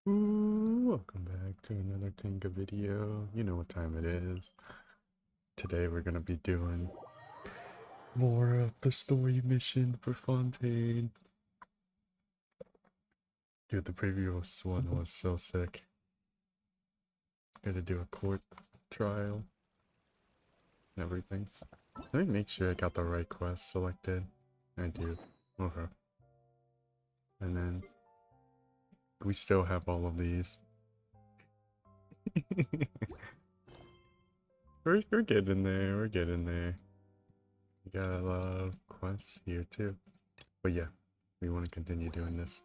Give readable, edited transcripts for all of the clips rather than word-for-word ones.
Ooh, welcome back to another Thanga video. You know what time it is. Today we're gonna be doing more of the story mission for Fontaine. Dude, the previous one was so sick. Gotta do a court trial and everything. Let me make sure I got the right quest selected. I do. Okay. And then we still have all of these. we're getting there, we're getting there. We got a lot of quests here too. But yeah, we want to continue doing this.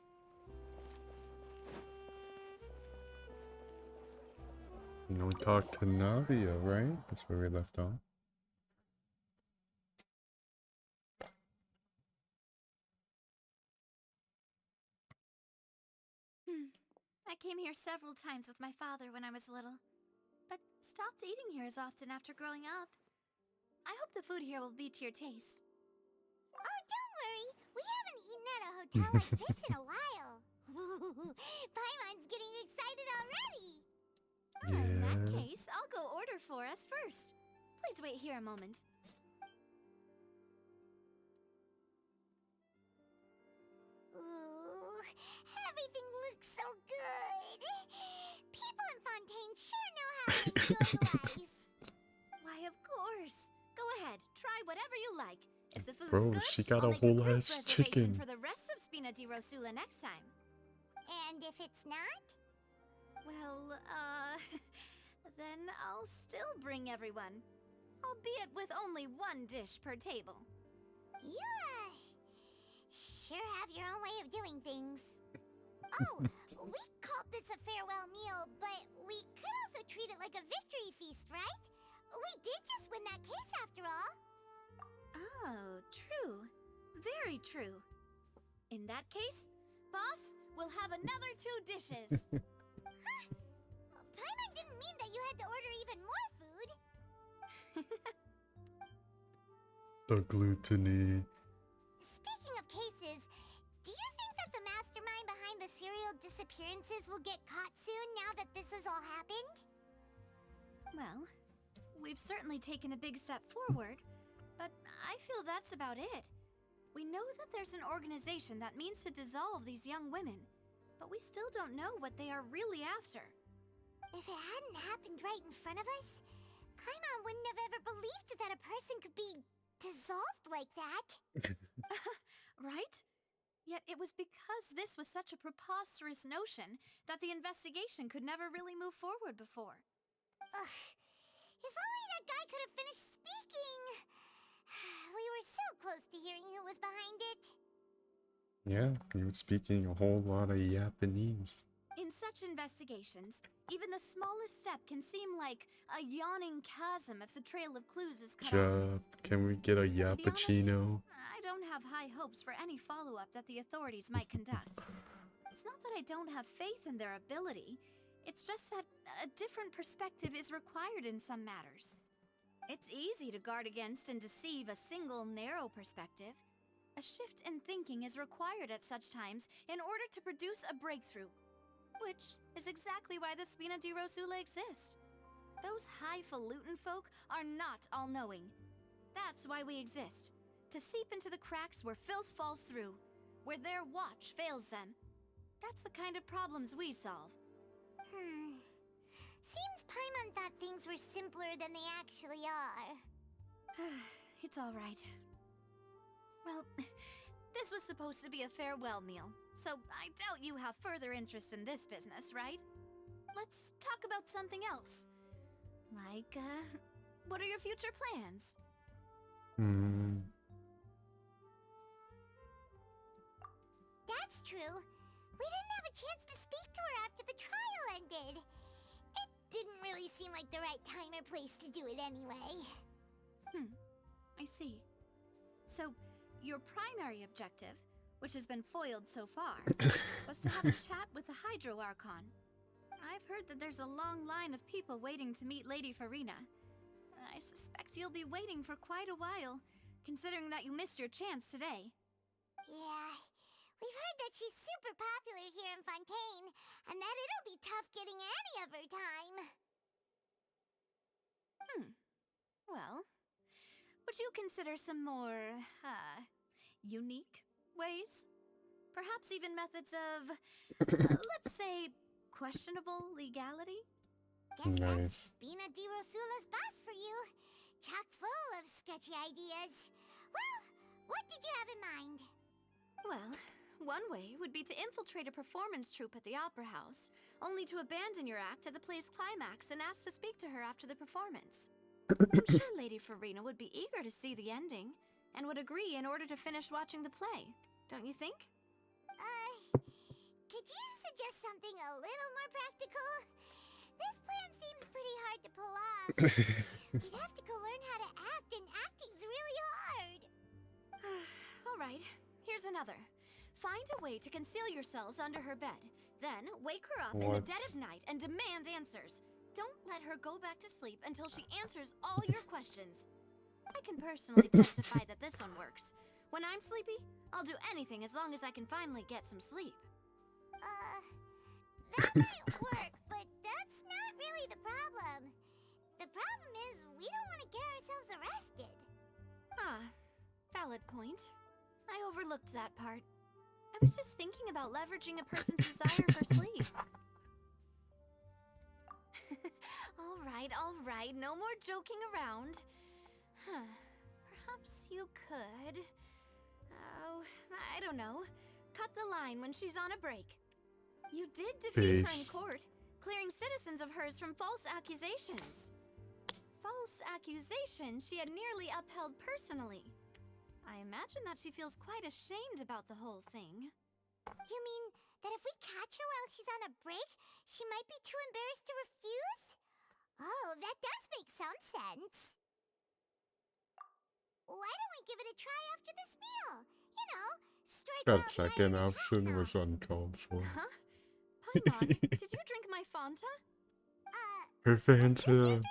You know, we talked to Navia, right? That's where we left off. I came here several times with my father when I was little, but stopped eating here as often after growing up. I hope the food here will be to your taste. Oh, don't worry. We haven't eaten at a hotel like this in a while. Paimon's getting excited already. In that Yeah. case, I'll go order for us first. Please wait here a moment. Ooh, everything looks so good. People in Fontaine sure know how to enjoy life. Why, of course. Go ahead, try whatever you like. If the food's Bro, good, she got I'll a make a whole group ass reservation chicken. for the rest of Spina di Rosula next time. And if it's not? Well, then I'll still bring everyone. Albeit with only one dish per table. You, sure have your own way of doing things. Oh, we called this a farewell meal, but we could also treat it like a victory feast, right? We did just win that case after all. Oh, true. Very true. In that case, boss, we'll have another 2 dishes. Paimon didn't mean that you had to order even more food. The gluttony. Speaking of cases, do you think that the mastermind behind the serial disappearances will get caught soon now that this has all happened? Well, we've certainly taken a big step forward, but I feel that's about it. We know that there's an organization that means to dissolve these young women, but we still don't know what they are really after. If it hadn't happened right in front of us, Paimon wouldn't have ever believed that a person could be dissolved like that. Right? Yet it was because this was such a preposterous notion that the investigation could never really move forward before. Ugh. If only that guy could have finished speaking. We were so close to hearing who was behind it. Yeah, you were speaking a whole lot of Japanese. In such investigations, even the smallest step can seem like a yawning chasm if the trail of clues is cut off. Can we get a To be honest, yappuccino? I don't have high hopes for any follow-up that the authorities might conduct. It's not that I don't have faith in their ability, it's just that a different perspective is required in some matters. It's easy to guard against and deceive a single narrow perspective. A shift in thinking is required at such times in order to produce a breakthrough. Which is exactly why the Spina di Rosula exist. Those highfalutin folk are not all-knowing. That's why we exist. To seep into the cracks where filth falls through, where their watch fails them. That's the kind of problems we solve. Seems Paimon thought things were simpler than they actually are. It's all right. Well, this was supposed to be a farewell meal, so I doubt you have further interest in this business, right? Let's talk about something else. Like, what are your future plans? That's true. We didn't have a chance to speak to her after the trial ended. It didn't really seem like the right time or place to do it anyway. I see. So, your primary objective, which has been foiled so far, was to have a chat with the Hydro Archon. I've heard that there's a long line of people waiting to meet Lady Farina. I suspect you'll be waiting for quite a while, considering that you missed your chance today. Yeah, we've heard that she's super popular here in Fontaine, and that it'll really tough getting any of her time. Well, would you consider some more, unique ways? Perhaps even methods of, let's say, questionable legality? Guess that's Nice. Spina di Rosula's boss for you. Chock full of sketchy ideas. Well, what did you have in mind? Well, one way would be to infiltrate a performance troupe at the Opera House, only to abandon your act at the play's climax and ask to speak to her after the performance. I'm sure Lady Farina would be eager to see the ending, and would agree in order to finish watching the play, don't you think? Could you suggest something a little more practical? This plan seems pretty hard to pull off. We'd have to go learn how to act, and acting's really hard. Alright, here's another. Find a way to conceal yourselves under her bed. Then wake her up in the dead of night and demand answers. Don't let her go back to sleep until she answers all your questions. I can personally testify that this one works. When I'm sleepy, I'll do anything as long as I can finally get some sleep. That might work, but that's not really the problem. The problem is we don't want to get ourselves arrested. Ah, valid point. I overlooked that part. I was just thinking about leveraging a person's desire for sleep. Alright, no more joking around. Perhaps you could... Oh, I don't know. Cut the line when she's on a break. You did defeat her in court, clearing citizens of hers from false accusations. False accusations she had nearly upheld personally. I imagine that she feels quite ashamed about the whole thing. You mean that if we catch her while she's on a break, she might be too embarrassed to refuse? Oh, that does make some sense. Why don't we give it a try after this meal? You know, strike That while the second iron is hot option enough. was uncalled for. Huh? Paimon, did you drink my Fanta? Her Fanta.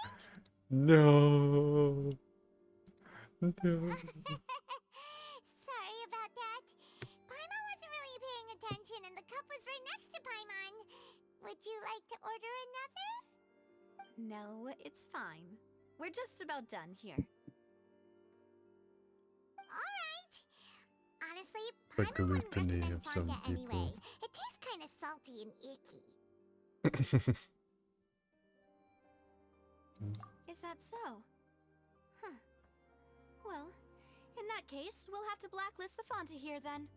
No. No. Sorry about that. Paimon wasn't really paying attention and the cup was right next to Paimon. Would you like to order another? No, it's fine. We're just about done here. Alright. Honestly, Like Paimon wouldn't gluttony recommend of some Fanta anyway. people. It tastes kind of salty and icky. Is that so? Huh. Well, in that case, we'll have to blacklist the Fanta here then.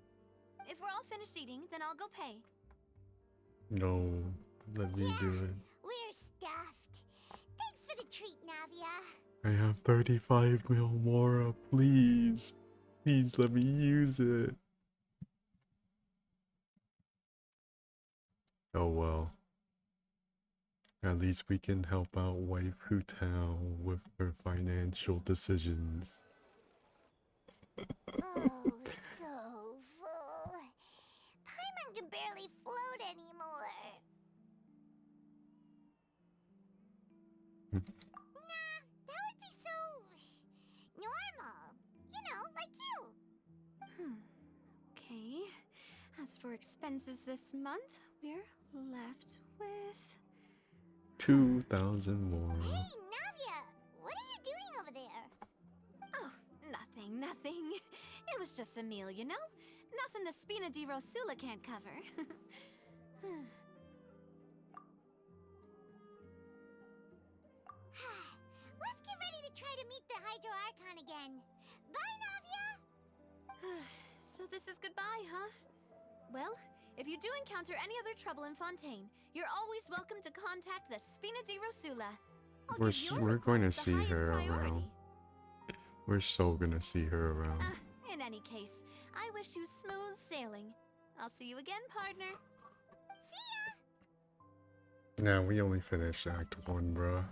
If we're all finished eating, then I'll go pay. No. Let me do it. We're stuffed. Thanks for the treat, Navia. I have 35 mil more. Please. Please let me use it. Oh well. At least we can help out Waifu Town with her financial decisions. Oh, so full. Paimon can barely float anymore. Nah, that would be so... normal. You know, like you. Okay. As for expenses this month, we're left with... 2,000 more. Hey, Navia! What are you doing over there? Oh, nothing. It was just a meal, you know? Nothing the Spina di Rosula can't cover. Let's get ready to try to meet the Hydro Archon again. Bye, Navia! So this is goodbye, huh? Well, if you do encounter any other trouble in Fontaine, you're always welcome to contact the Spina di Rosula. I'll give your We're going to request the see highest her priority. around. We're so gonna see her around. In any case, I wish you smooth sailing. I'll see you again, partner. See ya! Nah, we only finished Act 1, bruh.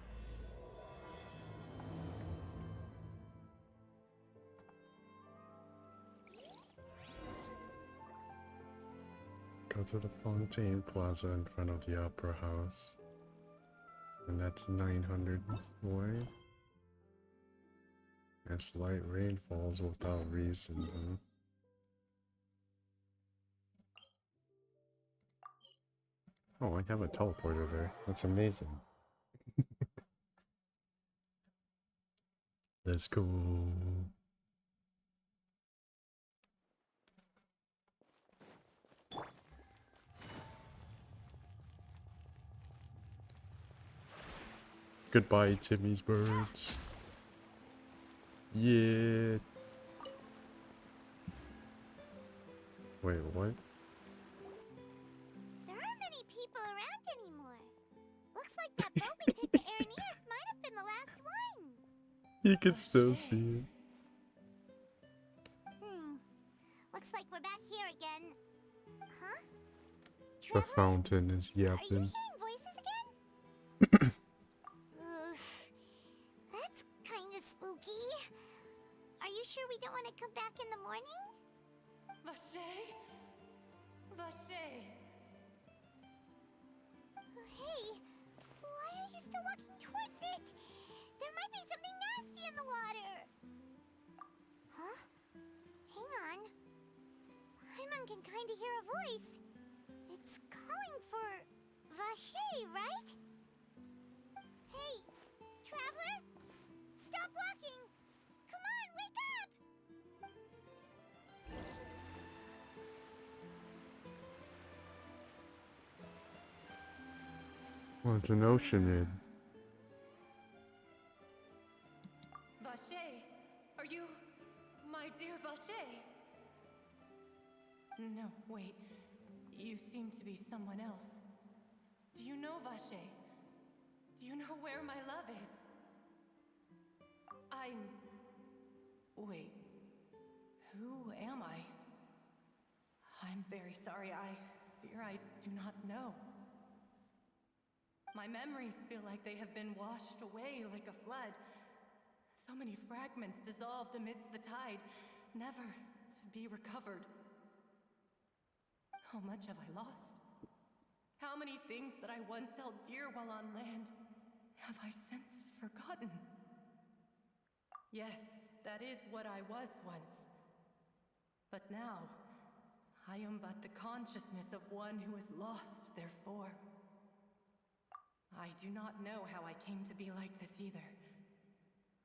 Go to the Fontaine Plaza in front of the Opera House. And that's 900 away. As light rain falls without reason. Huh? Oh, I have a teleporter there. That's amazing. Let's go. Goodbye, Timmy's birds. Yeah. Wait, what? There aren't many people around anymore. Looks like that boat we took to Araneas might have been the last one. You can Oh, still shit. see it. Looks like we're back here again. Huh? The Traveler? fountain is Are you yapping. hearing voices again? Ugh, that's kinda spooky. Are you sure we don't want to come back in the morning? Vache? Vache? Hey, why are you still walking towards it? There might be something nasty in the water. Huh? Hang on. Paimon can kinda hear a voice. It's calling for Vache, right? Hey, traveler? Stop walking! Come on, wake up! Well, it's an ocean id. Vache? Are you my dear Vache? No, wait. You seem to be someone else. Do you know Vache? Do you know where my love is? Wait. Who am I? I'm very sorry. I fear I do not know. My memories feel like they have been washed away like a flood. So many fragments dissolved amidst the tide, never to be recovered. How much have I lost? How many things that I once held dear while on land have I since forgotten? Yes, that is what I was once. But now, I am but the consciousness of one who has lost their form. I do not know how I came to be like this either.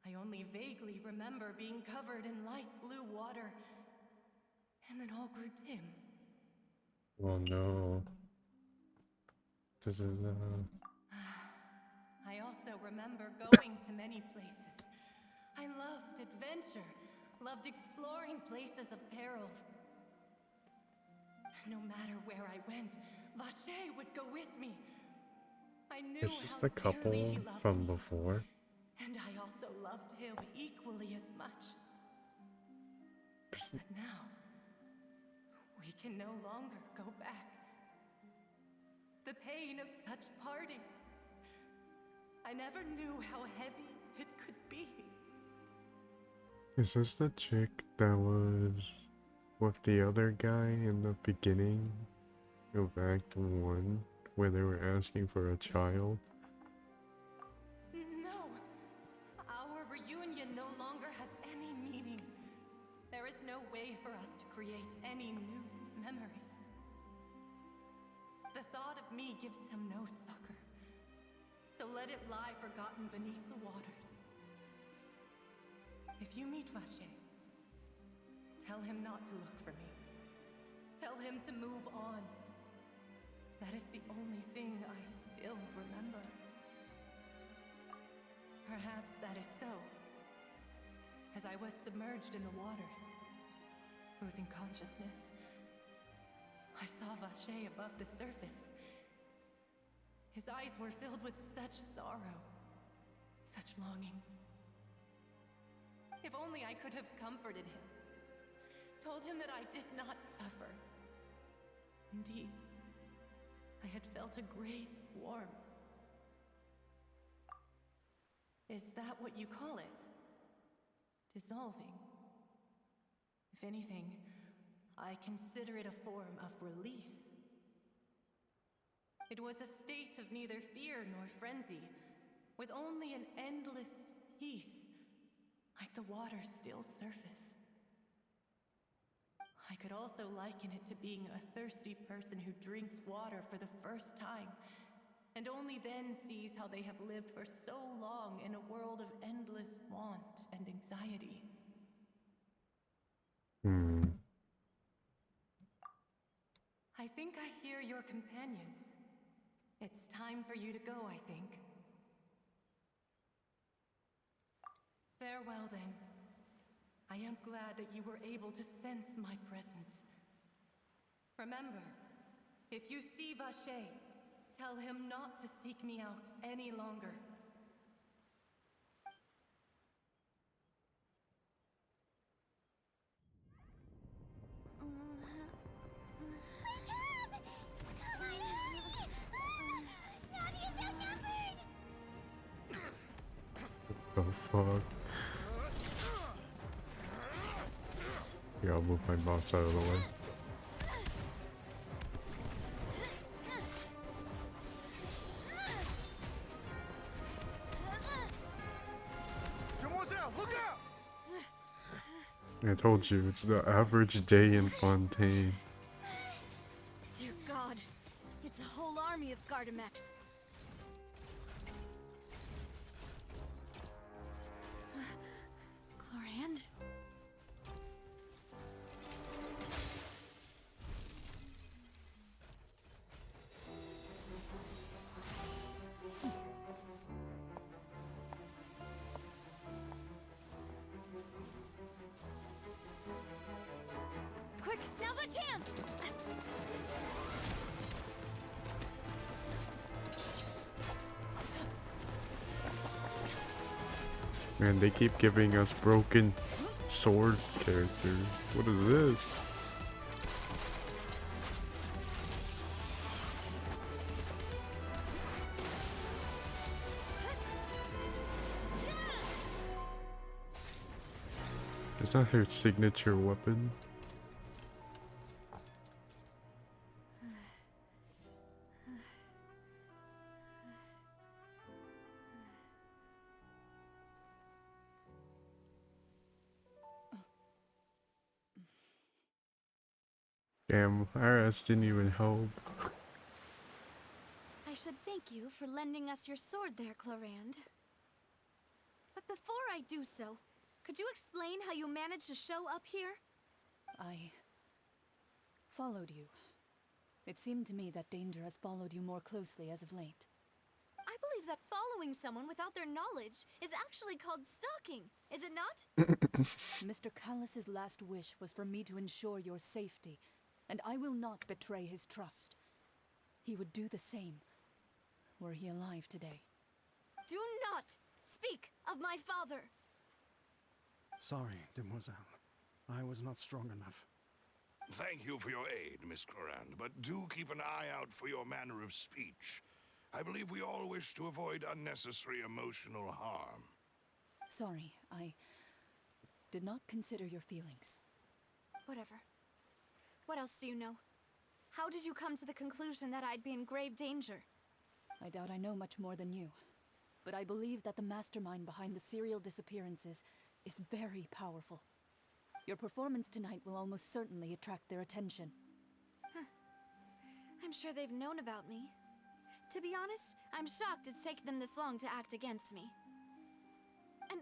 I only vaguely remember being covered in light blue water, and then all grew dim. Oh no. This is, I also remember going to many places. I loved adventure, loved exploring places of peril. No matter where I went, Vache would go with me. I knew Is this how the dearly he couple loved from me, before? and I also loved him equally as much. But now, we can no longer go back. The pain of such parting. I never knew how heavy it could be. Is this the chick that was with the other guy in the beginning of Act 1, where they were asking for a child? No! Our reunion no longer has any meaning. There is no way for us to create any new memories. The thought of me gives him no succor. So let it lie forgotten beneath the waters. If you meet Vache, tell him not to look for me. Tell him to move on. That is the only thing I still remember. Perhaps that is so. As I was submerged in the waters, losing consciousness, I saw Vache above the surface. His eyes were filled with such sorrow, such longing. If only I could have comforted him, told him that I did not suffer. Indeed, I had felt a great warmth. Is that what you call it? Dissolving? If anything, I consider it a form of release. It was a state of neither fear nor frenzy, with only an endless peace, like the water's still surface. I could also liken it to being a thirsty person who drinks water for the first time, and only then sees how they have lived for so long in a world of endless want and anxiety. I think I hear your companion. It's time for you to go, I think. Farewell, then. I am glad that you were able to sense my presence. Remember, if you see Vache, tell him not to seek me out any longer. Come on, hurry! Navia's outnumbered! The fuck? Yeah, I'll move my mouse out of the way. Demoiselle, look out! I told you, it's the average day in Fontaine. Dear God, it's a whole army of Gardamex. Chlorand? Quick, now's our chance! Man, they keep giving us broken sword characters. What is this? Is that her signature weapon? Damn, Iris didn't even help. I should thank you for lending us your sword there, Chlorand. But before I do so, could you explain how you managed to show up here? I followed you. It seemed to me that danger has followed you more closely as of late. I believe that following someone without their knowledge is actually called stalking, is it not? Mr. Callus's last wish was for me to ensure your safety, and I will not betray his trust. He would do the same, were he alive today. Do not speak of my father! Sorry, Demoiselle. I was not strong enough. Thank you for your aid, Miss Clorand, but do keep an eye out for your manner of speech. I believe we all wish to avoid unnecessary emotional harm. Sorry, I did not consider your feelings. Whatever. What else do you know? How did you come to the conclusion that I'd be in grave danger? I doubt I know much more than you, but I believe that the mastermind behind the serial disappearances is very powerful. Your performance tonight will almost certainly attract their attention. I'm sure they've known about me. To be honest, I'm shocked it's taken them this long to act against me. And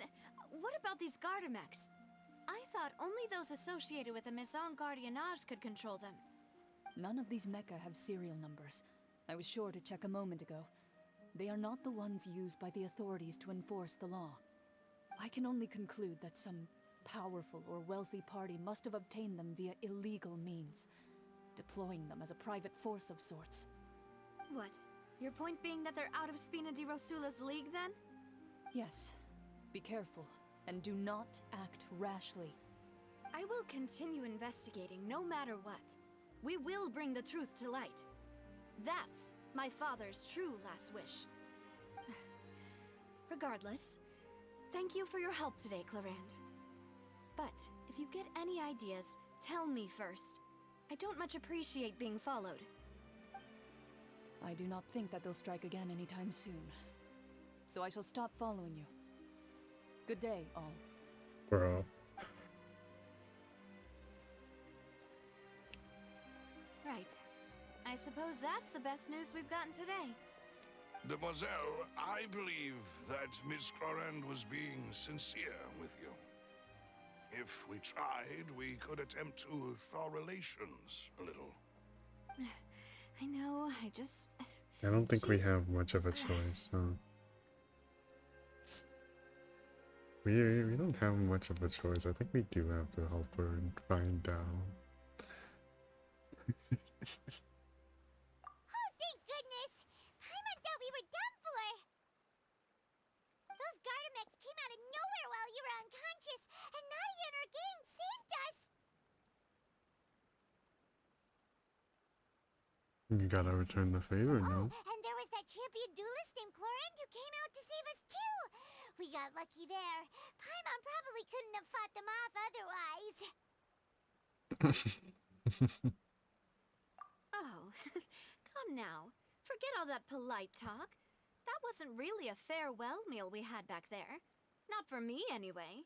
what about these Gardamex? I thought only those associated with a Maison Gardiennage could control them. None of these mecha have serial numbers. I was sure to check a moment ago. They are not the ones used by the authorities to enforce the law. I can only conclude that some powerful or wealthy party must have obtained them via illegal means, deploying them as a private force of sorts. What? Your point being that they're out of Spina di Rosula's league, then? Yes. Be careful, and do not act rashly. I will continue investigating no matter what. We will bring the truth to light. That's my father's true last wish. Regardless, thank you for your help today, Clorand. But if you get any ideas, tell me first. I don't much appreciate being followed. I do not think that they'll strike again anytime soon. So I shall stop following you. Good day, all. Bro. I suppose that's the best news we've gotten today. Demoiselle, I believe that Miss Clorand was being sincere with you. If we tried, we could attempt to thaw relations a little. I know, I just... I don't think we She's- have much of a choice, huh? We don't have much of a choice. I think we do have to help her and find out. Oh, thank goodness! Paimon thought we were done for! Those Gardamex came out of nowhere while you were unconscious, and Nadia and her gang saved us! You gotta return the favor, no? Oh, and there was that champion duelist named Clorand who came out to save us too! We got lucky there. Paimon probably couldn't have fought them off otherwise. Oh, come now. Forget all that polite talk. That wasn't really a farewell meal we had back there. Not for me, anyway.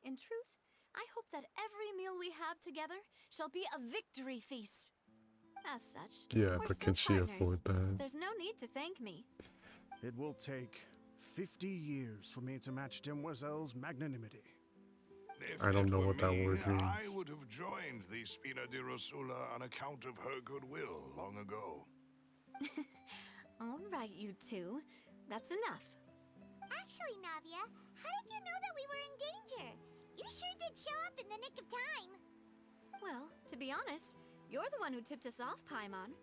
In truth, I hope that every meal we have together shall be a victory feast. As such, Yeah, we're but still can she partners. afford that? There's no need to thank me. It will take 50 years for me to match Demoiselle's magnanimity. If I don't it know were what that me, word means. I would have joined the Spina di Rosula on account of her goodwill long ago. All right, you two. That's enough. Actually, Navia, how did you know that we were in danger? You sure did show up in the nick of time. Well, to be honest, you're the one who tipped us off, Paimon.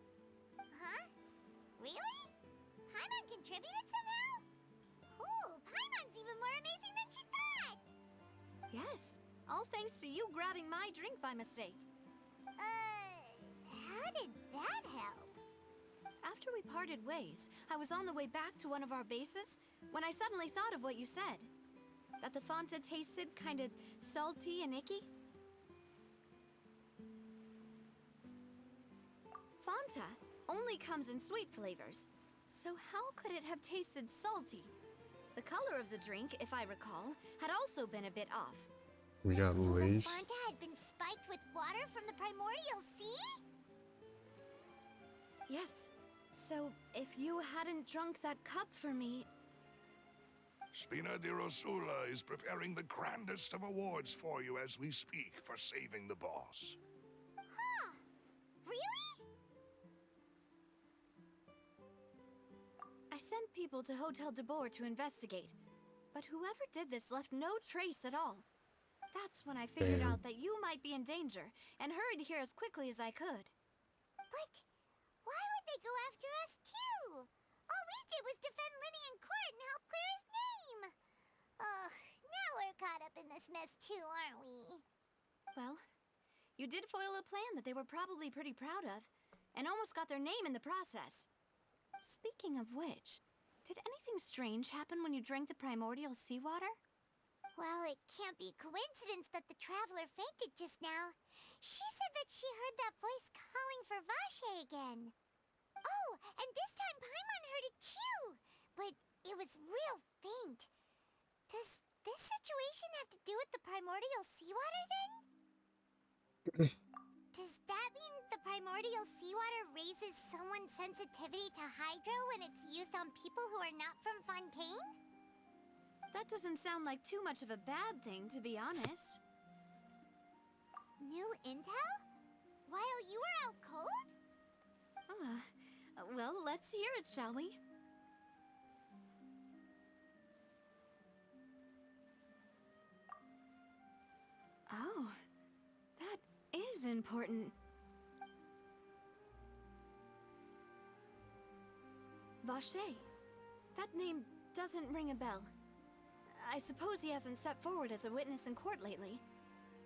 Huh? Really? Paimon contributed somehow? Ooh, Paimon's even more amazing than she thought! Yes, all thanks to you grabbing my drink by mistake. How did that help? After we parted ways, I was on the way back to one of our bases when I suddenly thought of what you said. That the Fanta tasted kind of salty and icky. Fanta only comes in sweet flavors, so how could it have tasted salty? The color of the drink, if I recall, had also been a bit off. We got So the laced. Fanta had been spiked with water from the primordial sea? Yes, so if you hadn't drunk that cup for me... Spina di Rosula is preparing the grandest of awards for you as we speak for saving the boss. Huh. Really? I sent people to Hotel de Boer to investigate, but whoever did this left no trace at all. That's when I figured Damn. out that you might be in danger and hurried here as quickly as I could. But why would they go after us too? All we did was defend Linny in court and help clear his name. Ugh, now we're caught up in this mess too, aren't we? Well, you did foil a plan that they were probably pretty proud of, and almost got their name in the process. Speaking of which, did anything strange happen when you drank the primordial seawater? Well, it can't be coincidence that the traveler fainted just now. She said that she heard that voice calling for Vache again. Oh, and this time Paimon heard it too, but it was real faint. Does this situation have to do with the primordial seawater then? Does that mean the primordial seawater raises someone's sensitivity to hydro when it's used on people who are not from Fontaine? That doesn't sound like too much of a bad thing, to be honest. New intel? While you were out cold? Well, let's hear it, shall we? Oh, that is important. Vache. That name doesn't ring a bell. I suppose he hasn't stepped forward as a witness in court lately.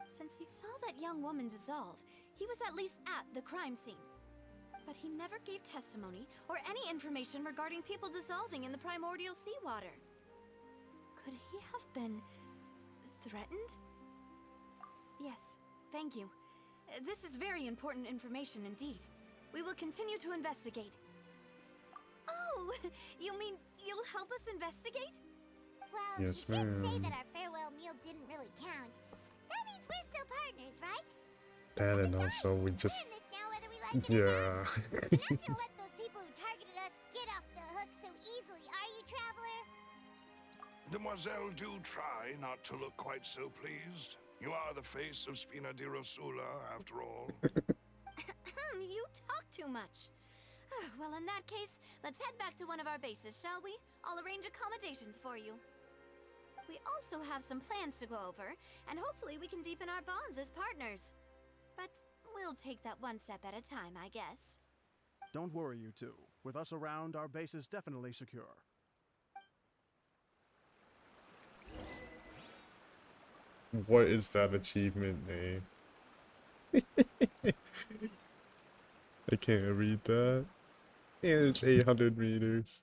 Since he saw that young woman dissolve, he was at least at the crime scene. But he never gave testimony or any information regarding people dissolving in the primordial seawater. Could he have been threatened? Yes, thank you. This is very important information indeed. We will continue to investigate. Oh, you mean you'll help us investigate? Well, Yes, you did say ma'am. that our farewell meal didn't really count. That means we're still partners, right? That and also we We're just in this now whether we But Yeah. we're not gonna let those people who targeted us get off the hook so easily, are you, Traveler? Demoiselle, do try not to look quite so pleased. You are the face of Spina di Rosula, after all. You talk too much. Well, in that case, let's head back to one of our bases, shall we? I'll arrange accommodations for you. We also have some plans to go over, and hopefully we can deepen our bonds as partners. But we'll take that one step at a time, I guess. Don't worry, you two. With us around, our base is definitely secure. What is that achievement name? I can't read that. And it's 800 meters.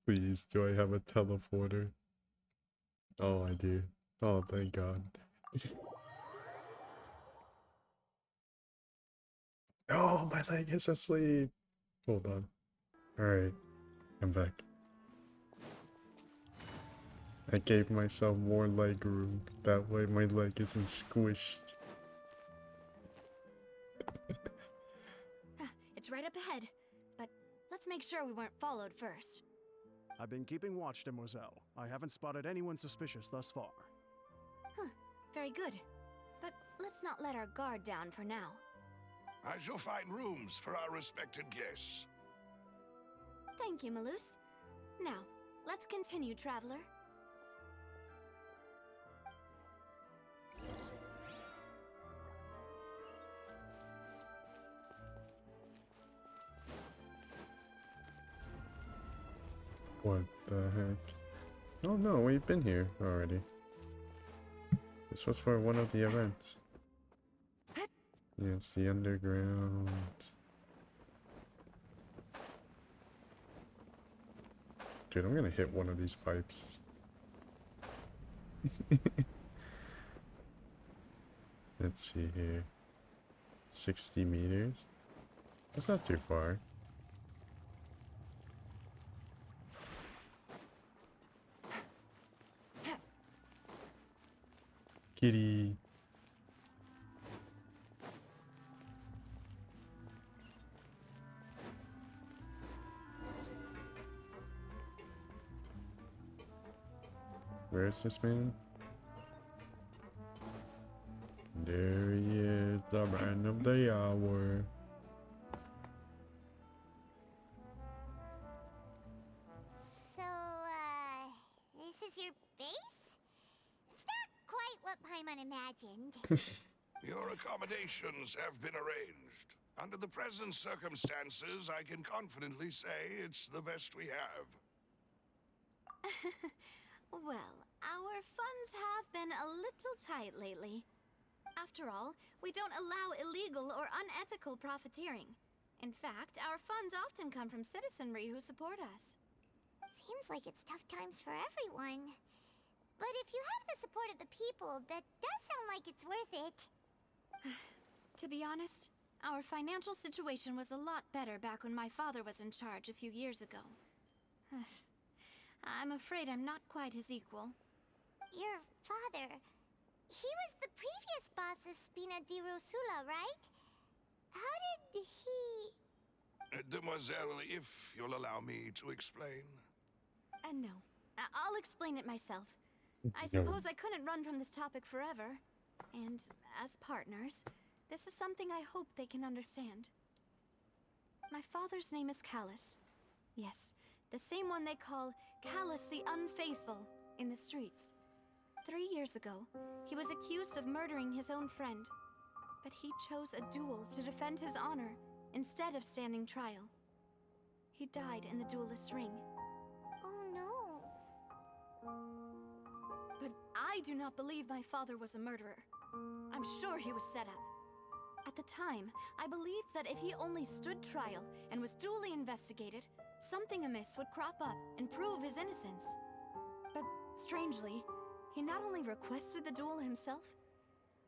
Please, do I have a teleporter? Oh, I do. Oh, thank God. Oh, my leg is asleep. Hold on. Alright, I'm back. I gave myself more leg room. That way my leg isn't squished. It's right up ahead, but let's make sure we weren't followed first. I've been keeping watch, Demoiselle. I haven't spotted anyone suspicious thus far. Very good. But let's not let our guard down for now. I shall find rooms for our respected guests. Thank you, Malus. Now, let's continue, Traveler. What the heck? Oh no, we've been here already. This was for one of the events. Yeah, it's the underground. Dude, I'm gonna hit one of these pipes. Let's see here. 60 meters? That's not too far. Kitty. Where is this man? There he is, the man of the hour. So, this is your base? It's not quite what Paimon imagined. Your accommodations have been arranged. Under the present circumstances, I can confidently say it's the best we have. Well, our funds have been a little tight lately. After all, we don't allow illegal or unethical profiteering. In fact, our funds often come from citizenry who support us. Seems like it's tough times for everyone. But if you have the support of the people, that does sound like it's worth it. To be honest, our financial situation was a lot better back when my father was in charge a few years ago. I'm afraid I'm not quite his equal. Your father... He was the previous boss of Spina di Rosula, right? How did he... Demoiselle, if you'll allow me to explain. No. I'll explain it myself. I No. suppose I couldn't run from this topic forever. And as partners, this is something I hope they can understand. My father's name is Callus. Yes, the same one they call Callus the Unfaithful in the streets. 3 years ago, he was accused of murdering his own friend. But he chose a duel to defend his honor instead of standing trial. He died in the duelist's ring. Oh no. But I do not believe my father was a murderer. I'm sure he was set up. At the time, I believed that if he only stood trial and was duly investigated, something amiss would crop up and prove his innocence. But strangely, he not only requested the duel himself,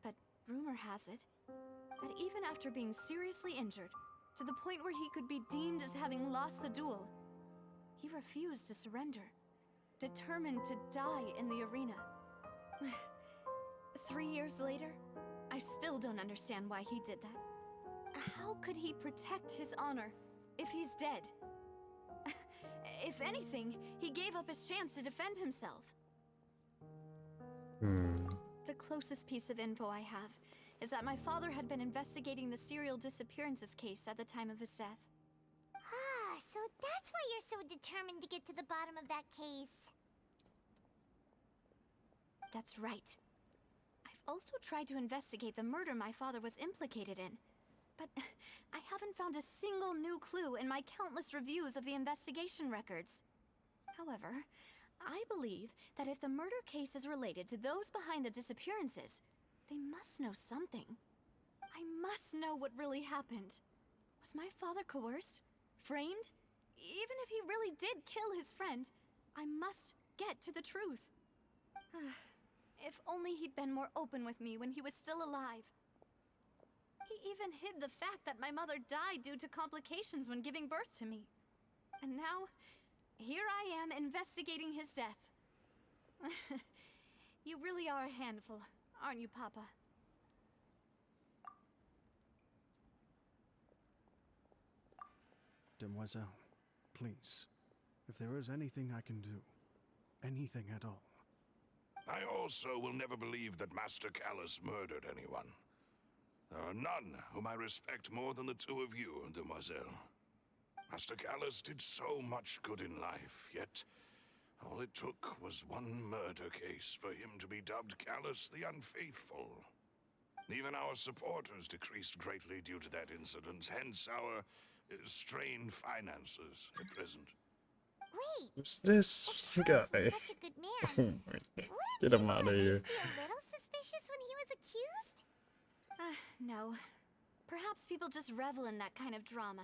but rumor has it that even after being seriously injured, to the point where he could be deemed as having lost the duel, he refused to surrender, determined to die in the arena. 3 years later, I still don't understand why he did that. How could he protect his honor if he's dead? If anything, he gave up his chance to defend himself. The closest piece of info I have is that my father had been investigating the serial disappearances case at the time of his death. Ah, so that's why you're so determined to get to the bottom of that case. That's right. I've also tried to investigate the murder my father was implicated in, but I haven't found a single new clue in my countless reviews of the investigation records. However, I believe that if the murder case is related to those behind the disappearances, they must know something. I must know what really happened. Was my father coerced? Framed? Even if he really did kill his friend, I must get to the truth. If only he'd been more open with me when he was still alive. He even hid the fact that my mother died due to complications when giving birth to me. And now, here I am investigating his death. You really are a handful, aren't you, Papa? Demoiselle, please, if there is anything I can do, anything at all. I also will never believe that Master Callus murdered anyone. There are none whom I respect more than the two of you, Demoiselle. Master Callus did so much good in life, yet all it took was one murder case for him to be dubbed Callus the Unfaithful. Even our supporters decreased greatly due to that incident, hence our strained finances at present. Wait, Who's this if guy? Callus was such a good man, Oh my god. wouldn't Get him people out at of here. least be a little suspicious when he was accused? No. Perhaps people just revel in that kind of drama.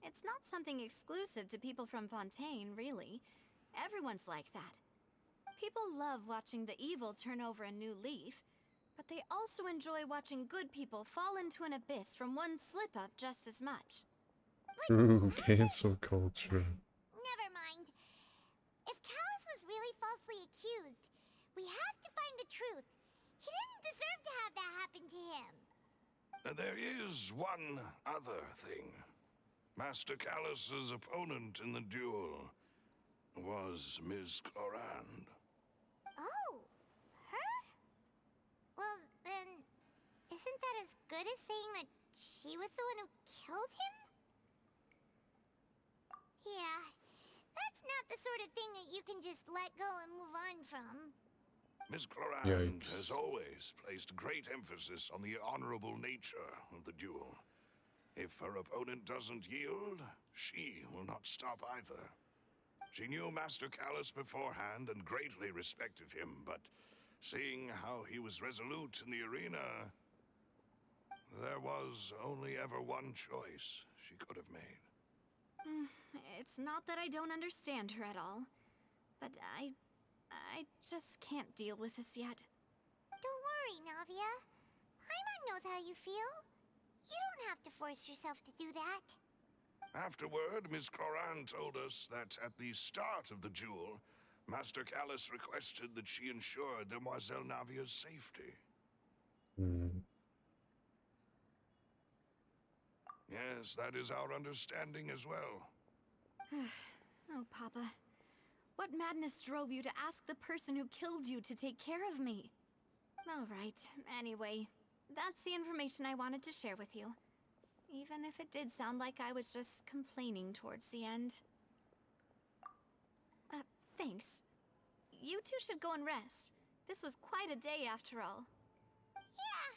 It's not something exclusive to people from Fontaine, really. Everyone's like that. People love watching the evil turn over a new leaf, but they also enjoy watching good people fall into an abyss from one slip-up just as much. Ooh, cancel culture. Never mind. If Callus was really falsely accused, we have to find the truth. He didn't deserve to have that happen to him. There is one other thing. Master Callus's opponent in the duel was Ms. Clorand. Oh, her? Well, then, isn't that as good as saying that she was the one who killed him? Yeah, that's not the sort of thing that you can just let go and move on from. Ms. Clorand Yikes. has always placed great emphasis on the honorable nature of the duel. If her opponent doesn't yield, she will not stop either. She knew Master Callus beforehand and greatly respected him, but seeing how he was resolute in the arena, there was only ever one choice she could have made. It's not that I don't understand her at all, but I just can't deal with this yet. Don't worry, Navia. Paimon knows how you feel. You don't have to force yourself to do that. Afterward, Ms. Clorand told us that at the start of the duel, Master Callus requested that she ensure Demoiselle Navia's safety. Yes, that is our understanding as well. Oh, Papa. What madness drove you to ask the person who killed you to take care of me? All right, anyway, that's the information I wanted to share with you. Even if it did sound like I was just complaining towards the end. Thanks. You two should go and rest. This was quite a day after all. Yeah.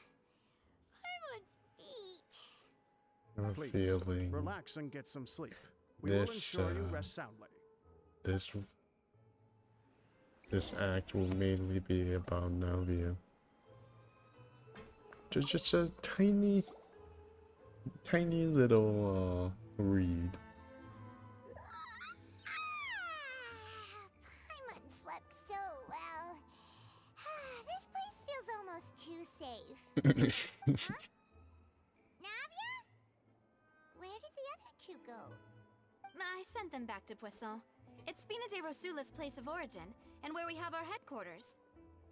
Paimon's beat. I have a Please, feeling relax and get some sleep. We will This, ensure you rest soundly. this act will mainly be about Navia. Just a tiny little read. Paimon slept so well. This place feels almost too safe. Huh? Navia? Where did the other two go? I sent them back to Poisson. It's Spina de Rosula's place of origin, and where we have our headquarters.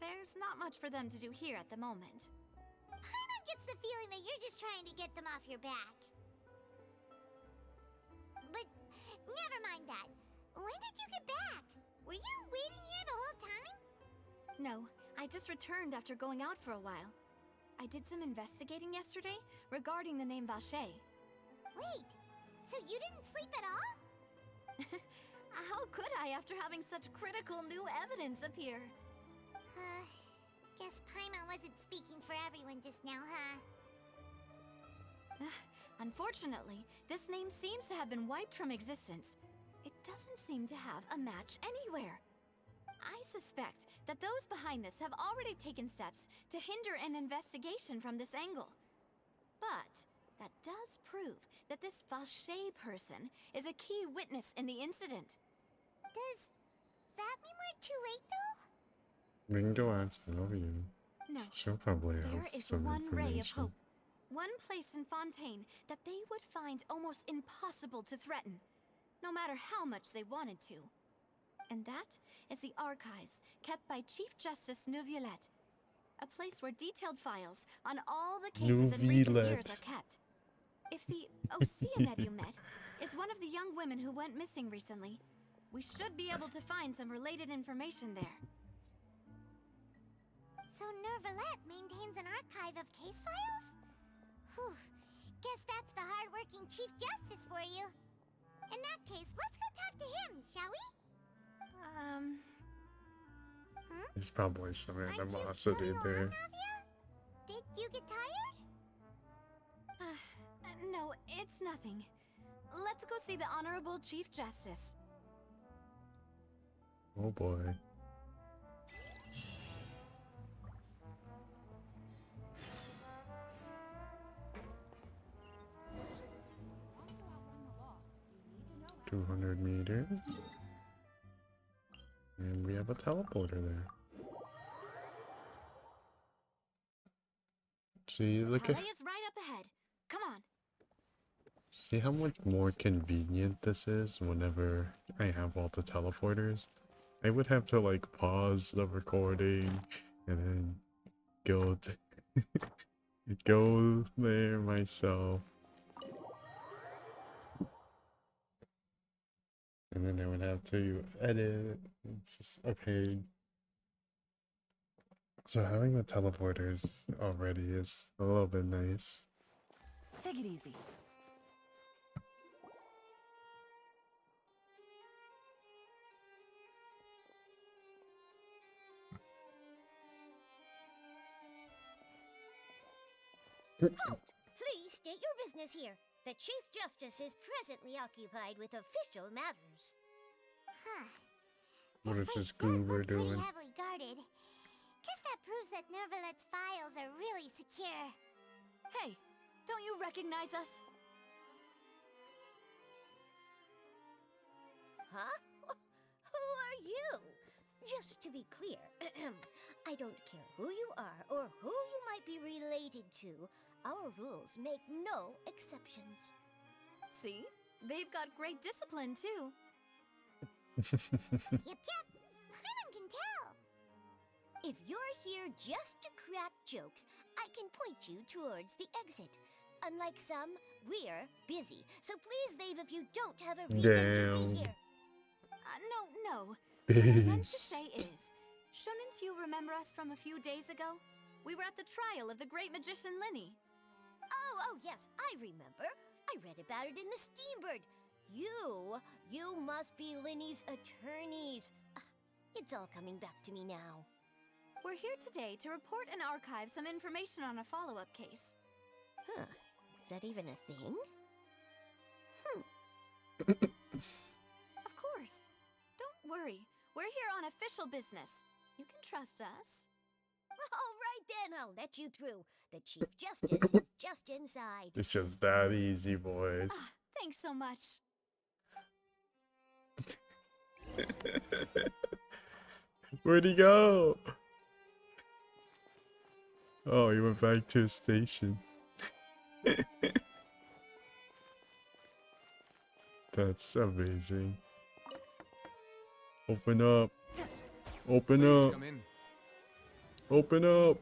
There's not much for them to do here at the moment. Paimon gets the feeling that you're just trying to get them off your back. But never mind that. When did you get back? Were you waiting here the whole time? No, I just returned after going out for a while. I did some investigating yesterday regarding the name Vache. Wait, so you didn't sleep at all? How could I after having such critical new evidence appear? Guess Paimon wasn't speaking for everyone just now, huh? Unfortunately, this name seems to have been wiped from existence. It doesn't seem to have a match anywhere. I suspect that those behind this have already taken steps to hinder an investigation from this angle. But that does prove that this Vache person is a key witness in the incident. Does that mean we're too late, though? We can go ask Sylvie. No, She'll probably there have is some one ray of information. hope. One place in Fontaine that they would find almost impossible to threaten, no matter how much they wanted to. And that is the archives kept by Chief Justice Neuvillette. A place where detailed files on all the cases in recent years are kept. If the Osea that you met is one of the young women who went missing recently, we should be able to find some related information there. So Neuvillette maintains an archive of case files? Whew. Guess that's the hard-working Chief Justice for you. In that case, let's go talk to him, shall we? There's probably some Aren't you animosity coming along, there. Navia? Did you get tired? No, it's nothing. Let's go see the Honorable Chief Justice. Oh boy. To outrun the law, you need to know 200 meters. And we have a teleporter there. See, look at... Palais is right up ahead. Come on. See how much more convenient this is whenever I have all the teleporters? I would have to like pause the recording and then go go there myself. And then I would have to edit. It's just a pain. So having the teleporters already is a little bit nice. Take it easy. Halt! Please state your business here. The Chief Justice is presently occupied with official matters. Huh. What is place this does goober look pretty doing? heavily guarded. Guess that proves that Neuvillette's files are really secure. Hey, don't you recognize us? Huh? Who are you? Just to be clear, I don't care who you are or who you might be related to. Our rules make no exceptions. See? They've got great discipline, too. Yep. Paimon can tell. If you're here just to crack jokes, I can point you towards the exit. Unlike some, we're busy, so please leave if you don't have a reason to be here. No. What I meant to Peace. say is, shouldn't you remember us from a few days ago? We were at the trial of the great magician Linny. Oh, yes, I remember. I read about it in the Steambird. You must be Linny's attorneys. It's all coming back to me now. We're here today to report and archive some information on a follow-up case. Huh. Is that even a thing? Of course. Don't worry. We're here on official business. You can trust us. All right then, I'll let you through. The Chief Justice is just inside. It's just that easy, boys. Thanks so much. Where'd he go? Oh, he went back to his station. That's amazing. Open up. Open Please up. come in. Open up.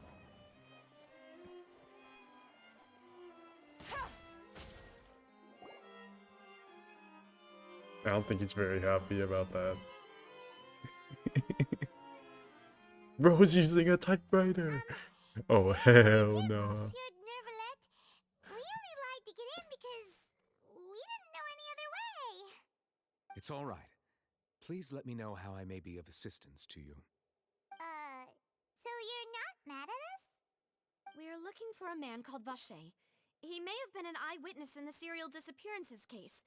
don't think he's very happy about that. Bro's using a typewriter! Oh, hell no. Monsieur Nervalet, we only lied to get in because we didn't know any other way. It's all right. Please let me know how I may be of assistance to you. So you're not mad at us? We're looking for a man called Vache. He may have been an eyewitness in the serial disappearances case.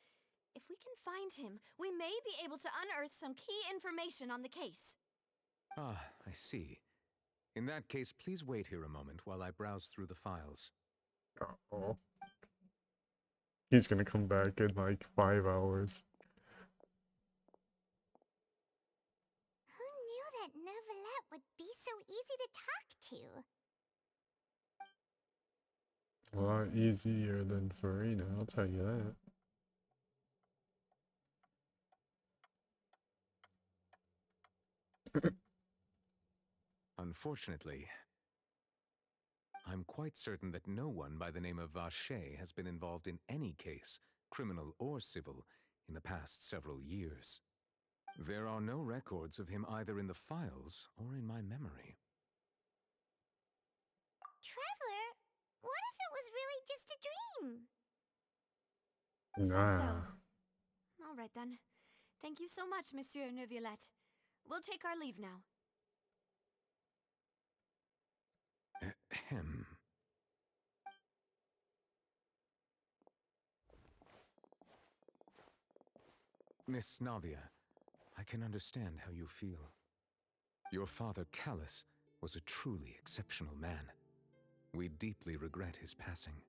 If we can find him, we may be able to unearth some key information on the case. Ah, I see. In that case, please wait here a moment while I browse through the files. Oh. He's gonna come back in like 5 hours. Who knew that Nervalet would be so easy to talk to? A lot easier than Farina, I'll tell you that. Unfortunately, I'm quite certain that no one by the name of Vache has been involved in any case, criminal or civil, in the past several years. There are no records of him either in the files or in my memory. Traveler, what if it was really just a dream? You said Nah. so. All right then. Thank you so much, Monsieur Neuvillette. We'll take our leave now. Ahem. Miss Navia, I can understand how you feel. Your father, Callus, was a truly exceptional man. We deeply regret his passing.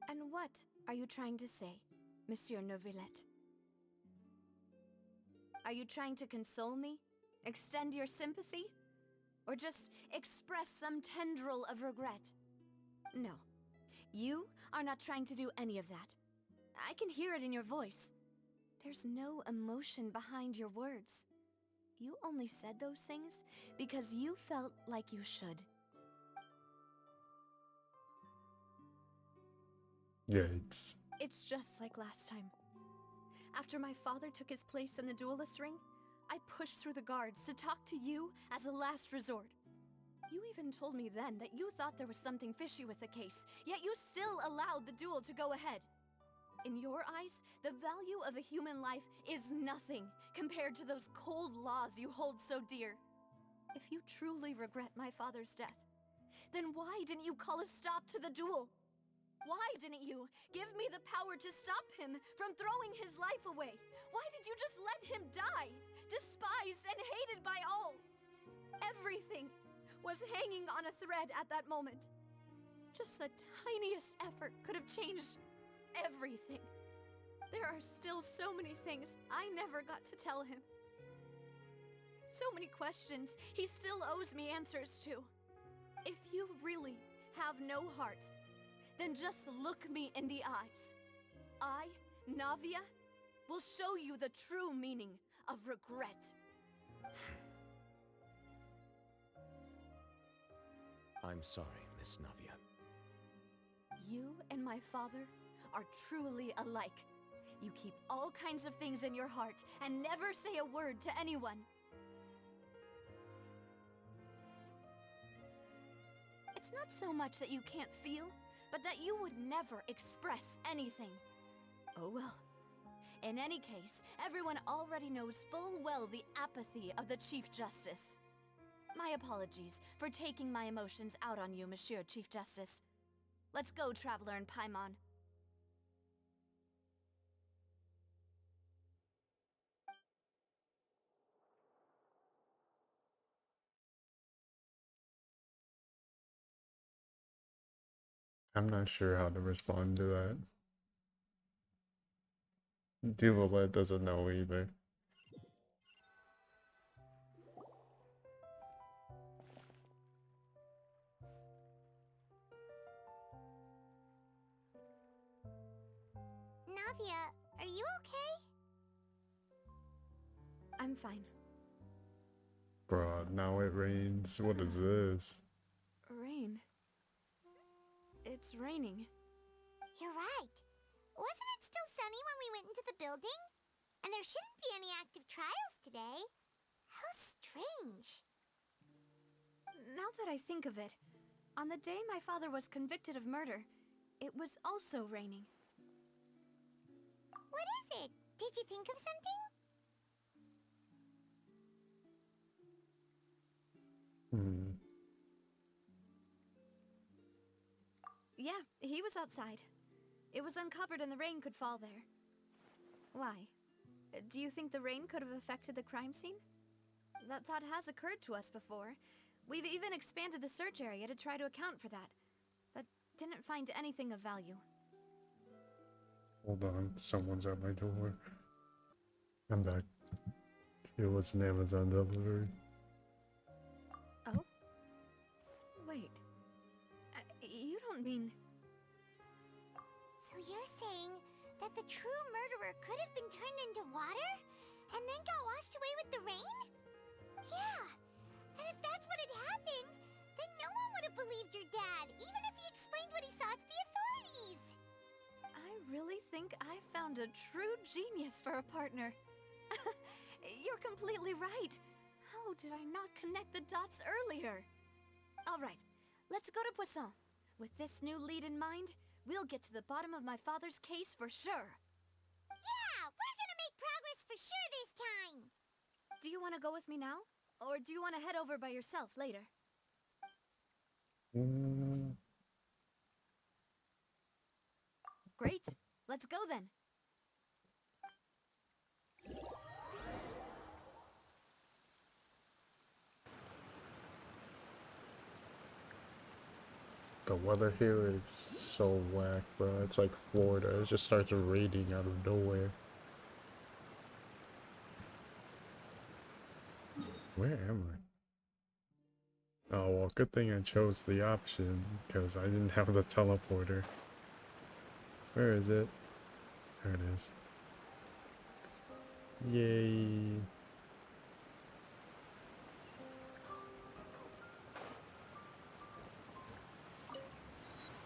And what are you trying to say, Monsieur Neuvillette? Are you trying to console me? Extend your sympathy? Or just express some tendril of regret? No. You are not trying to do any of that. I can hear it in your voice. There's no emotion behind your words. You only said those things because you felt like you should. Yikes. It's just like last time. After my father took his place in the duelist ring, I pushed through the guards to talk to you as a last resort. You even told me then that you thought there was something fishy with the case, yet you still allowed the duel to go ahead. In your eyes, the value of a human life is nothing compared to those cold laws you hold so dear. If you truly regret my father's death, then why didn't you call a stop to the duel? Why didn't you give me the power to stop him from throwing his life away? Why did you just let him die, despised and hated by all? Everything was hanging on a thread at that moment. Just the tiniest effort could have changed everything. There are still so many things I never got to tell him. So many questions he still owes me answers to. If you really have no heart, then just look me in the eyes. I, Navia, will show you the true meaning of regret. I'm sorry, Miss Navia. You and my father are truly alike. You keep all kinds of things in your heart and never say a word to anyone. It's not so much that you can't feel, but that you would never express anything. Oh well. In any case, everyone already knows full well the apathy of the Chief Justice. My apologies for taking my emotions out on you, Monsieur Chief Justice. Let's go, Traveler and Paimon. I'm not sure how to respond to that. Duvalet doesn't know either. Navia, are you okay? I'm fine. Bruh, now it rains. What is this? Rain. it's raining. You're right. Wasn't it still sunny when we went into the building? And there shouldn't be any active trials today. How strange. Now that I think of it, on the day my father was convicted of murder, it was also raining. What is it? Did you think of something? Yeah, he was outside. It was uncovered and the rain could fall there. Why? Do you think the rain could have affected the crime scene? That thought has occurred to us before. We've even expanded the search area to try to account for that, but didn't find anything of value. Hold on, someone's at my door. I'm back. It was an Amazon delivery. Oh? Wait. You don't mean... So you're saying that the true murderer could have been turned into water and then got washed away with the rain? Yeah. And if that's what had happened, then no one would have believed your dad, even if he explained what he saw to the authorities. I really think I found a true genius for a partner. You're completely right. How did I not connect the dots earlier? All right, let's go to Poisson. With this new lead in mind, we'll get to the bottom of my father's case for sure. Yeah, we're gonna make progress for sure this time. Do you want to go with me now? Or do you want to head over by yourself later? Great. Let's go then. The weather here is so whack, bro. It's like Florida. It just starts raining out of nowhere. Where am I? Oh, well, good thing I chose the option, because I didn't have the teleporter. Where is it? There it is. Yay.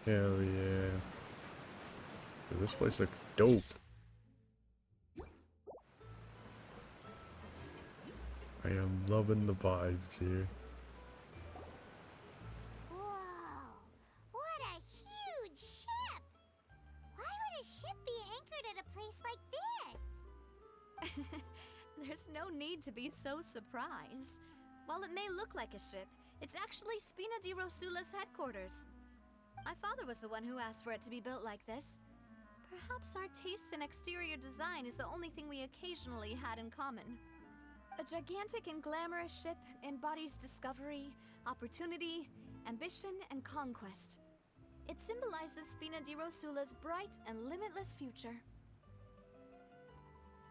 Hell yeah. Dude, this place looks dope. I am loving the vibes here. Whoa, what a huge ship! Why would a ship be anchored at a place like this? There's no need to be so surprised. While it may look like a ship, it's actually Spina di Rosula's headquarters. My father was the one who asked for it to be built like this. Perhaps our taste in exterior design is the only thing we occasionally had in common. A gigantic and glamorous ship embodies discovery, opportunity, ambition, and conquest. It symbolizes Spina di Rosula's bright and limitless future.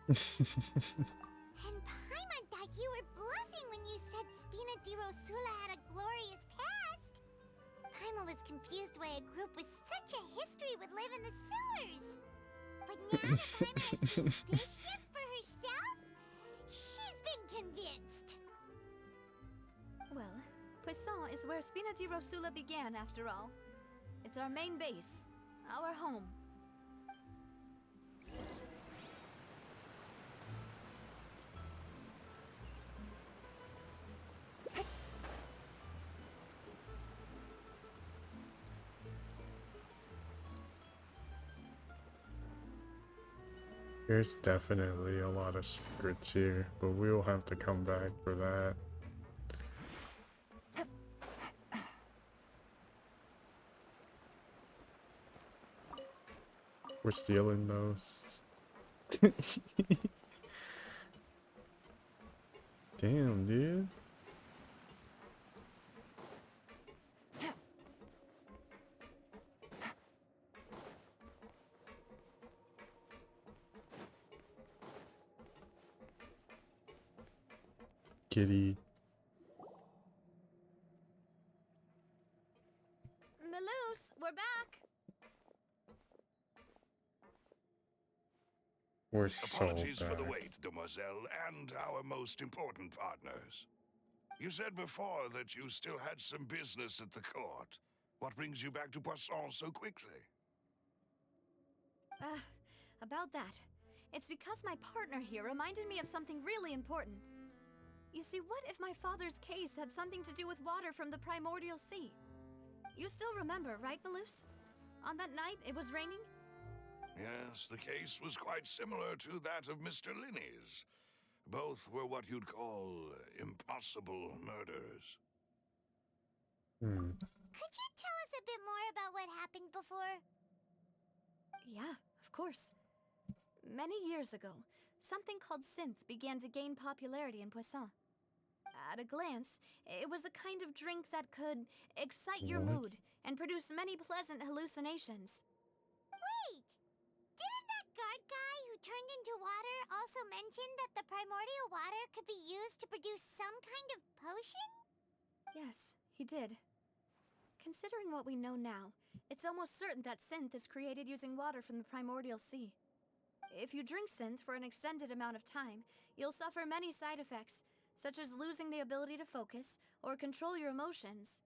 And Paimon thought you were bluffing when you said Spina di Rosula had a glorious past. Paimon was confused why a group with such a history would live in the sewers. But now that Paimon has seen this ship for herself, she's been convinced. Well, Poisson is where Spina di Rosula began, after all. It's our main base, our home. There's definitely a lot of secrets here, but we'll have to come back for that. We're stealing those. Damn, dude. Kitty. Melus, we're back! We're so Apologies for the back. wait, demoiselle, and our most important partners. You said before that you still had some business at the court. What brings you back to Poisson so quickly? About that. It's because my partner here reminded me of something really important. You see, what if my father's case had something to do with water from the primordial sea? You still remember, right, Malus? On that night, it was raining? Yes, the case was quite similar to that of Mr. Linney's. Both were what you'd call impossible murders. Could you tell us a bit more about what happened before? Yeah, of course. Many years ago, something called synth began to gain popularity in Poisson. At a glance, it was a kind of drink that could excite your What? mood and produce many pleasant hallucinations. Wait! Didn't that guard guy who turned into water also mention that the primordial water could be used to produce some kind of potion? Yes, he did. Considering what we know now, it's almost certain that synth is created using water from the primordial sea. If you drink synth for an extended amount of time, you'll suffer many side effects, such as losing the ability to focus or control your emotions.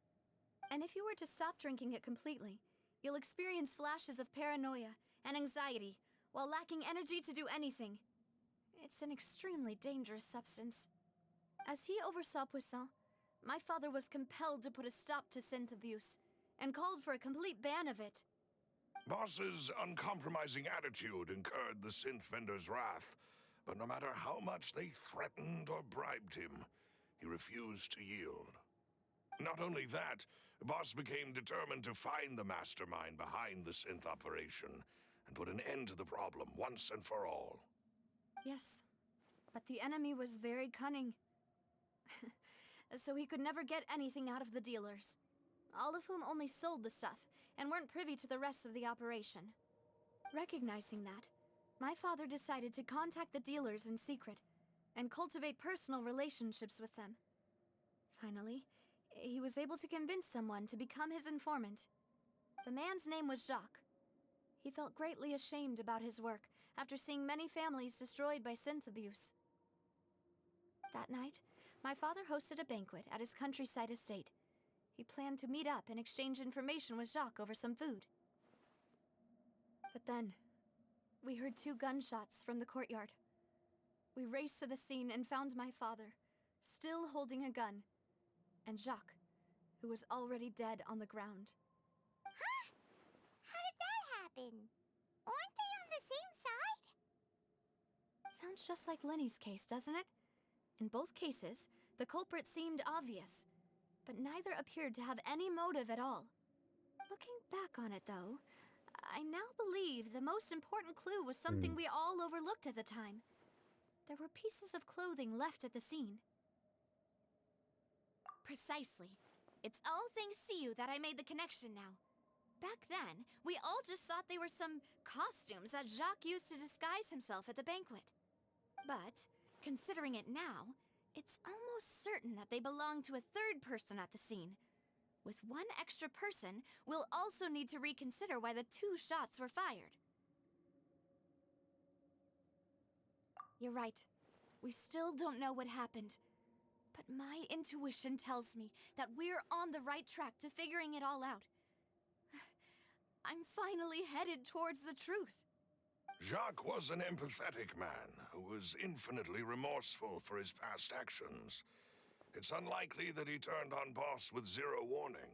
And if you were to stop drinking it completely, you'll experience flashes of paranoia and anxiety while lacking energy to do anything. It's an extremely dangerous substance. As he oversaw Poisson, my father was compelled to put a stop to synth abuse and called for a complete ban of it. Boss's uncompromising attitude incurred the synth vendor's wrath, but no matter how much they threatened or bribed him, he refused to yield. Not only that, Boss became determined to find the mastermind behind the synth operation and put an end to the problem once and for all. Yes, but the enemy was very cunning. So he could never get anything out of the dealers, all of whom only sold the stuff and weren't privy to the rest of the operation. Recognizing that, my father decided to contact the dealers in secret and cultivate personal relationships with them. Finally, he was able to convince someone to become his informant. The man's name was Jacques. He felt greatly ashamed about his work after seeing many families destroyed by synth abuse. That night, my father hosted a banquet at his countryside estate. He planned to meet up and exchange information with Jacques over some food. But then, we heard 2 gunshots from the courtyard. We raced to the scene and found my father, still holding a gun, and Jacques, who was already dead on the ground. Huh? How did that happen? Aren't they on the same side? Sounds just like Lenny's case, doesn't it? In both cases, the culprit seemed obvious, but neither appeared to have any motive at all. Looking back on it, though, I now believe the most important clue was something we all overlooked at the time. There were pieces of clothing left at the scene. Precisely. It's all thanks to you that I made the connection now. Back then, we all just thought they were some costumes that Jacques used to disguise himself at the banquet. But, considering it now, it's almost certain that they belong to a third person at the scene. With one extra person, we'll also need to reconsider why the 2 shots were fired. You're right. We still don't know what happened. But my intuition tells me that we're on the right track to figuring it all out. I'm finally headed towards the truth. Jacques was an empathetic man who was infinitely remorseful for his past actions. It's unlikely that he turned on Boss with 0 warning.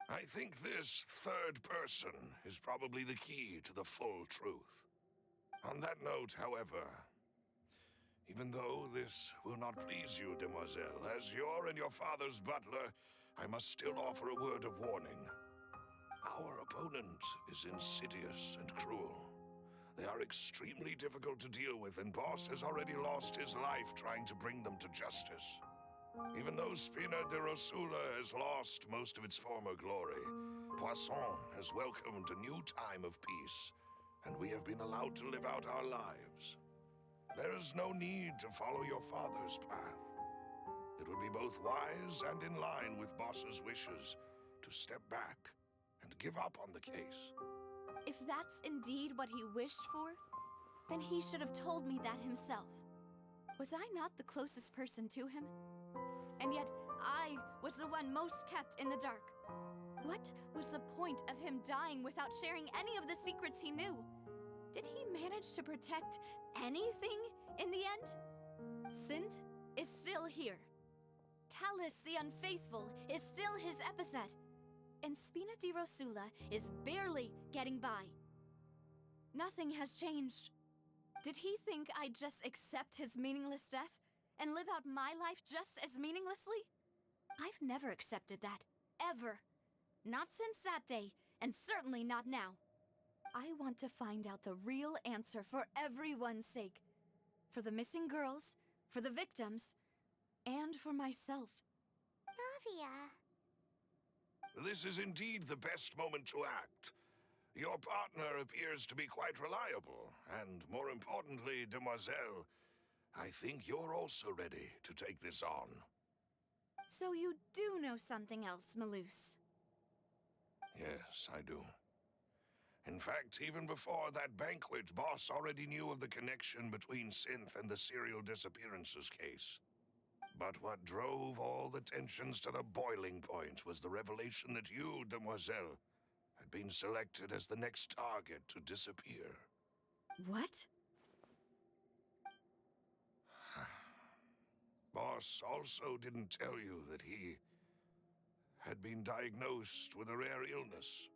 I think this third person is probably the key to the full truth. On that note, however, even though this will not please you, demoiselle, as your and your father's butler, I must still offer a word of warning. Our opponent is insidious and cruel. They are extremely difficult to deal with, and Boss has already lost his life trying to bring them to justice. Even though Spina de Rosula has lost most of its former glory, Poisson has welcomed a new time of peace, and we have been allowed to live out our lives. There is no need to follow your father's path. It would be both wise and in line with Boss's wishes to step back and give up on the case. If that's indeed what he wished for, then he should have told me that himself. Was I not the closest person to him? And yet, I was the one most kept in the dark. What was the point of him dying without sharing any of the secrets he knew? Did he manage to protect anything in the end? Synth is still here. Callus the Unfaithful is still his epithet. And Spina di Rosula is barely getting by. Nothing has changed. Did he think I'd just accept his meaningless death and live out my life just as meaninglessly? I've never accepted that. Ever. Not since that day, and certainly not now. I want to find out the real answer for everyone's sake. For the missing girls, for the victims, and for myself. Navia. This is indeed the best moment to act. Your partner appears to be quite reliable, and more importantly, Demoiselle, I think you're also ready to take this on. So you do know something else, Malus? Yes, I do. In fact, even before that banquet, Boss already knew of the connection between Synth and the serial disappearances case. But what drove all the tensions to the boiling point was the revelation that you, Demoiselle, had been selected as the next target to disappear. What? Boss also didn't tell you that he had been diagnosed with a rare illness.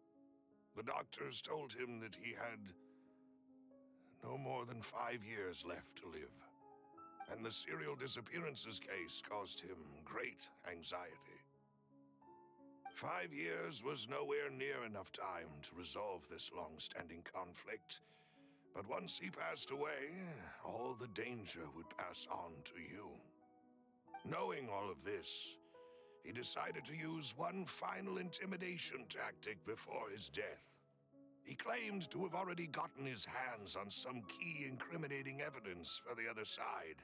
The doctors told him that he had no more than 5 years left to live. And the serial disappearances case caused him great anxiety. 5 years was nowhere near enough time to resolve this long-standing conflict. But once he passed away, all the danger would pass on to you. Knowing all of this, he decided to use one final intimidation tactic before his death. He claimed to have already gotten his hands on some key incriminating evidence for the other side,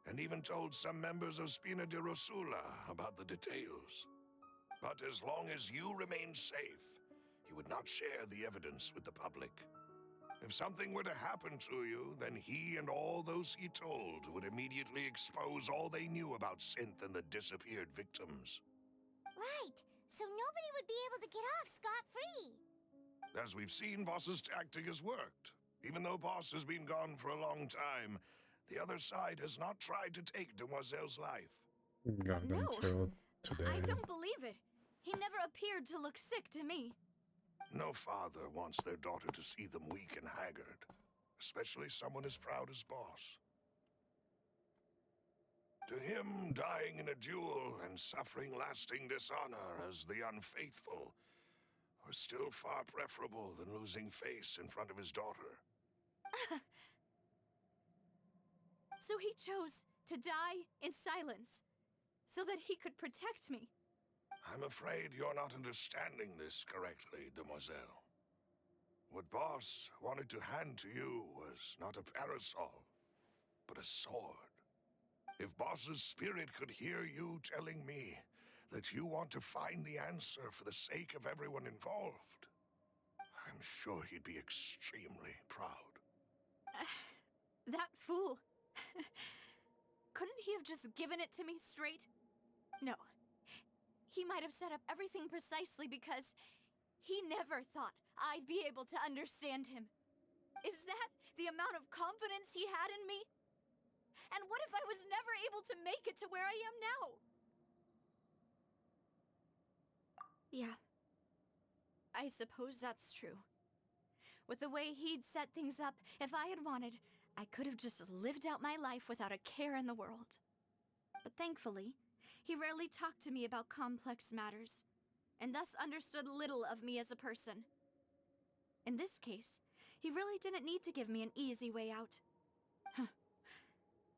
and even told some members of Spina di Rosula about the details. But as long as you remained safe, he would not share the evidence with the public. If something were to happen to you, then he and all those he told would immediately expose all they knew about Synth and the disappeared victims. Right, so nobody would be able to get off scot-free. As we've seen, Boss's tactic has worked. Even though Boss has been gone for a long time, the other side has not tried to take Demoiselle's life. Got No, until today. I don't believe it. He never appeared to look sick to me. No father wants their daughter to see them weak and haggard, especially someone as proud as Boss. To him, dying in a duel and suffering lasting dishonor as the Unfaithful was still far preferable than losing face in front of his daughter. So he chose to die in silence, so that he could protect me. I'm afraid you're not understanding this correctly, Demoiselle. What Boss wanted to hand to you was not a parasol, but a sword. If Boss's spirit could hear you telling me that you want to find the answer for the sake of everyone involved, I'm sure he'd be extremely proud. That fool. Couldn't he have just given it to me straight? No. He might have set up everything precisely because he never thought I'd be able to understand him. Is that the amount of confidence he had in me? And what if I was never able to make it to where I am now? Yeah. I suppose that's true. With the way he'd set things up, if I had wanted, I could have just lived out my life without a care in the world. But thankfully, he rarely talked to me about complex matters, and thus understood little of me as a person. In this case, he really didn't need to give me an easy way out.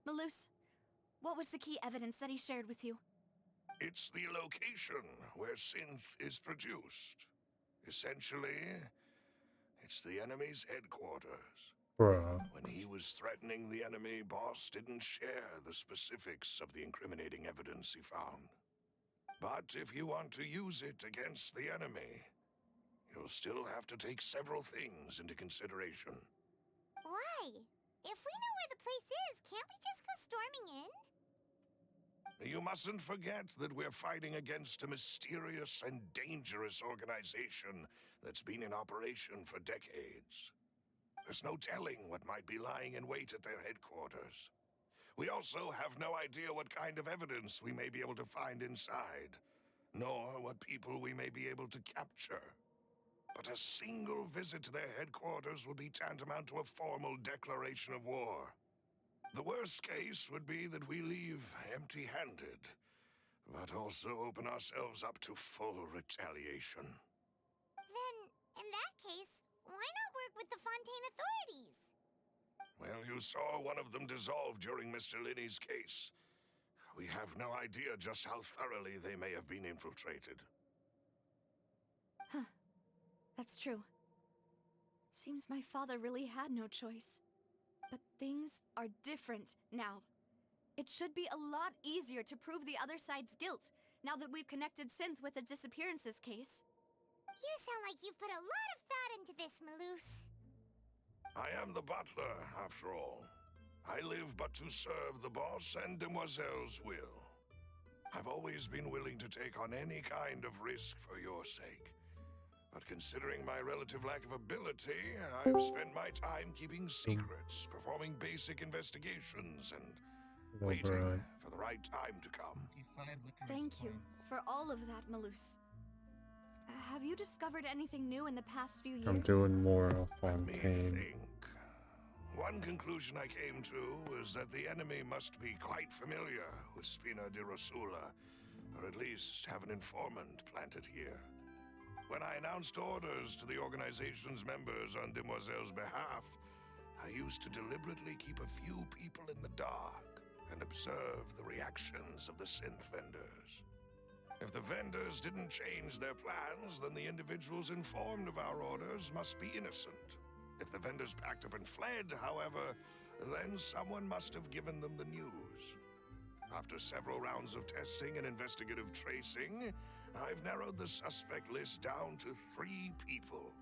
Malus, what was the key evidence that he shared with you? It's the location where Synth is produced. Essentially, it's the enemy's headquarters. Bruh. When he was threatening the enemy, Boss didn't share the specifics of the incriminating evidence he found. But if you want to use it against the enemy, you'll still have to take several things into consideration. Why? If we know where the place is, can't we just go storming in? You mustn't forget that we're fighting against a mysterious and dangerous organization that's been in operation for decades. There's no telling what might be lying in wait at their headquarters. We also have no idea what kind of evidence we may be able to find inside, nor what people we may be able to capture. But a single visit to their headquarters would be tantamount to a formal declaration of war. The worst case would be that we leave empty-handed, but also open ourselves up to full retaliation. Then, in that case, why not work with the Fontaine authorities? Well, you saw one of them dissolve during Mr. Linney's case. We have no idea just how thoroughly they may have been infiltrated. Huh. That's true. Seems my father really had no choice. But things are different now. It should be a lot easier to prove the other side's guilt, now that we've connected Synth with the Disappearances case. You sound like you've put a lot of thought into this, Maloose. I am the butler, after all. I live but to serve the boss and Demoiselle's will. I've always been willing to take on any kind of risk for your sake. But considering my relative lack of ability, I've spent my time keeping secrets, performing basic investigations, and waiting for the right time to come. Thank you for all of that, Maloose. Have you discovered anything new in the past few years? I'm doing more of Let me Fontaine. think. One conclusion I came to was that the enemy must be quite familiar with Spina di Rosula, or at least have an informant planted here. When I announced orders to the organization's members on Demoiselle's behalf, I used to deliberately keep a few people in the dark and observe the reactions of the synth vendors. If the vendors didn't change their plans, then the individuals informed of our orders must be innocent. If the vendors packed up and fled, however, then someone must have given them the news. After several rounds of testing and investigative tracing, I've narrowed the suspect list down to 3 people.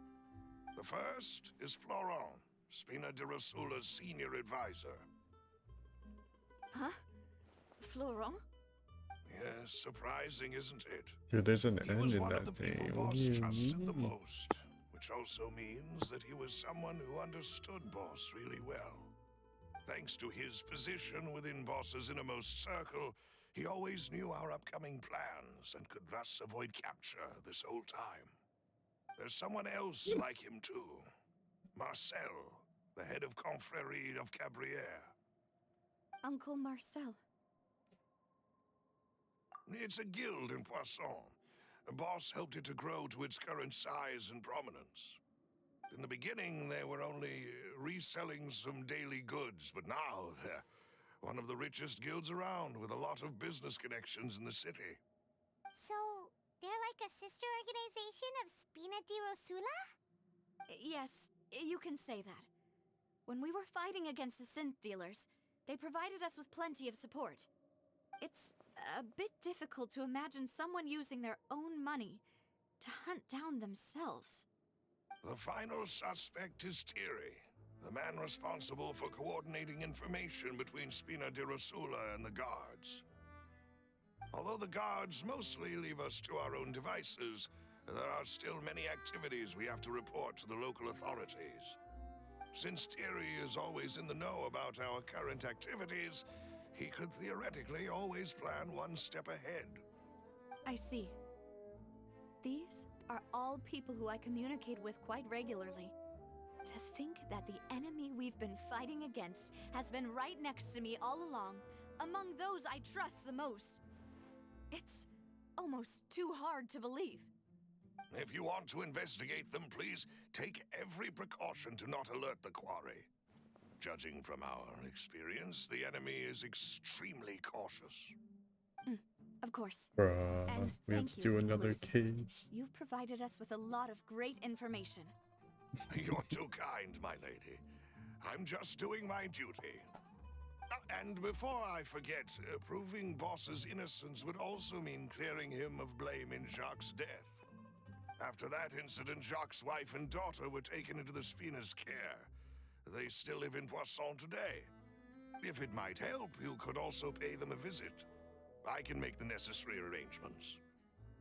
The first is Florent, Spina di Rosula's senior advisor. Huh? Florent? Yes, surprising, isn't it? Dude, there's an He end was in one of that the people game. What Boss do you trusted the mean? most, which also means that he was someone who understood Boss really well. Thanks to his position within Boss's innermost circle, he always knew our upcoming plans and could thus avoid capture this whole time. There's someone else like him too. Marcel, the head of Confrérie of Cabrières. Uncle Marcel. It's a guild in Poisson. Boss helped it to grow to its current size and prominence. In the beginning, they were only reselling some daily goods, but now they're one of the richest guilds around with a lot of business connections in the city. So, they're like a sister organization of Spina di Rosula? Yes, you can say that. When we were fighting against the synth dealers, they provided us with plenty of support. It's a bit difficult to imagine someone using their own money to hunt down themselves. The final suspect is Thierry, the man responsible for coordinating information between Spina di Rosula and the guards. Although the guards mostly leave us to our own devices, there are still many activities we have to report to the local authorities. Since Thierry is always in the know about our current activities, he could theoretically always plan one step ahead. I see. These are all people who I communicate with quite regularly. To think that the enemy we've been fighting against has been right next to me all along, among those I trust the most. It's almost too hard to believe. If you want to investigate them, please take every precaution to not alert the quarry. Judging from our experience, the enemy is extremely cautious. Of course. Bruh, And we have thank to you, do another Maloose. case. You've provided us with a lot of great information. You're too kind, my lady. I'm just doing my duty. And before I forget, proving Boss's innocence would also mean clearing him of blame in Jacques' death. After that incident, Jacques' wife and daughter were taken into the Spina's care. They still live in Poisson today. If it might help, you could also pay them a visit. I can make the necessary arrangements.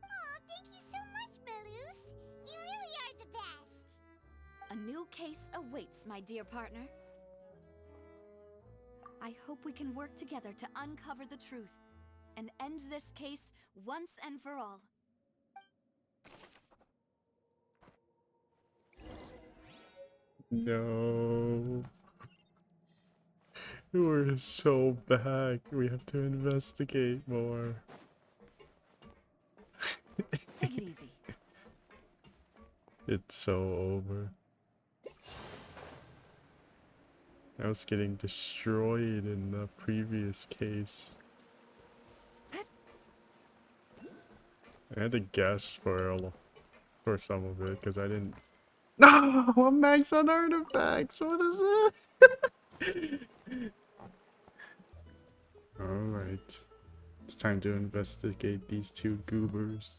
Oh, thank you so much, Melus. You really are the best. A new case awaits, my dear partner. I hope we can work together to uncover the truth and end this case once and for all. No. We're so back. We have to investigate more. Take it easy. It's so over. I was getting destroyed in the previous case. I had to guess for some of it because I didn't. No, I'm max on artifacts. What is this? All right, it's time to investigate these two goobers.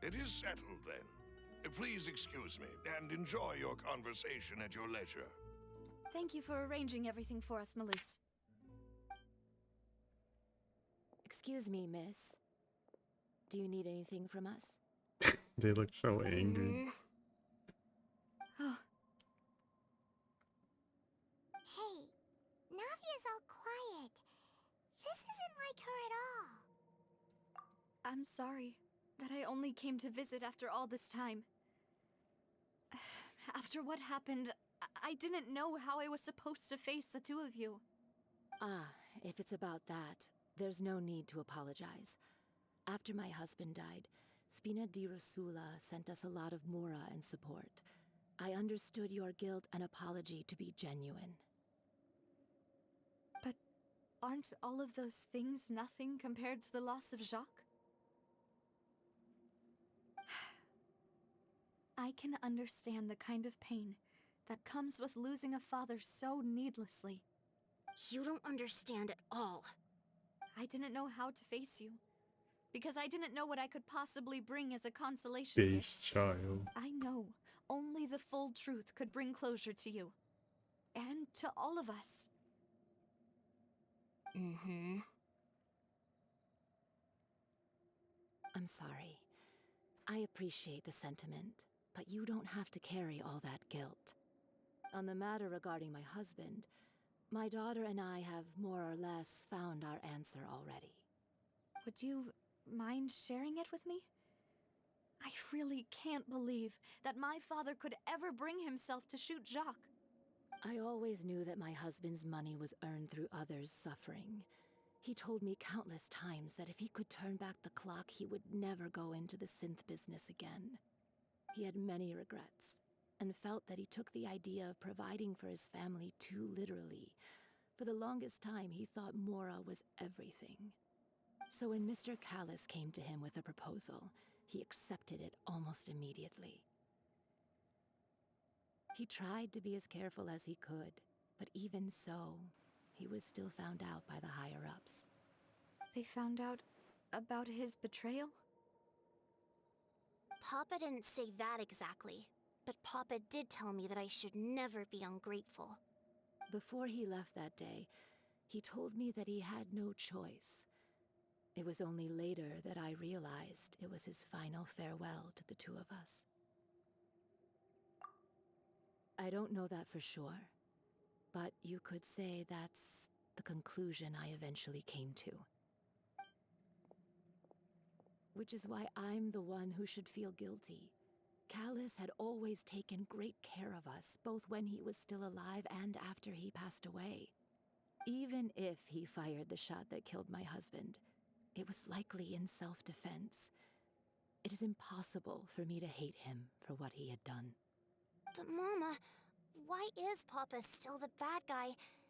It is settled then. Please excuse me and enjoy your conversation at your leisure. Thank you for arranging everything for us, Melus. Excuse me, miss. Do you need anything from us? They look so angry. Oh, Hey, Navia's all quiet. This isn't like her at all. I'm sorry that I only came to visit after all this time. After what happened, I didn't know how I was supposed to face the two of you. Ah, if it's about that, there's no need to apologize. After my husband died, Spina di Rosula sent us a lot of mora and support. I understood your guilt and apology to be genuine. But aren't all of those things nothing compared to the loss of Jacques? I can understand the kind of pain that comes with losing a father so needlessly. You don't understand at all. I didn't know how to face you, because I didn't know what I could possibly bring as a consolation gift. Base child. I know only the full truth could bring closure to you. And to all of us. Mm-hmm. I'm sorry. I appreciate the sentiment, but you don't have to carry all that guilt. On the matter regarding my husband, my daughter and I have more or less found our answer already. Would you mind sharing it with me? I really can't believe that my father could ever bring himself to shoot Jacques. I always knew that my husband's money was earned through others' suffering. He told me countless times that if he could turn back the clock, he would never go into the synth business again. He had many regrets, and felt that he took the idea of providing for his family too literally. For the longest time, he thought Mora was everything. So when Mr. Callis came to him with a proposal, he accepted it almost immediately. He tried to be as careful as he could, but even so, he was still found out by the higher-ups. They found out about his betrayal? Papa didn't say that exactly, but Papa did tell me that I should never be ungrateful. Before he left that day, he told me that he had no choice. It was only later that I realized it was his final farewell to the two of us. I don't know that for sure, but you could say that's the conclusion I eventually came to. Which is why I'm the one who should feel guilty. Callis had always taken great care of us, both when he was still alive and after he passed away. Even if he fired the shot that killed my husband, it was likely in self-defense. It is impossible for me to hate him for what he had done. But Mama, why is Papa still the bad guy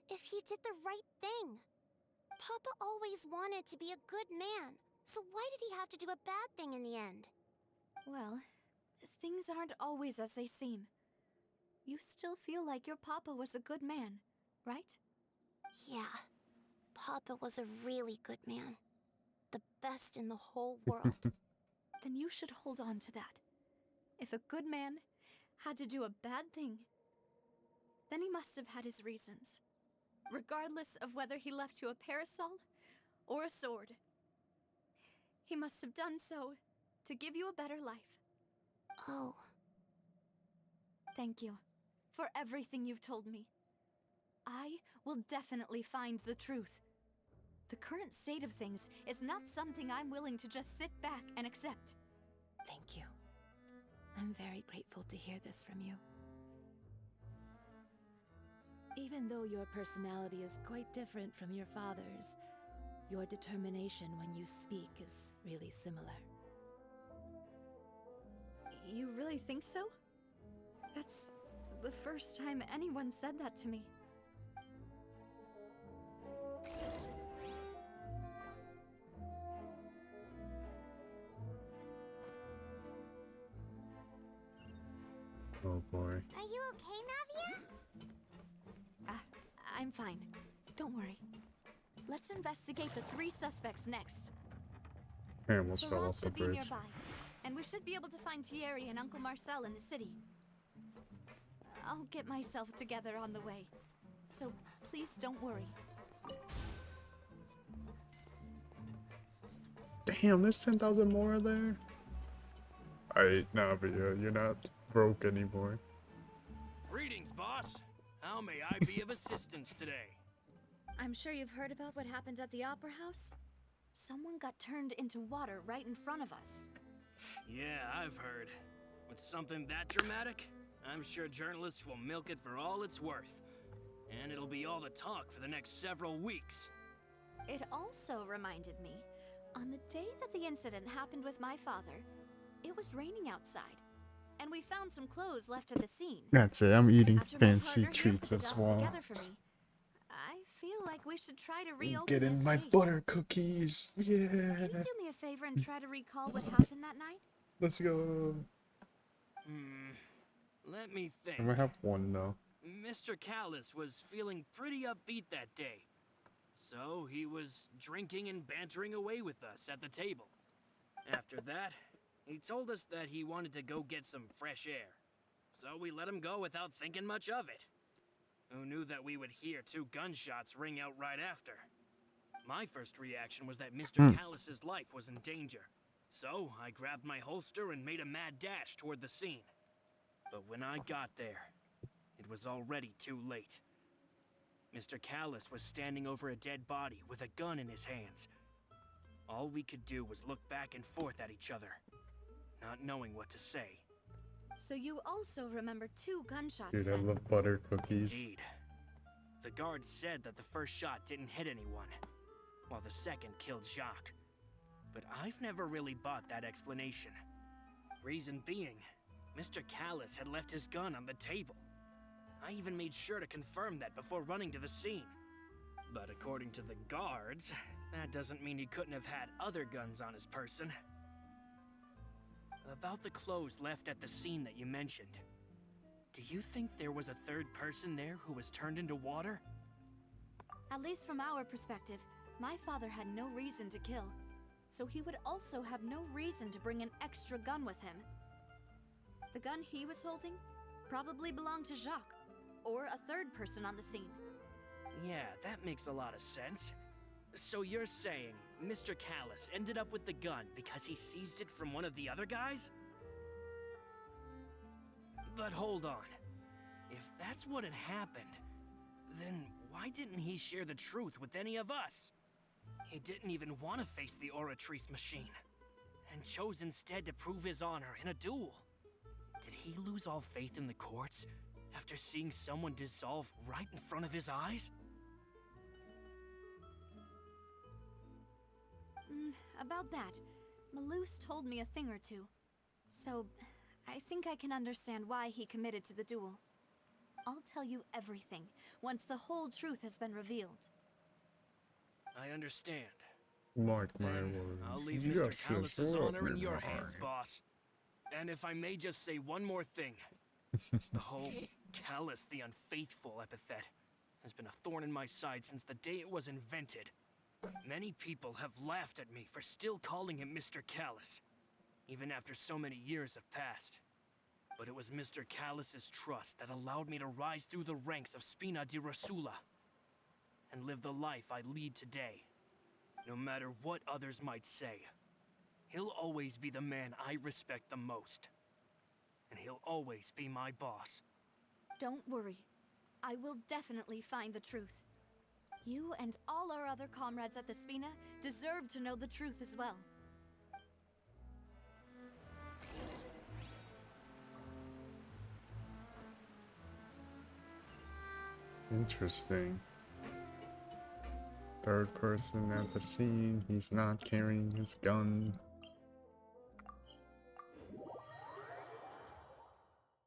if he did the right thing? Papa always wanted to be a good man, so why did he have to do a bad thing in the end? Well, things aren't always as they seem. You still feel like your papa was a good man, right? Yeah, Papa was a really good man. The best in the whole world. Then you should hold on to that. If a good man had to do a bad thing, then he must have had his reasons. Regardless of whether he left you a parasol or a sword. He must have done so to give you a better life. Oh. Thank you for everything you've told me. I will definitely find the truth. The current state of things is not something I'm willing to just sit back and accept. Thank you. I'm very grateful to hear this from you. Even though your personality is quite different from your father's, your determination when you speak is really similar. You really think so? That's the first time anyone said that to me. Oh boy. Are you okay, Navia? I'm fine. Don't worry. Let's investigate the 3 suspects next. I almost The fell hall off the should be bridge. nearby, and we should be able to find Thierry and Uncle Marcel in the city. I'll get myself together on the way, so please don't worry. Damn, there's 10,000 more there? Alright, Navia, you're not broke anymore. Greetings, boss. How may I be of assistance today? I'm sure you've heard about what happened at the Opera House. Someone got turned into water right in front of us. Yeah, I've heard. With something that dramatic, I'm sure journalists will milk it for all it's worth. And it'll be all the talk for the next several weeks. It also reminded me, on the day that the incident happened with my father, it was raining outside, and we found some clothes left at the scene. That's it, I'm eating After my fancy partner here treats put the as dots well. together for me, I feel like we should try to reopen Getting this my case. butter cookies. Yeah. Can you do me a favor and try to recall what happened that night? Let's go. Let me think. I might have one though. Mr. Callis was feeling pretty upbeat that day. So he was drinking and bantering away with us at the table. After that, he told us that he wanted to go get some fresh air. So we let him go without thinking much of it. Who knew that we would hear 2 gunshots ring out right after? My first reaction was that Mr. Callis's life was in danger. So I grabbed my holster and made a mad dash toward the scene. But when I got there, it was already too late. Mr. Callis was standing over a dead body with a gun in his hands. All we could do was look back and forth at each other, not knowing what to say. So you also remember 2 gunshots Dude, I then? love butter cookies. Indeed. The guard said that the first shot didn't hit anyone, while the second killed Jacques. But I've never really bought that explanation. Reason being, Mr. Callis had left his gun on the table. I even made sure to confirm that before running to the scene. But according to the guards, that doesn't mean he couldn't have had other guns on his person. About the clothes left at the scene that you mentioned, do you think there was a 3rd person there who was turned into water? At least from our perspective, my father had no reason to kill. So he would also have no reason to bring an extra gun with him. The gun he was holding probably belonged to Jacques, or a 3rd person on the scene. Yeah, that makes a lot of sense. So you're saying Mr. Callis ended up with the gun because he seized it from one of the other guys? But hold on. If that's what had happened, then why didn't he share the truth with any of us? He didn't even want to face the Oratrice machine, and chose instead to prove his honor in a duel. Did he lose all faith in the courts after seeing someone dissolve right in front of his eyes? About that, Malouse told me a thing or two. So, I think I can understand why he committed to the duel. I'll tell you everything once the whole truth has been revealed. I understand. Mark my Then words. I'll leave You Mr. got shit Callis's so up honor in in your my hands, eye. boss. And if I may just say one more thing, the whole Callis the Unfaithful epithet has been a thorn in my side since the day it was invented. Many people have laughed at me for still calling him Mr. Callis, even after so many years have passed. But it was Mr. Callis's trust that allowed me to rise through the ranks of Spina di Rosula and live the life I lead today, no matter what others might say. he'll always be the man I respect the most. And he'll always be my boss. Don't worry. I will definitely find the truth. You and all our other comrades at the Spina deserve to know the truth as well. Interesting. Third person at the scene, he's not carrying his gun.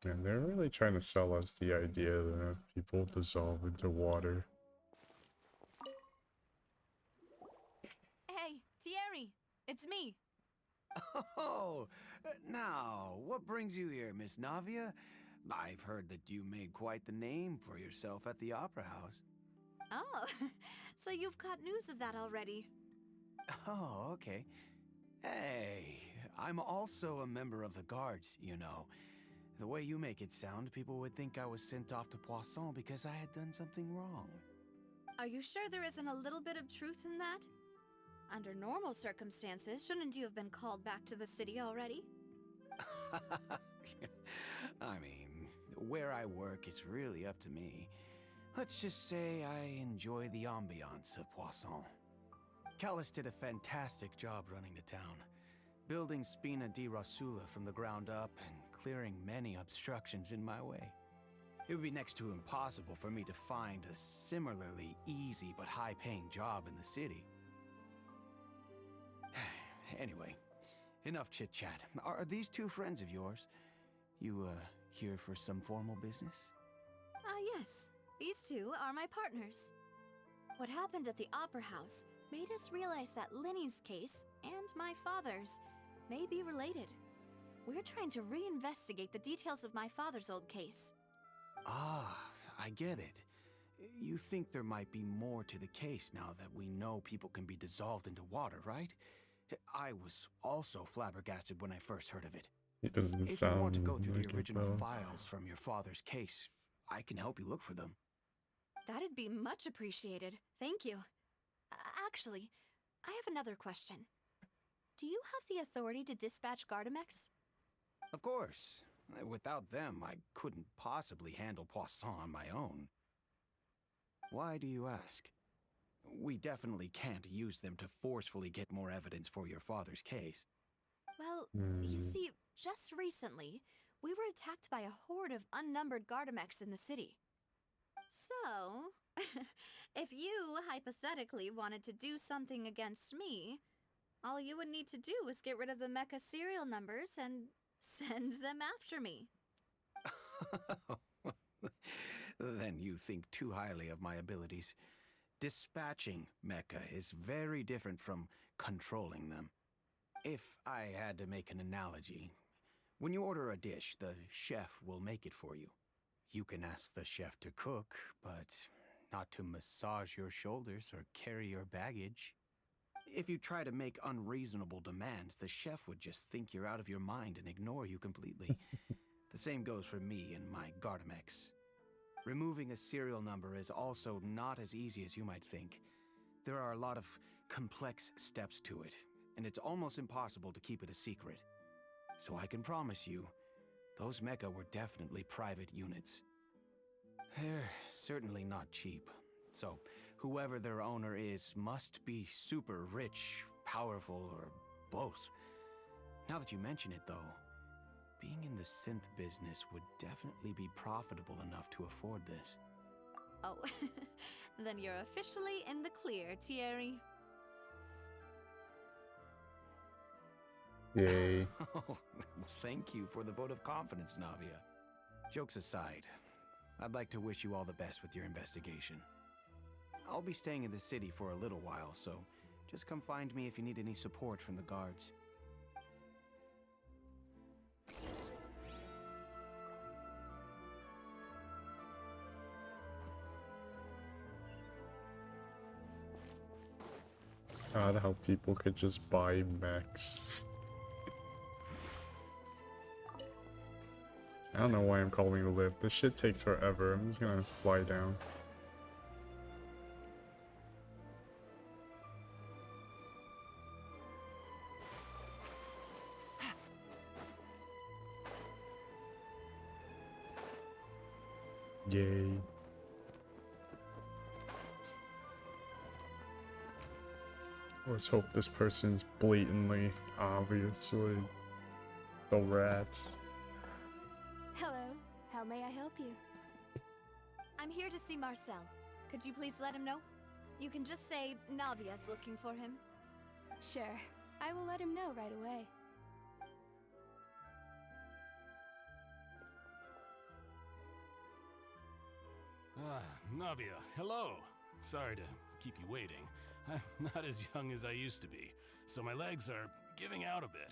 And they're really trying to sell us the idea that people dissolve into water. Hey, Thierry! It's me! Oh, now, what brings you here, Miss Navia? I've heard that you made quite the name for yourself at the Opera House. Oh, so you've caught news of that already. Oh, okay. Hey, I'm also a member of the guards, you know. The way you make it sound, people would think I was sent off to Poisson because I had done something wrong. Are you sure there isn't a little bit of truth in that? Under normal circumstances, shouldn't you have been called back to the city already? I mean, where I work is really up to me. Let's just say I enjoy the ambiance of Poisson. Callis did a fantastic job running the town, building Spina di Rasula from the ground up and clearing many obstructions in my way. It would be next to impossible for me to find a similarly easy but high-paying job in the city. Anyway, enough chit-chat. Are these two friends of yours? You, here for some formal business? Yes. These two are my partners. What happened at the Opera House made us realize that Linny's case and my father's may be related. We're trying to reinvestigate the details of my father's old case. Ah, I get it. You think there might be more to the case now that we know people can be dissolved into water, right? I was also flabbergasted when I first heard of it. He doesn't If you want to sound go through like the it original though. files from your father's case, I can help you look for them. That'd be much appreciated. Thank you. Actually, I have another question. Do you have the authority to dispatch Gardamex? Of course. Without them, I couldn't possibly handle Poisson on my own. Why do you ask? We definitely can't use them to forcefully get more evidence for your father's case. Well, you see, just recently, we were attacked by a horde of unnumbered Gardamex in the city. So, if you hypothetically wanted to do something against me, all you would need to do is get rid of the mecha serial numbers and send them after me. Then you think too highly of my abilities. Dispatching mecha is very different from controlling them. If I had to make an analogy, when you order a dish, the chef will make it for you. You can ask the chef to cook, but not to massage your shoulders or carry your baggage. If you try to make unreasonable demands, the chef would just think you're out of your mind and ignore you completely. The same goes for me and my Gardamex. Removing a serial number is also not as easy as you might think. There are a lot of complex steps to it, and it's almost impossible to keep it a secret. So I can promise you, those mecha were definitely private units. They're certainly not cheap. So, whoever their owner is must be super rich, powerful, or both. Now that you mention it, though, being in the synth business would definitely be profitable enough to afford this. Oh, then you're officially in the clear, Thierry. Yay. Thank you for the vote of confidence, Navia. Jokes aside, I'd like to wish you all the best with your investigation. I'll be staying in the city for a little while, so just come find me if you need any support from the guards. God, how people could just buy mechs. I don't know why I'm calling the lift. This shit takes forever. I'm just gonna fly down. Yay. Let's hope this person's blatantly, obviously the rat. Hello. How may I help you? I'm here to see Marcel. Could you please let him know? You can just say Navia's looking for him. Sure. I will let him know right away. Navia, hello. Sorry to keep you waiting. I'm not as young as I used to be, so my legs are giving out a bit.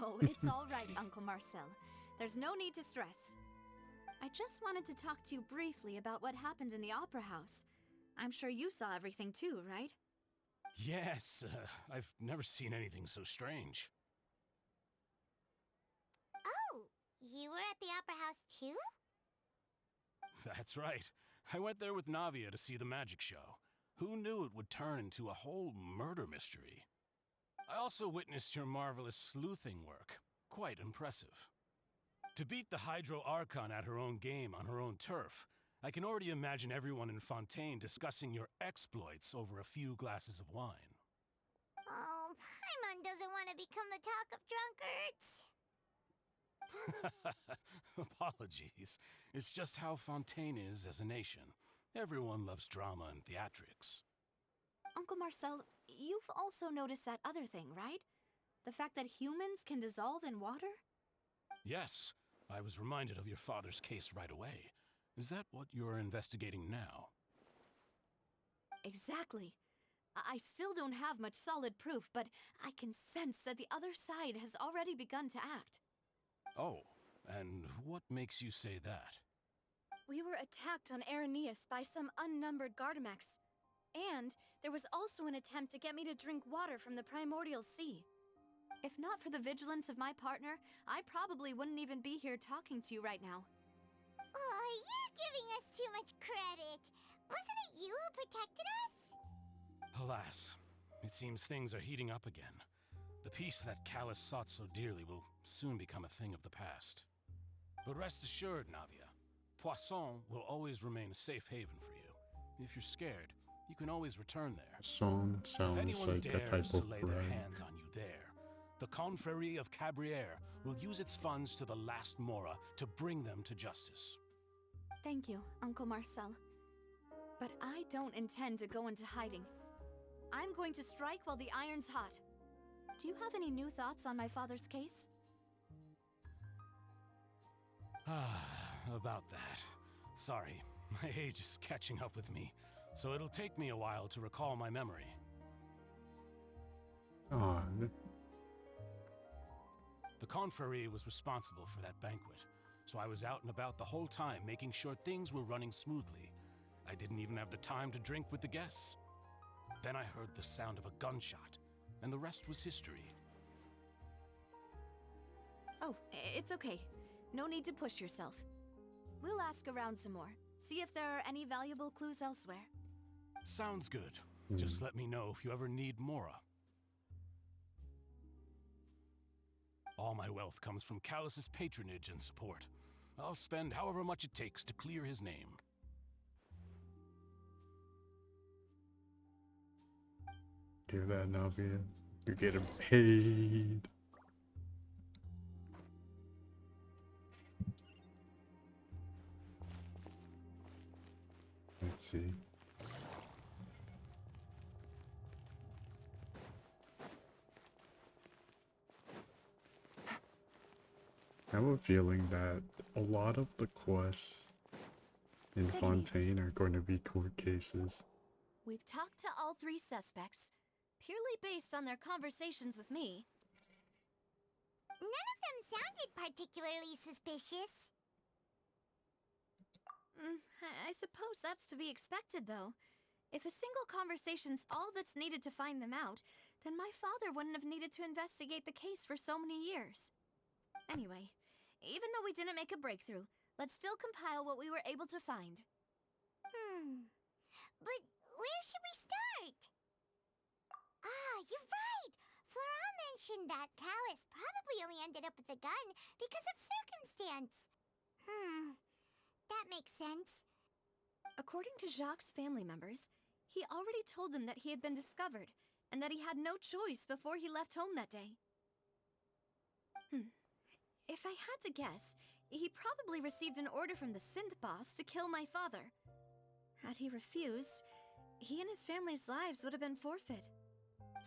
Oh, it's all right, Uncle Marcel. There's no need to stress. I just wanted to talk to you briefly about what happened in the Opera House. I'm sure you saw everything too, right? Yes, I've never seen anything so strange. Oh, you were at the Opera House too? That's right. I went there with Navia to see the magic show. Who knew it would turn into a whole murder mystery? I also witnessed your marvelous sleuthing work. Quite impressive. To beat the Hydro Archon at her own game on her own turf, I can already imagine everyone in Fontaine discussing your exploits over a few glasses of wine. Oh, Paimon doesn't want to become the talk of drunkards. Apologies. It's just how Fontaine is as a nation. Everyone loves drama and theatrics. Uncle Marcel, you've also noticed that other thing, right? The fact that humans can dissolve in water? Yes, I was reminded of your father's case right away. Is that what you're investigating now? Exactly. I still don't have much solid proof, but I can sense that the other side has already begun to act. Oh, and what makes you say that? We were attacked on Araneus by some unnumbered Gardamex. And there was also an attempt to get me to drink water from the primordial sea. If not for the vigilance of my partner, I probably wouldn't even be here talking to you right now. Oh, you're giving us too much credit. Wasn't it you who protected us? Alas, it seems things are heating up again. The peace that Callus sought so dearly will soon become a thing of the past. But rest assured, Navia, Poisson will always remain a safe haven for you. If you're scared, you can always return there. Song If sounds anyone like a dares type to of lay their bread. hands on you there, the Confrérie of Cabriere will use its funds to the last Mora to bring them to justice. Thank you, Uncle Marcel. But I don't intend to go into hiding. I'm going to strike while the iron's hot. Do you have any new thoughts on my father's case? About that. Sorry, my age is catching up with me, so it'll take me a while to recall my memory. Aw, The Confrérie was responsible for that banquet, so I was out and about the whole time making sure things were running smoothly. I didn't even have the time to drink with the guests. Then I heard the sound of a gunshot, and the rest was history. Oh, it's okay. No need to push yourself. We'll ask around some more. See if there are any valuable clues elsewhere. Sounds good. Just let me know if you ever need Mora. All my wealth comes from Callus's patronage and support. I'll spend however much it takes to clear his name. do that, Navia. You're getting paid. Let's see. I have a feeling that a lot of the quests in Take it Fontaine are going to be court cases. We've talked to all three suspects, purely based on their conversations with me. None of them sounded particularly suspicious. I suppose that's to be expected, though. If a single conversation's all that's needed to find them out, then my father wouldn't have needed to investigate the case for so many years. Anyway, even though we didn't make a breakthrough, let's still compile what we were able to find. But where should we start? Ah, you're right! Flora mentioned that Callus probably only ended up with the gun because of circumstance. that makes sense. According to Jacques' family members, he already told them that he had been discovered, and that he had no choice before he left home that day. If I had to guess, he probably received an order from the synth boss to kill my father. Had he refused, he and his family's lives would have been forfeit.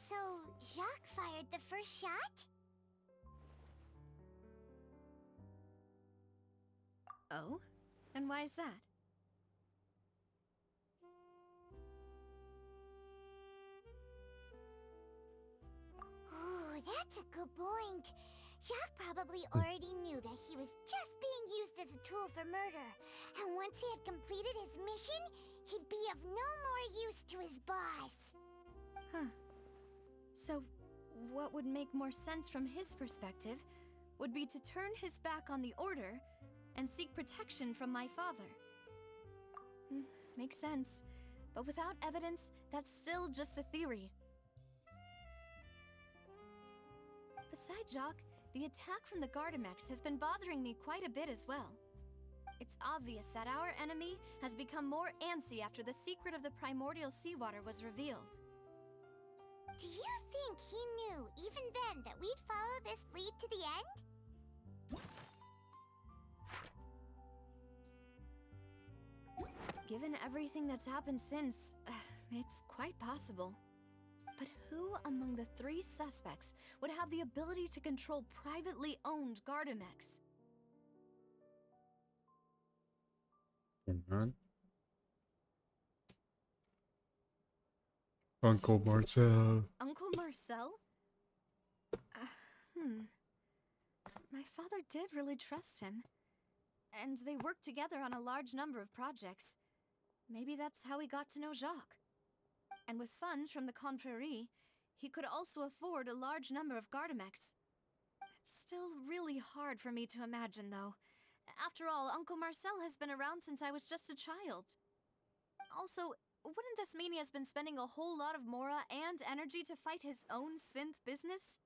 So, Jacques fired the first shot? Oh? And why is that? Ooh, that's a good point. Jacques probably already knew that he was just being used as a tool for murder. And once he had completed his mission, he'd be of no more use to his boss. Huh. So, what would make more sense from his perspective would be to turn his back on the Order and seek protection from my father. Makes sense. But without evidence, that's still just a theory. Besides Jacques, the attack from the Gardamex has been bothering me quite a bit as well. It's obvious that our enemy has become more antsy after the secret of the primordial seawater was revealed. Do you think he knew, even then, that we'd follow this lead to the end? Given everything that's happened since, it's quite possible. But who among the three suspects would have the ability to control privately owned Gardamex? Uncle Marcel. Uncle Marcel? My father did really trust him. And they worked together on a large number of projects. Maybe that's how he got to know Jacques. And with funds from the Confrérie, he could also afford a large number of Gardamex. It's still really hard for me to imagine, though. After all, Uncle Marcel has been around since I was just a child. Also, wouldn't this mean he has been spending a whole lot of mora and energy to fight his own synth business?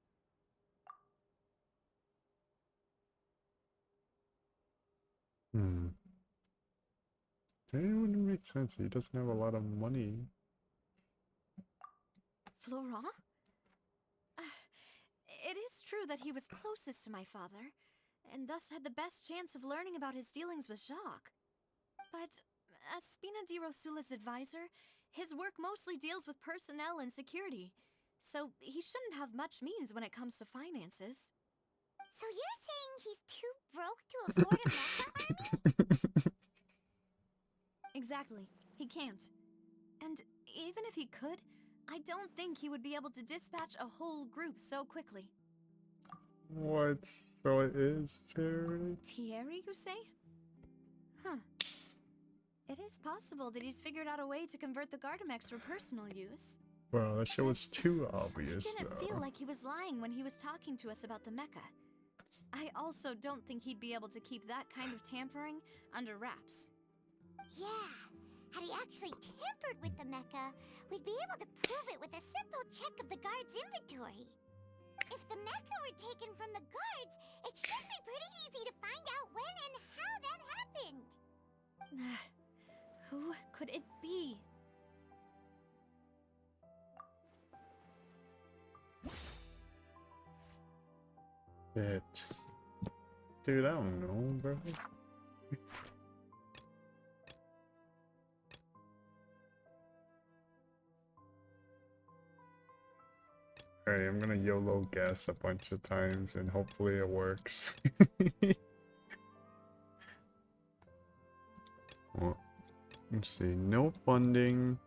That wouldn't make sense. He doesn't have a lot of money. Florent? It is true that he was closest to my father, and thus had the best chance of learning about his dealings with Jacques. But as Spina di Rosula's advisor, his work mostly deals with personnel and security, so he shouldn't have much means when it comes to finances. So you're saying he's too broke to afford a mecha army? Exactly. He can't. And even if he could, I don't think he would be able to dispatch a whole group so quickly. What? So it is Thierry? Thierry, you say? Huh. It is possible that he's figured out a way to convert the Gardamex for personal use. Well, that shit was too obvious, He didn't though. feel like he was lying when he was talking to us about the mecha. I also don't think he'd be able to keep that kind of tampering under wraps. Yeah. Had he actually tampered with the mecha, we'd be able to prove it with a simple check of the guard's inventory. If the mecha were taken from the guards, it should be pretty easy to find out when and how that happened. Who could it be? Shit. Dude, I don't know, bro. Alright, I'm gonna YOLO guess a bunch of times and hopefully it works. Well, let's see, no funding.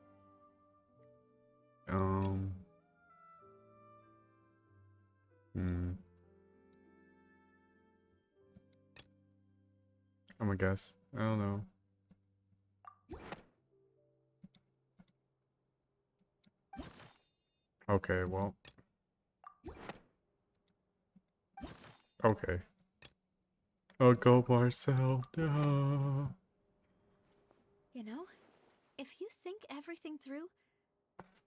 I'm gonna guess. I don't know. Okay, well. Okay. Uncle Marcel, no. You know, if you think everything through,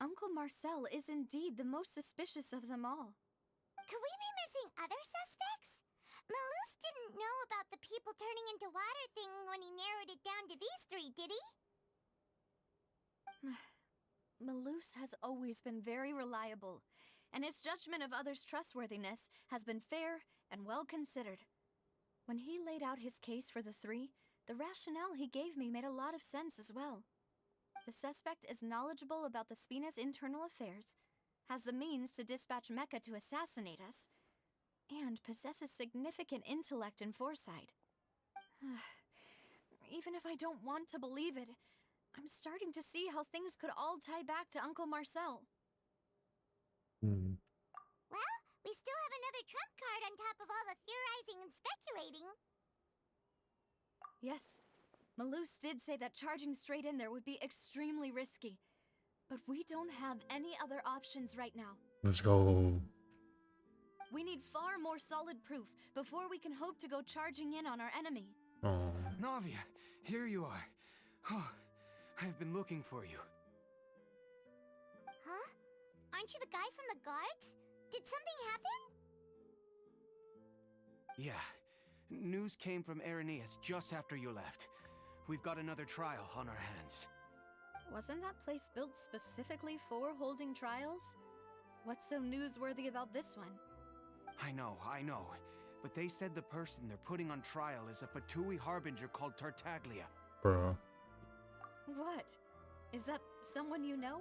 Uncle Marcel is indeed the most suspicious of them all. Could we be missing other suspects? Malus didn't know about the people turning into water thing when he narrowed it down to these three, did he? Malus has always been very reliable, and his judgment of others' trustworthiness has been fair and well considered. When he laid out his case for the three, the rationale he gave me made a lot of sense as well. The suspect is knowledgeable about the Spina's internal affairs, has the means to dispatch Mecha to assassinate us, and possesses significant intellect and foresight. Even if I don't want to believe it, I'm starting to see how things could all tie back to Uncle Marcel. Hmm. Well, we still have another trump card on top of all the theorizing and speculating. Yes, Malus did say that charging straight in there would be extremely risky. But we don't have any other options right now. Let's go. We need far more solid proof before we can hope to go charging in on our enemy. Oh. Navia, here you are. Oh, I've been looking for you. Huh? Aren't you the guy from the guards? Did something happen? Yeah. News came from Irenaeus just after you left. We've got another trial on our hands. Wasn't that place built specifically for holding trials? What's so newsworthy about this one? I know. But they said the person they're putting on trial is a Fatui harbinger called Tartaglia. Bruh. What? Is that someone you know?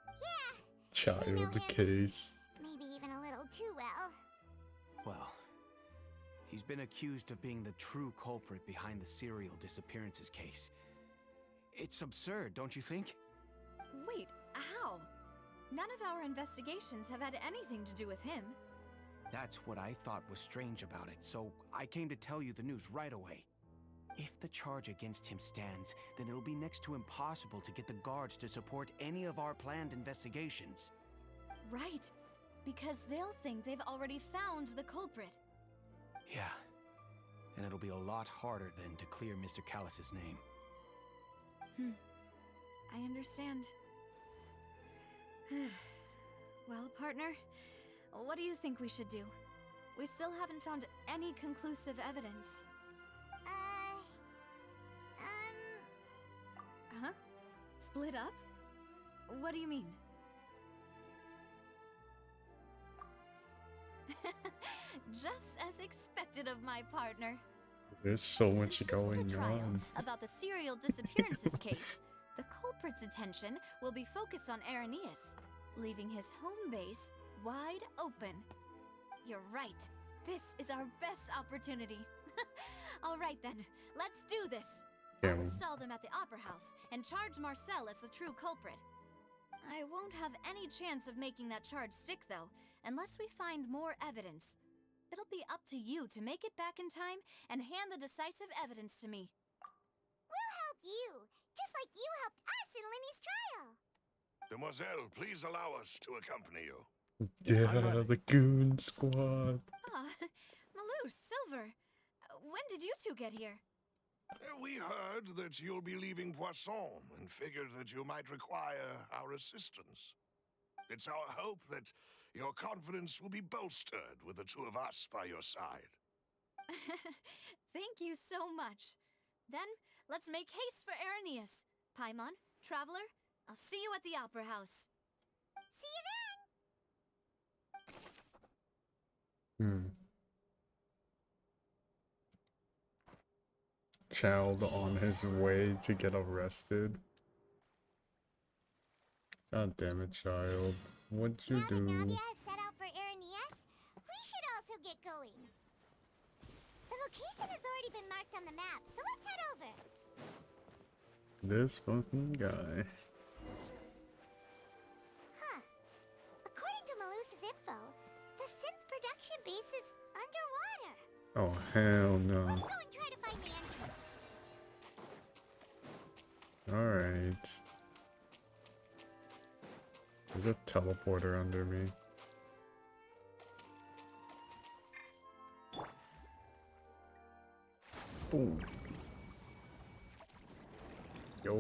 Yeah. Child We know the him. case. Maybe even a little too well. Well, he's been accused of being the true culprit behind the serial disappearances case. It's absurd, don't you think? Wait, how? None of our investigations have had anything to do with him. That's what I thought was strange about it, so I came to tell you the news right away. If the charge against him stands, then it'll be next to impossible to get the guards to support any of our planned investigations. Right, because they'll think they've already found the culprit. Yeah, and it'll be a lot harder then to clear Mr. Callus's name. I understand. Well, partner, what do you think we should do? We still haven't found any conclusive evidence. Huh? Split up? What do you mean? Just as expected of my partner. There's so much Since going this is a trial on. about the serial disappearances case, the culprit's attention will be focused on Irenaeus, leaving his home base wide open. You're right. This is our best opportunity. All right then, let's do this. Yeah. I'll install them at the Opera House and charge Marcel as the true culprit. I won't have any chance of making that charge stick, though, unless we find more evidence. It'll be up to you to make it back in time and hand the decisive evidence to me. We'll help you, just like you helped us in Linny's trial. Demoiselle, please allow us to accompany you. Yeah, the goon squad. Ah, Malus, Silver. When did you two get here? We heard that you'll be leaving Poisson and figured that you might require our assistance. It's our hope that your confidence will be bolstered with the two of us by your side. Thank you so much. Then, let's make haste for Irenaeus. Paimon, Traveler, I'll see you at the Opera House. See you then! Child on his way to get arrested. God damn it, child. What'd you Now that do? Navia has set out for Irenaeus, we should also get going. The location has already been marked on the map, so let's head over. This fucking guy. Huh. According to Malus's info, the synth production base is underwater. Oh, hell no. Let's go and try to find the entrance. Alright. There's a teleporter under me. Boom. Yo.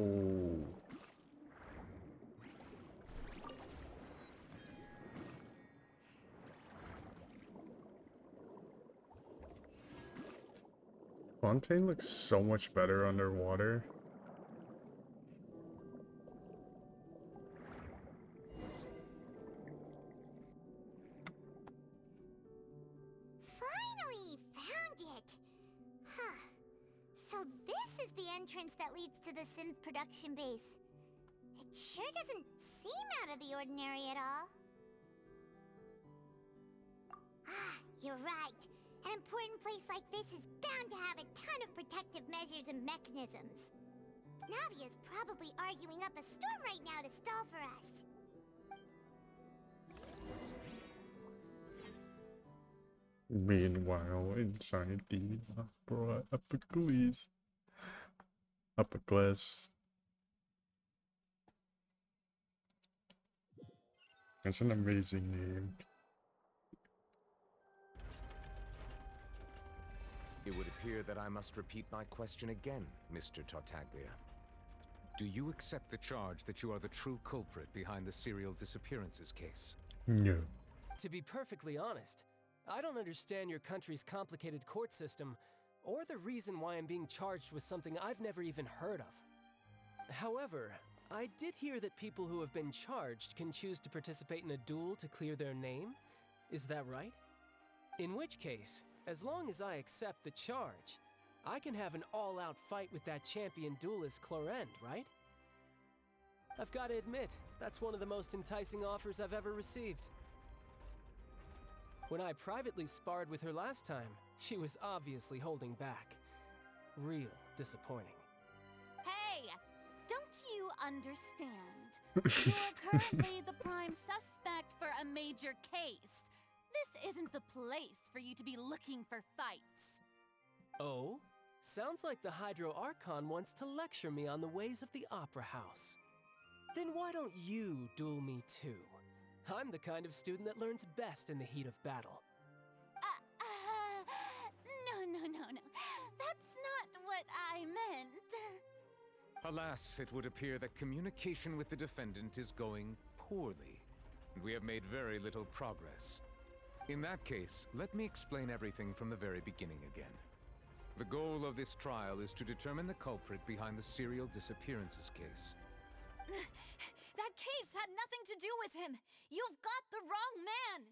Fontaine looks so much better underwater. Finally found it! Huh. So this is the entrance that leads to the synth production base. It sure doesn't seem out of the ordinary at all. Ah, you're right. An important place like this is bound to have a ton of protective measures and mechanisms. Navia's probably arguing up a storm right now to stall for us. Meanwhile, inside the opera Epicles. Epicles. That's an amazing name. It would appear that I must repeat my question again, Mr. Tartaglia. Do you accept the charge that you are the true culprit behind the serial disappearances case? No. To be perfectly honest, I don't understand your country's complicated court system, or the reason why I'm being charged with something I've never even heard of. However, I did hear that people who have been charged can choose to participate in a duel to clear their name. Is that right? In which case, as long as I accept the charge, I can have an all-out fight with that champion duelist Clorend, right? I've got to admit, that's one of the most enticing offers I've ever received. When I privately sparred with her last time, she was obviously holding back. Real disappointing. Hey! Don't you understand? You're currently the prime suspect for a major case. This isn't the place for you to be looking for fights. Oh? Sounds like the Hydro Archon wants to lecture me on the ways of the Opera House. Then why don't you duel me too? I'm the kind of student that learns best in the heat of battle. No. That's not what I meant. Alas, it would appear that communication with the defendant is going poorly, and we have made very little progress. In that case, let me explain everything from the very beginning again. The goal of this trial is to determine the culprit behind the serial disappearances case. That case had nothing to do with him. You've got the wrong man.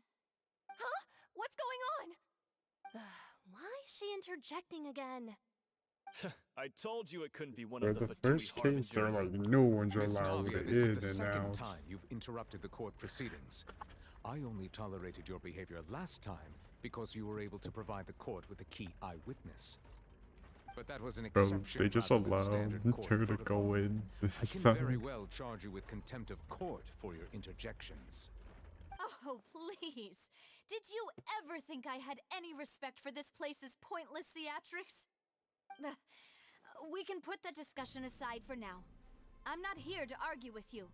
Huh? What's going on? Why is she interjecting again? I told you it couldn't be one For of the the Fatui first case, they're harbingers. like, no one's Miss allowed Navia, in this is the and second out. time you've interrupted the court proceedings. I only tolerated your behavior last time because you were able to provide the court with a key eyewitness. But that was an Bro, exception. they just rather than allowed standard court her to protocol. go in I this can very time. well charge you with contempt of court for your interjections. Oh, please. Did you ever think I had any respect for this place's pointless theatrics? We can put that discussion aside for now. I'm not here to argue with you.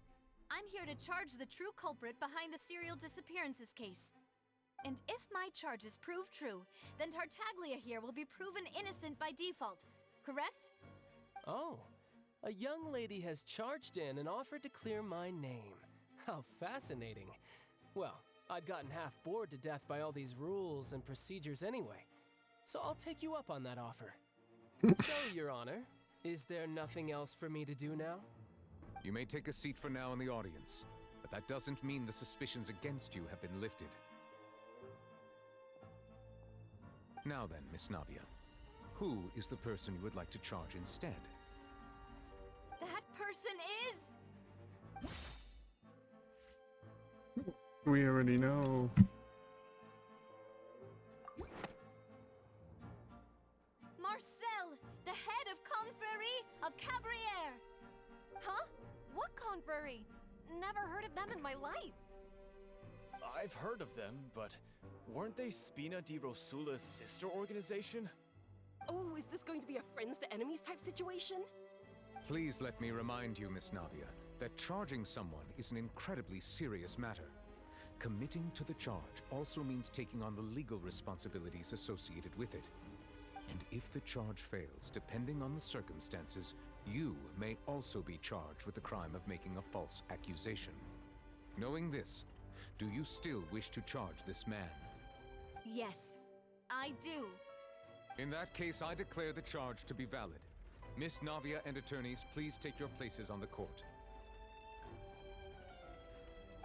I'm here to charge the true culprit behind the serial disappearances case. And if my charges prove true, then Tartaglia here will be proven innocent by default, correct? Oh, a young lady has charged in and offered to clear my name. How fascinating. Well, I'd gotten half bored to death by all these rules and procedures anyway, so I'll take you up on that offer. So, Your Honor, is there nothing else for me to do now? You may take a seat for now in the audience, but that doesn't mean the suspicions against you have been lifted. Now then, Miss Navia, who is the person you would like to charge instead? That person is... We already know. Marcel, the head of Confrérie of Cabrières! Huh? What Confrérie? Never heard of them in my life. I've heard of them, but weren't they Spina di Rosula's sister organization? Oh, is this going to be a friends to enemies type situation? Please let me remind you, Miss Navia, that charging someone is an incredibly serious matter. Committing to the charge also means taking on the legal responsibilities associated with it. And if the charge fails, depending on the circumstances, you may also be charged with the crime of making a false accusation. Knowing this, do you still wish to charge this man? Yes, I do. In that case, I declare the charge to be valid. Miss Navia and attorneys, please take your places on the court.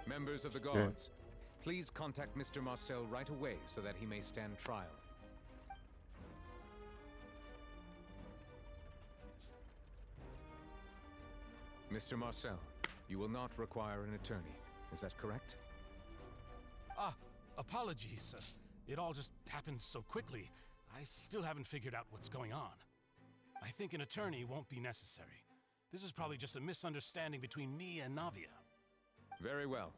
Members of the guards, please contact Mr. Marcel right away so that he may stand trial. Mr. Marcel, you will not require an attorney. Is that correct? Apologies. It all just happened so quickly. I still haven't figured out what's going on. I think an attorney won't be necessary. This is probably just a misunderstanding between me and Navia. Very well.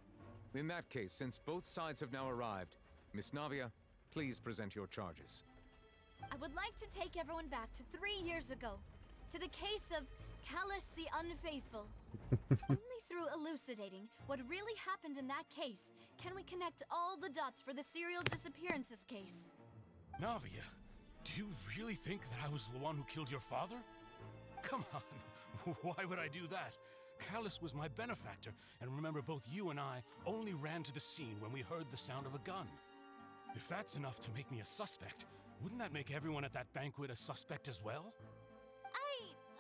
In that case, since both sides have now arrived, Miss Navia, please present your charges. I would like to take everyone back to 3 years ago, to the case of Callus the Unfaithful. Only through elucidating what really happened in that case can we connect all the dots for the serial disappearances case. Navia, do you really think that I was the one who killed your father? Come on, why would I do that? Callus was my benefactor, and remember both you and I only ran to the scene when we heard the sound of a gun. If that's enough to make me a suspect, wouldn't that make everyone at that banquet a suspect as well?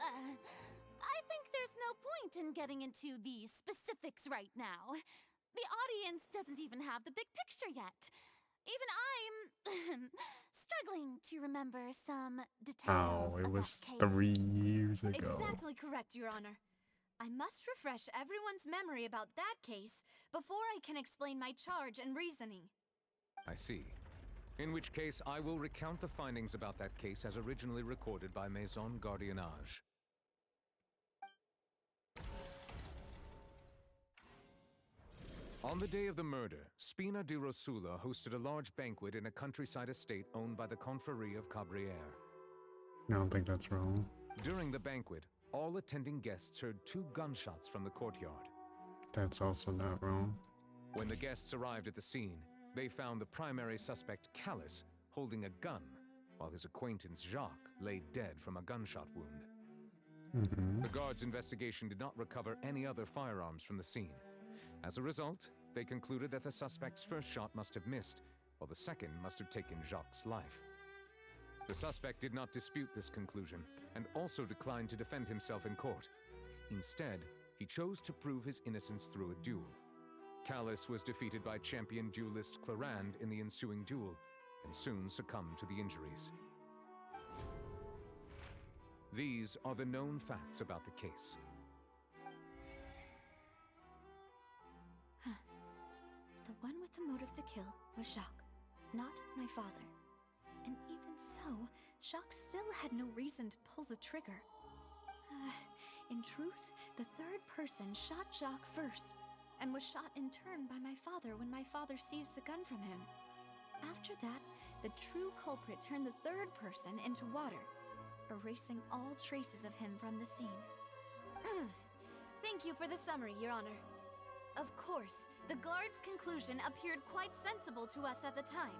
I think there's no point in getting into the specifics right now. The audience doesn't even have the big picture yet. Even I'm struggling to remember some details Oh, it of was that case. 3 years ago. Exactly correct, Your Honor. I must refresh everyone's memory about that case before I can explain my charge and reasoning. I see. In which case, I will recount the findings about that case as originally recorded by Maison Gardiennage. On the day of the murder, Spina di Rosula hosted a large banquet in a countryside estate owned by the Confrérie of Cabrières. I don't think that's wrong. During the banquet, all attending guests heard 2 gunshots from the courtyard. That's also not wrong. When the guests arrived at the scene, they found the primary suspect, Callus, holding a gun, while his acquaintance, Jacques, lay dead from a gunshot wound. The guards' investigation did not recover any other firearms from the scene. As a result, they concluded that the suspect's first shot must have missed, while the second must have taken Jacques' life. The suspect did not dispute this conclusion, and also declined to defend himself in court. Instead, he chose to prove his innocence through a duel. Callus was defeated by champion duelist Clarand in the ensuing duel, and soon succumbed to the injuries. These are the known facts about the case. The one with the motive to kill was Jacques, not my father. And even so, Jacques still had no reason to pull the trigger. In truth, the third person shot Jacques first, and was shot in turn by my father when my father seized the gun from him. After that, the true culprit turned the third person into water, erasing all traces of him from the scene. Thank you for the summary, Your Honor. Of course, the guard's conclusion appeared quite sensible to us at the time.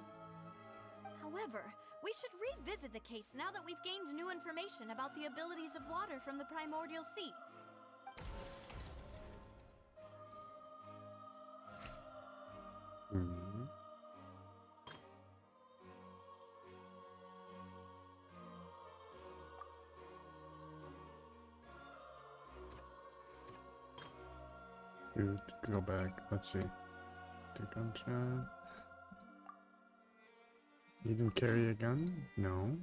However, we should revisit the case now that we've gained new information about the abilities of water from the primordial sea. Dude, go back. Let's see. The gunshot. You didn't carry a gun? No.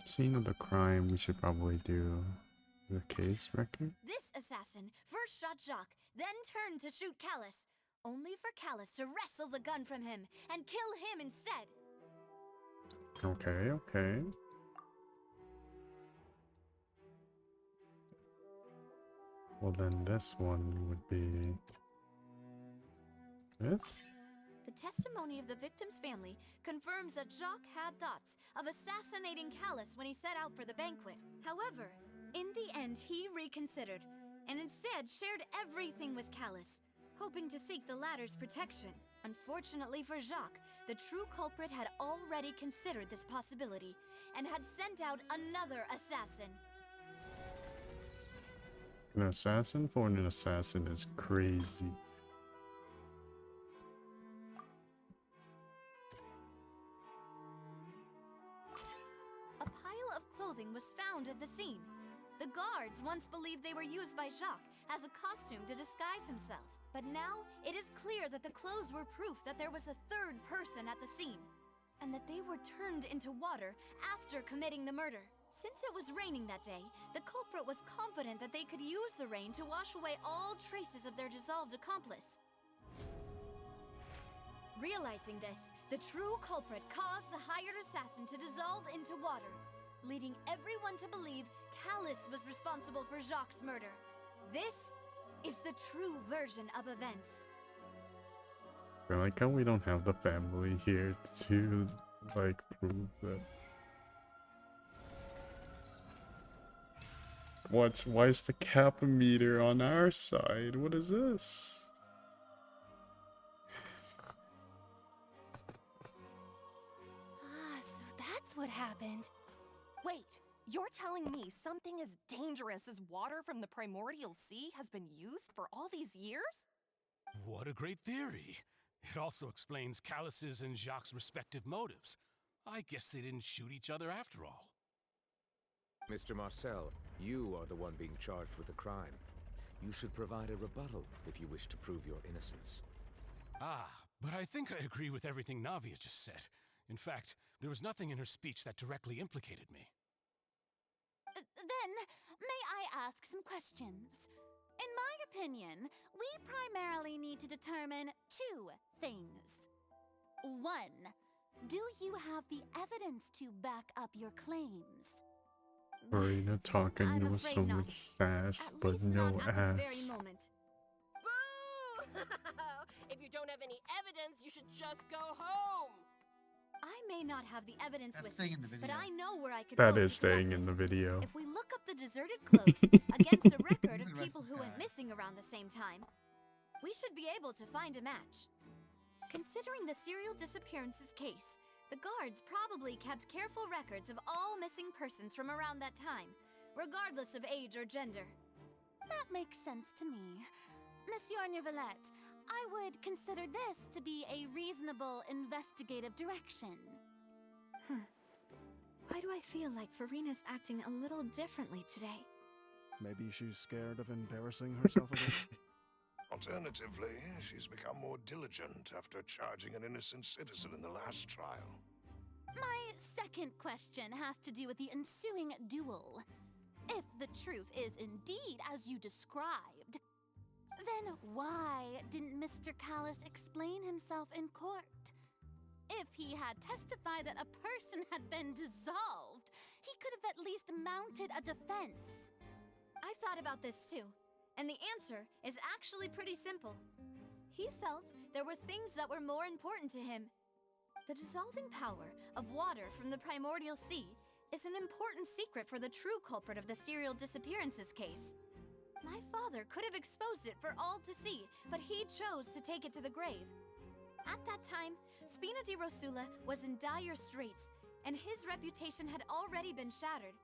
Scene of the crime, we should probably do the case record. This assassin first shot Jacques, then turned to shoot Callus, only for Callus to wrestle the gun from him and kill him instead. Okay, okay. Well then this one would be this? The testimony of the victim's family confirms that Jacques had thoughts of assassinating Callus when he set out for the banquet. However, in the end he reconsidered, and instead shared everything with Callus, hoping to seek the latter's protection. Unfortunately for Jacques, the true culprit had already considered this possibility and had sent out another assassin. An assassin for an assassin is crazy. A pile of clothing was found at the scene. The guards once believed they were used by Jacques as a costume to disguise himself. But now, it is clear that the clothes were proof that there was a third person at the scene, and that they were turned into water after committing the murder. Since it was raining that day, the culprit was confident that they could use the rain to wash away all traces of their dissolved accomplice. Realizing this, the true culprit caused the hired assassin to dissolve into water, leading everyone to believe Callus was responsible for Jacques' murder. This is the true version of events. I like how we don't have the family here to, like, prove that. Why is the kappa meter on our side? What is this? Ah, so that's what happened. Wait, you're telling me something as dangerous as water from the primordial sea has been used for all these years? What a great theory. It also explains Callus's and Jacques' respective motives. I guess they didn't shoot each other after all. Mr. Marcel, you are the one being charged with the crime. You should provide a rebuttal if you wish to prove your innocence. Ah, but I think I agree with everything Navia just said. In fact, there was nothing in her speech that directly implicated me. Then, may I ask some questions? In my opinion, we primarily need to determine two things. One, do you have the evidence to back up your claims? Marina talking with so much sass, but no ass. Boo! If you don't have any evidence, you should just go home. I may not have the evidence with me, but I know where I could That go is to collect staying in it. the video. If we look up the deserted clothes against a record of people who went missing around the same time, we should be able to find a match. Considering the serial disappearances case, the guards probably kept careful records of all missing persons from around that time, regardless of age or gender. That makes sense to me. Monsieur Neuvillette, I would consider this to be a reasonable investigative direction. Why do I feel like Farina's acting a little differently today? Maybe she's scared of embarrassing herself a bit. Alternatively, she's become more diligent after charging an innocent citizen in the last trial. My second question has to do with the ensuing duel. If the truth is indeed as you described, then why didn't Mr. Callus explain himself in court? If he had testified that a person had been dissolved, he could have at least mounted a defense. I've thought about this too, and the answer is actually pretty simple. He felt there were things that were more important to him. The dissolving power of water from the primordial sea is an important secret for the true culprit of the serial disappearances case. My father could have exposed it for all to see, but he chose to take it to the grave. At that time, Spina di Rosula was in dire straits, and his reputation had already been shattered.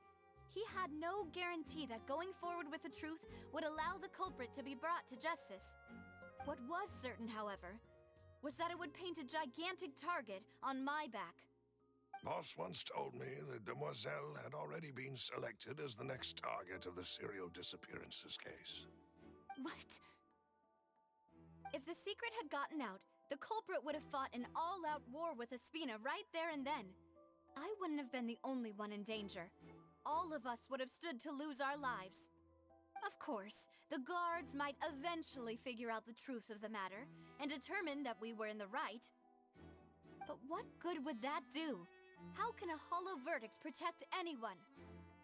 He had no guarantee that going forward with the truth would allow the culprit to be brought to justice. What was certain, however, was that it would paint a gigantic target on my back. Boss once told me that Demoiselle had already been selected as the next target of the serial disappearances case. What? If the secret had gotten out, the culprit would have fought an all-out war with Espina right there and then. I wouldn't have been the only one in danger. All of us would have stood to lose our lives. Of course, the guards might eventually figure out the truth of the matter and determine that we were in the right. But what good would that do? How can a hollow verdict protect anyone?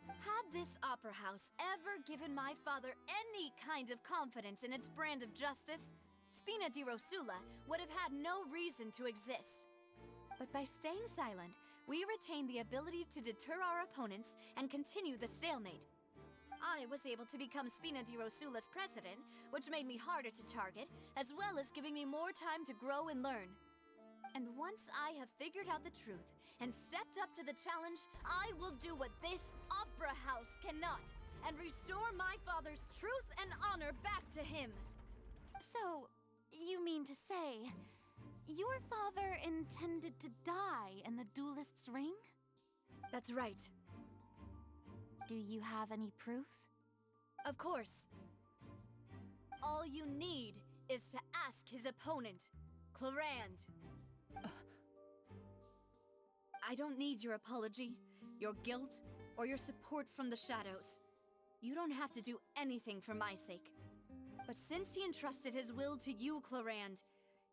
Had this opera house ever given my father any kind of confidence in its brand of justice, Spina di Rosula would have had no reason to exist. But by staying silent, we retain the ability to deter our opponents and continue the stalemate. I was able to become Spina di Rosula's president, which made me harder to target, as well as giving me more time to grow and learn. And once I have figured out the truth and stepped up to the challenge, I will do what this opera house cannot, and restore my father's truth and honor back to him. So, you mean to say, your father intended to die in the duelist's ring? That's right. Do you have any proof? Of course. All you need is to ask his opponent, Clarand. I don't need your apology, your guilt, or your support from the shadows. You don't have to do anything for my sake. But since he entrusted his will to you, Clarand,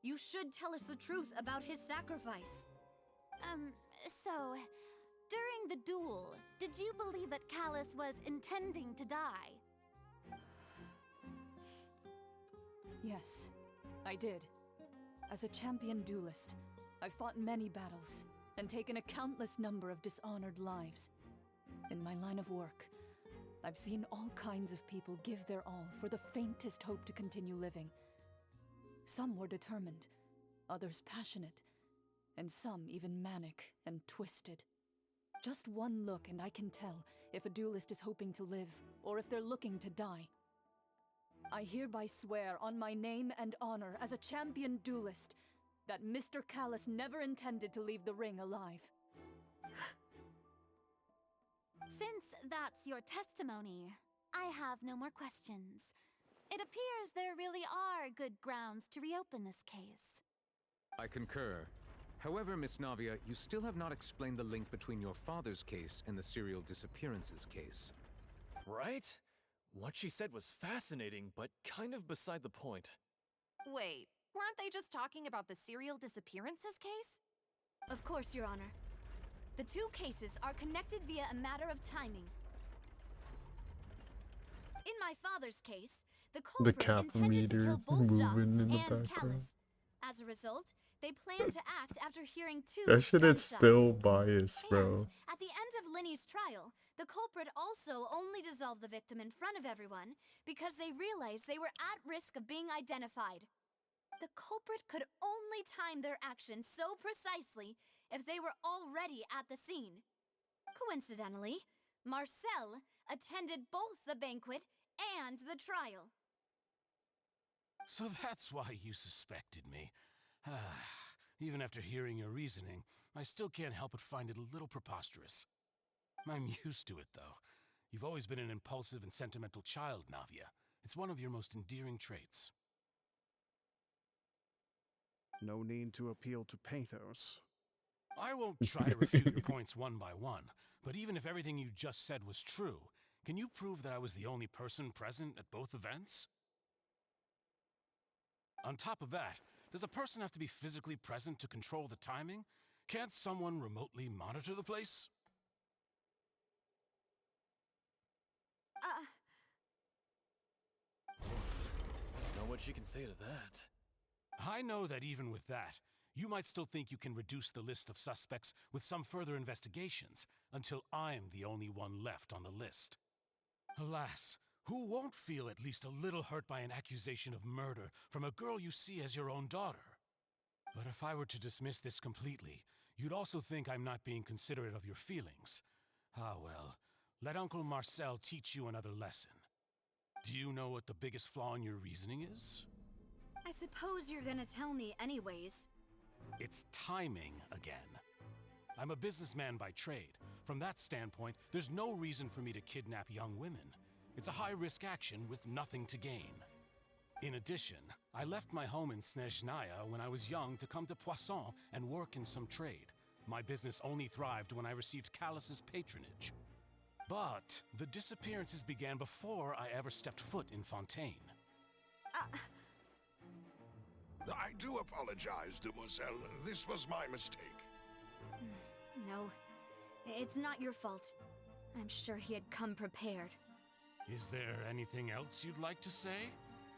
you should tell us the truth about his sacrifice. So, during the duel, did you believe that Callus was intending to die? Yes, I did. As a champion duelist, I've fought many battles and taken a countless number of dishonored lives. In my line of work, I've seen all kinds of people give their all for the faintest hope to continue living. Some were determined, others passionate, and some even manic and twisted. Just one look and I can tell if a duelist is hoping to live or if they're looking to die. I hereby swear on my name and honor as a champion duelist that Mr. Callus never intended to leave the ring alive. Since that's your testimony, I have no more questions. It appears there really are good grounds to reopen this case. I concur. However, Miss Navia, you still have not explained the link between your father's case and the serial disappearances case. Right? What she said was fascinating, but kind of beside the point. Wait, weren't they just talking about the serial disappearances case? Of course, Your Honor. The two cases are connected via a matter of timing. In my father's case, the The culprit cap intended to meter kill both Jacques moving in the and background. Callus. As a result, they planned to act after hearing two That shit is gunshots. still biased, bro. At the end of Linny's trial, the culprit also only dissolved the victim in front of everyone because they realized they were at risk of being identified. The culprit could only time their actions so precisely if they were already at the scene. Coincidentally, Marcel attended both the banquet and the trial. So that's why you suspected me. Even after hearing your reasoning, I still can't help but find it a little preposterous. I'm used to it, though. You've always been an impulsive and sentimental child, Navia. It's one of your most endearing traits. No need to appeal to pathos. I won't try to refute your points one by one, but even if everything you just said was true, can you prove that I was the only person present at both events? On top of that, does a person have to be physically present to control the timing? Can't someone remotely monitor the place? Know what she can say to that. I know that even with that, you might still think you can reduce the list of suspects with some further investigations until I'm the only one left on the list. Alas, who won't feel at least a little hurt by an accusation of murder from a girl you see as your own daughter? But if I were to dismiss this completely, you'd also think I'm not being considerate of your feelings. Ah well, let Uncle Marcel teach you another lesson. Do you know what the biggest flaw in your reasoning is? I suppose you're gonna tell me anyways. It's timing again. I'm a businessman by trade. From that standpoint, there's no reason for me to kidnap young women. It's a high-risk action with nothing to gain. In addition, I left my home in Snezhnaya when I was young to come to Poisson and work in some trade. My business only thrived when I received Callus's patronage. But the disappearances began before I ever stepped foot in Fontaine. I do apologize, Demoiselle. This was my mistake. No, it's not your fault. I'm sure he had come prepared. Is there anything else you'd like to say?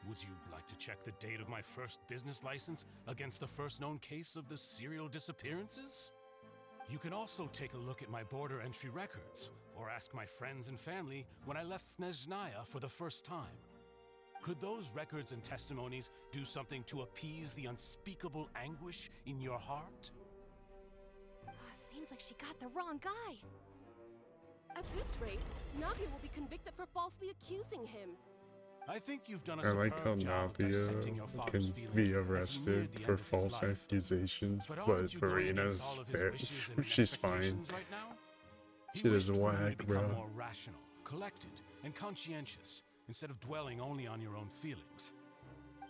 Would you like to check the date of my first business license against the first known case of the serial disappearances? You can also take a look at my border entry records, or ask my friends and family when I left Snezhnaya for the first time. Could those records and testimonies do something to appease the unspeakable anguish in your heart? Seems like she got the wrong guy. At this rate, Navia will be convicted for falsely accusing him. I think you've done a I like how superb job of dissecting your Navia father's can feelings be as he arrested neared the for end of his false life. accusations, But but aren't you going Verena's against all of his fair. wishes and She's fine. expectations right now? He Shit wished is for you to whack, become bro. more rational, collected, and conscientious, instead of dwelling only on your own feelings.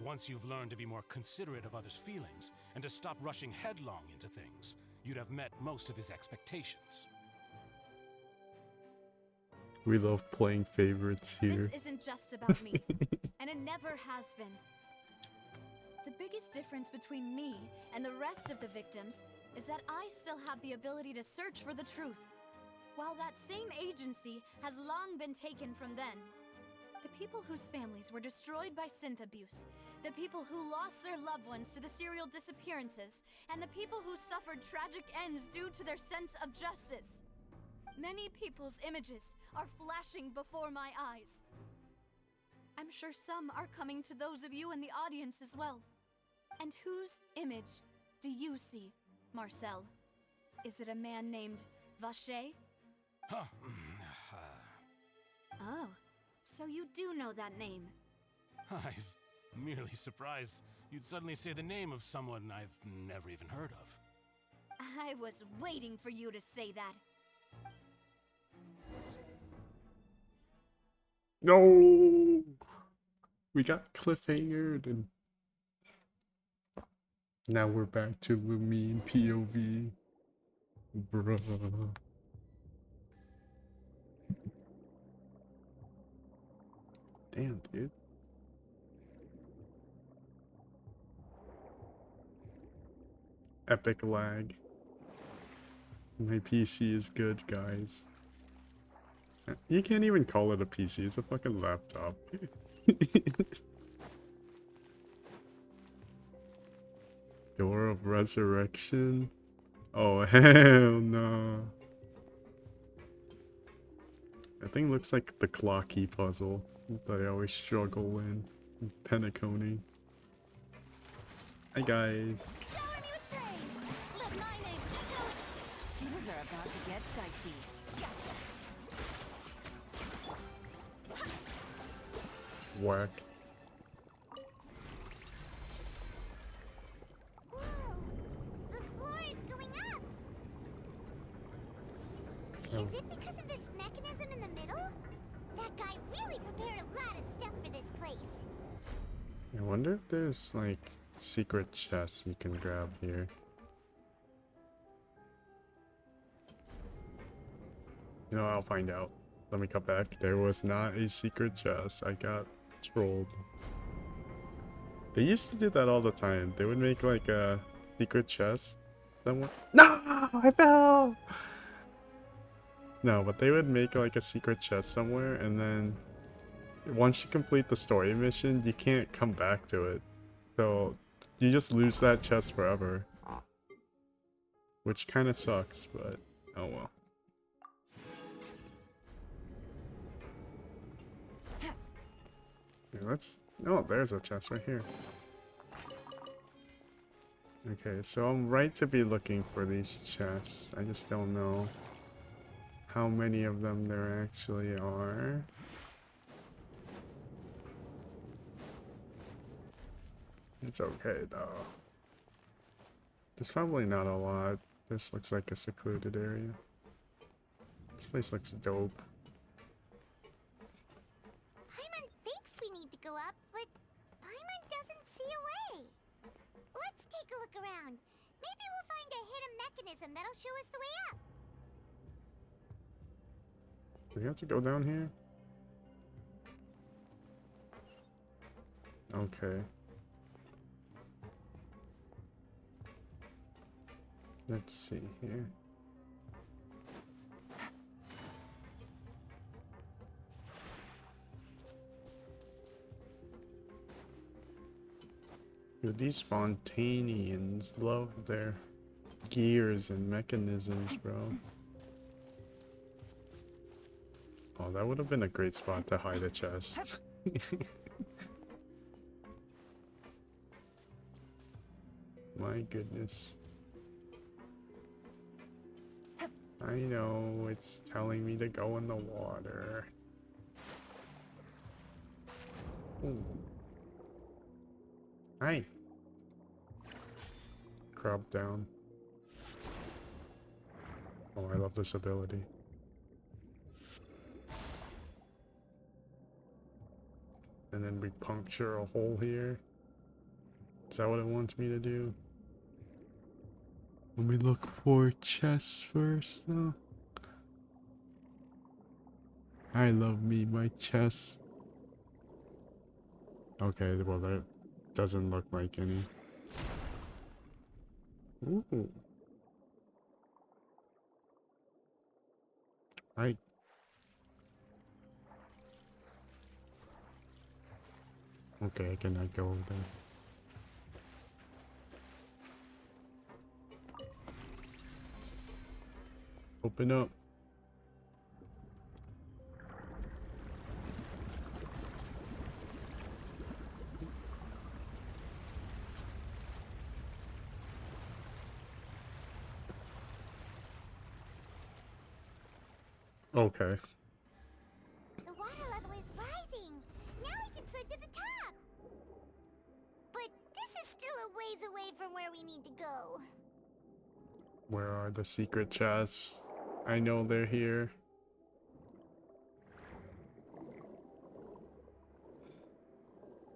Once you've learned to be more considerate of others' feelings, and to stop rushing headlong into things, you'd have met most of his expectations. We love playing favorites here. This isn't just about me, and it never has been. The biggest difference between me and the rest of the victims is that I still have the ability to search for the truth, while that same agency has long been taken from them. The people whose families were destroyed by synth abuse, the people who lost their loved ones to the serial disappearances, and the people who suffered tragic ends due to their sense of justice. Many people's images are flashing before my eyes. I'm sure some are coming to those of you in the audience as well. And whose image do you see, Marcel? Is it a man named Vacher? Huh. Oh, so you do know that name. I'm merely surprised you'd suddenly say the name of someone I've never even heard of. I was waiting for you to say that. No! We got cliffhangered and now we're back to Lumine POV. Bruh. Damn, dude. Epic lag. My PC is good, guys. You can't even call it a PC, it's a fucking laptop. Door of Resurrection? Oh, hell no. That thing looks like the Clocky puzzle that I always struggle in. Penacony. Hi guys. Shower me with praise. Let my name echo. Things are about to get dicey. Gotcha. Whack. Whoa! The floor is going up. Oh. Is it because of this mechanism in the middle? That guy really prepared a lot of stuff for this place. I wonder if there's like secret chests you can grab here. You know, I'll find out. Let me come back. There was not a secret chest. I got trolled. They used to do that all the time. They would make like a secret chest somewhere. No! I fell! No, but they would make like a secret chest somewhere, and then once you complete the story mission, you can't come back to it. So you just lose that chest forever. Which kind of sucks, but oh well. Yeah, let's... Oh, there's a chest right here. Okay, so I'm right to be looking for these chests. I just don't know how many of them there actually are. It's okay though. There's probably not a lot. This looks like a secluded area. This place looks dope. Paimon thinks we need to go up, but Paimon doesn't see a way. Let's take a look around. Maybe we'll find a hidden mechanism that'll show us the way up. Do we have to go down here? Okay. Let's see here. Dude, these Fontanians love their gears and mechanisms, bro. Oh, that would have been a great spot to hide a chest. My goodness. I know, it's telling me to go in the water. Ooh. Hi. Crop down. Oh, I love this ability. And then we puncture a hole here. Is that what it wants me to do? Let me look for chests first, though. I love me, my chest. Okay, well, that doesn't look like any. Ooh. Right. Okay, I cannot go over there. Open up. Okay. The water level is rising. Now we can swim to the top. But this is still a ways away from where we need to go. Where are the secret chests? I know they're here.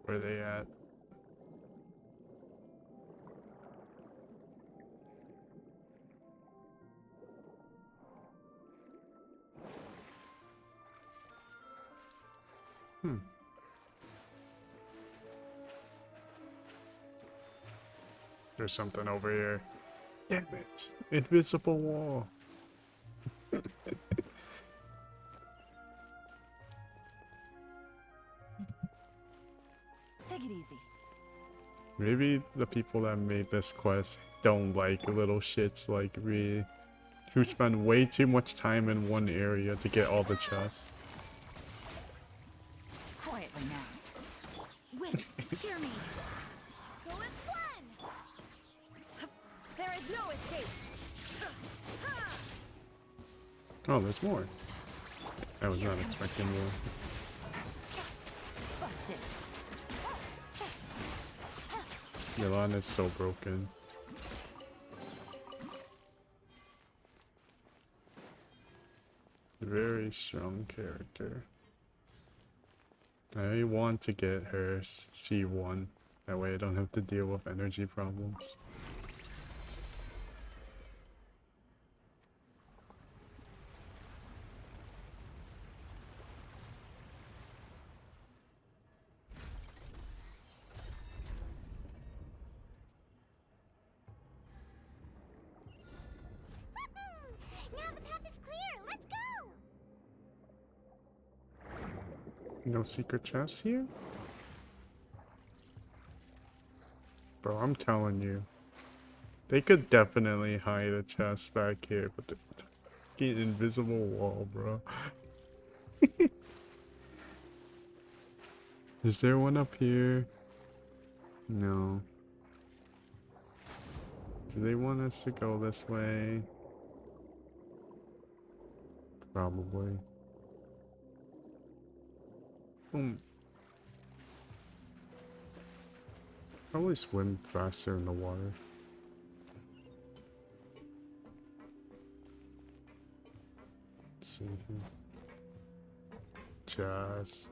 Where are they at? Hmm. There's something over here. Damn it. Invisible wall. Take it easy. Maybe the people that made this quest don't like little shits like me, who spend way too much time in one area to get all the chests. Quietly now. Wait, hear me. Go as one. There is no escape. Oh, there's more. I was not expecting more. Busted. Milan is so broken. Very strong character. I want to get her C1. That way I don't have to deal with energy problems. Now the path is clear. Let's go. No secret chest here? Bro, I'm telling you. They could definitely hide a chest back here, but the fucking invisible wall, bro. Is there one up here? No. Do they want us to go this way? Probably. Boom. Probably swim faster in the water. Let's see here. Just.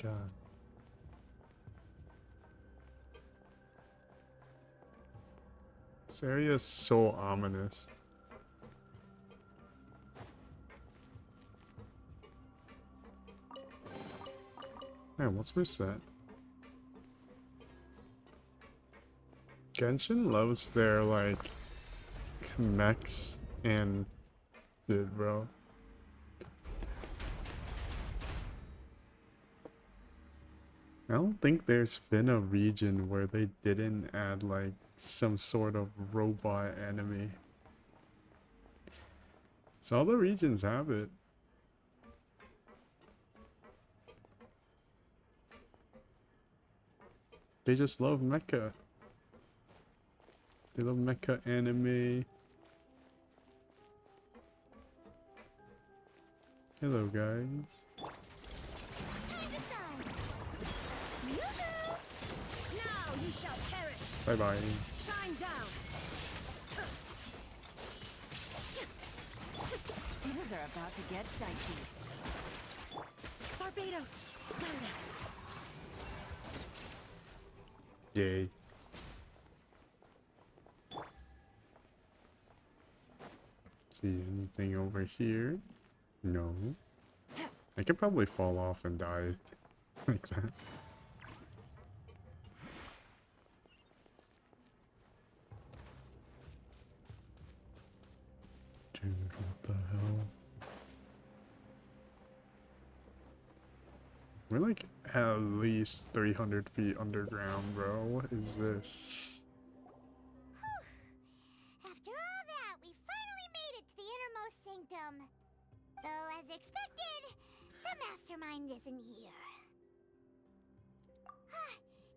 God. This area is so ominous. Man, what's my set? Genshin loves their, like, mechs and shit, bro. I don't think there's been a region where they didn't add like some sort of robot enemy. So all the regions have it. They just love mecha. They love mecha anime. Hello guys. Time to shine. Yoo-hoo! Now you shall perish. Bye bye. Shine down. Things are about to get dicey. Barbados, guide us. Yay. See anything over here? No. I could probably fall off and die like that. Dude, what the hell? We're like at least 300 feet underground, bro. What is this? After all that, we finally made it to the innermost sanctum. Though, as expected, the mastermind isn't here.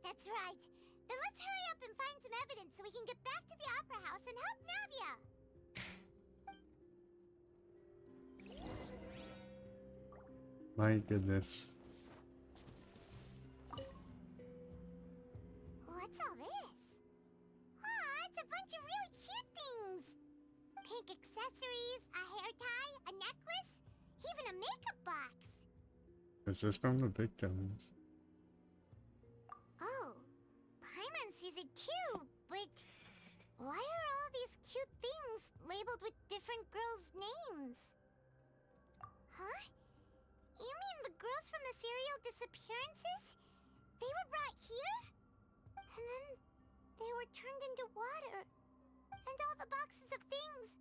That's right. Then let's hurry up and find some evidence so we can get back to the Opera House and help Navia. My goodness. What's all this? Aw, it's a bunch of really cute things. Pink accessories, a hair tie, a necklace, even a makeup box. Is this from the victims? Oh, Paimon sees it too, but why are all these cute things labeled with different girls' names? Huh? You mean the girls from the serial Disappearances? They were brought here? And then they were turned into water. And all the boxes of things,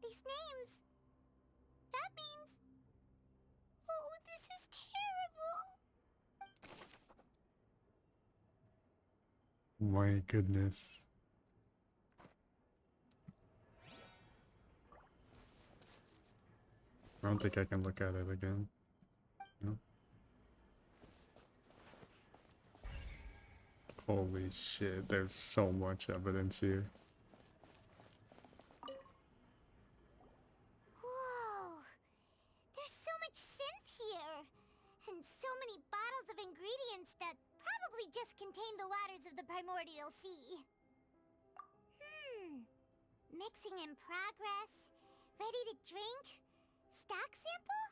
these names. That means... Oh, this is terrible. My goodness. I don't think I can look at it again. No. Holy shit, there's so much evidence here. Whoa! There's so much synth here! And so many bottles of ingredients that probably just contain the waters of the primordial sea. Mixing in progress? Ready to drink? Stock sample?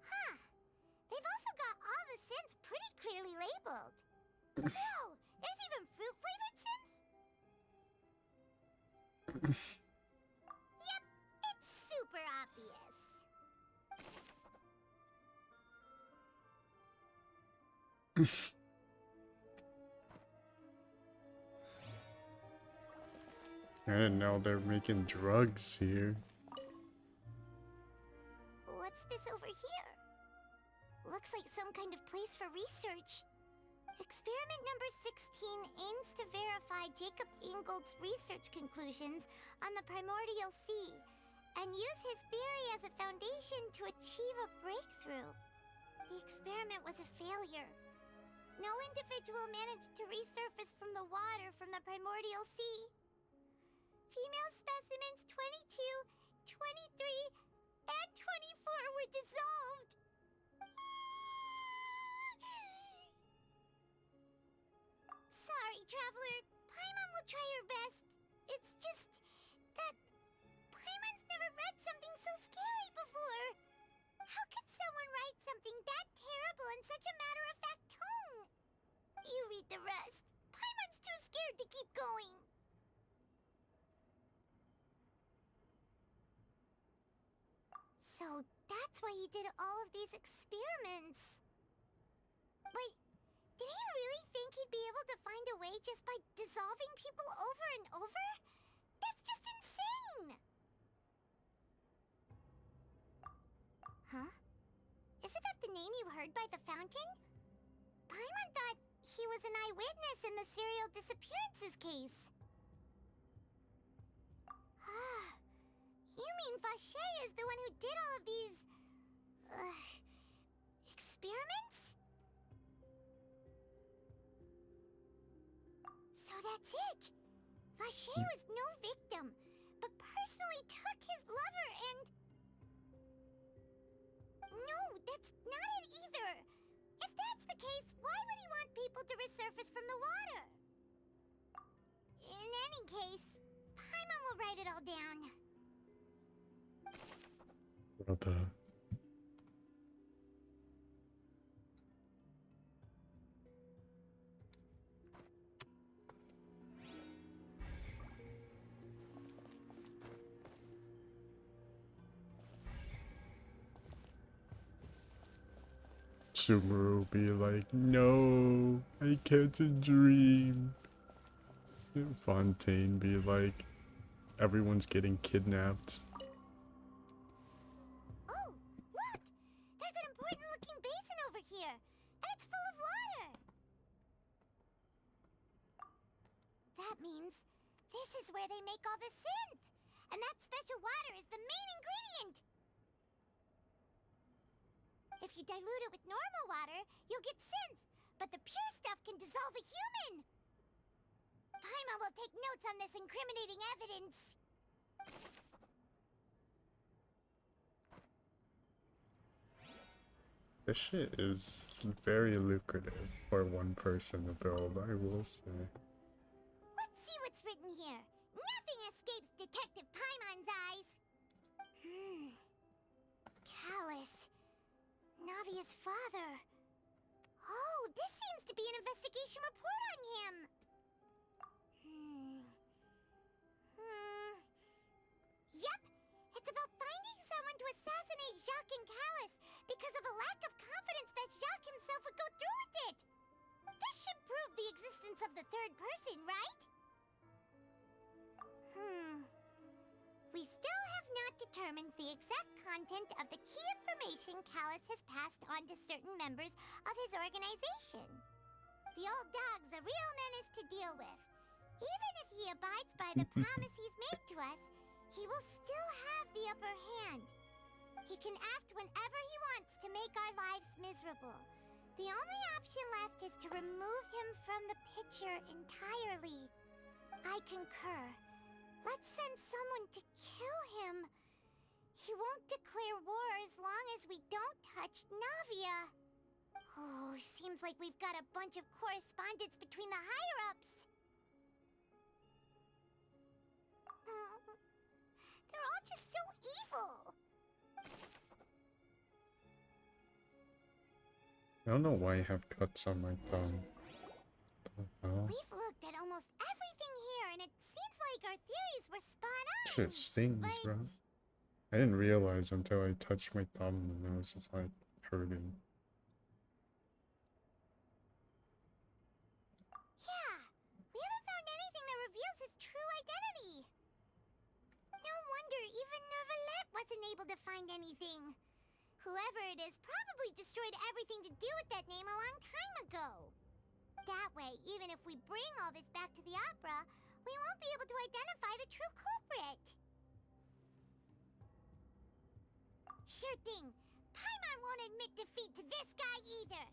Huh. They've also got all the synth pretty clearly labeled. No! There's even fruit-flavored synth? Yep, it's super obvious. I didn't know they're making drugs here. What's this over here? Looks like some kind of place for research. Experiment number 16 aims to verify Jacob Ingold's research conclusions on the primordial sea and use his theory as a foundation to achieve a breakthrough. The experiment was a failure. No individual managed to resurface from the water from the primordial sea. Female specimens 22, 23, and 24 were dissolved. Sorry, Traveler. Paimon will try her best. It's just that Paimon's never read something so scary before. How could someone write something that terrible in such a matter-of-fact tone? You read the rest. Paimon's too scared to keep going. So that's why he did all of these experiments. Wait, did he really think he'd be able to find a way just by dissolving people over and over? That's just insane! Huh? Isn't that the name you heard by the fountain? Paimon thought he was an eyewitness in the serial disappearances case. You mean Vache is the one who did all of these... experiments? So that's it! Vache was no victim, but personally took his lover and... No, that's not it either! If that's the case, why would he want people to resurface from the water? In any case, Paimon will write it all down. What the? Subaru be like, no, I catch a dream. Fontaine be like, everyone's getting kidnapped. Oh, look! There's an important looking basin over here, and it's full of water! That means this is where they make all the synth! And that special water is the main ingredient! If you dilute it with normal water, you'll get synth, but the pure stuff can dissolve a human! Paimon will take notes on this incriminating evidence! This shit is very lucrative for one person to build, I will say. Let's see what's written here. Nothing escapes Detective Paimon's eyes. Callus. Navia's father. Oh, this seems to be an investigation report on him. Yep, it's about finding someone to assassinate Jacques and Callus because of a lack of confidence that Jacques himself would go through with it. This should prove the existence of the third person, right? We still have not determined the exact content of the key information Callus has passed on to certain members of his organization. The old dog's a real menace to deal with. Even if he abides by the promise he's made to us, he will still have the upper hand. He can act whenever he wants to make our lives miserable. The only option left is to remove him from the picture entirely. I concur. Let's send someone to kill him. He won't declare war as long as we don't touch Navia. Oh, seems like we've got a bunch of correspondence between the higher-ups. They're all just so evil. I don't know why I have cuts on my thumb. We've looked at almost everything here, and it seems like our theories were spot on. Shit stings, bro. I didn't realize until I touched my thumb and it was just like hurting. Yeah, we haven't found anything that reveals his true identity. No wonder even Neuvillette wasn't able to find anything. Whoever it is probably destroyed everything to do with that name a long time ago. That way, even if we bring all this back to the opera, we won't be able to identify the true culprit. Sure thing. Paimon won't admit defeat to this guy either.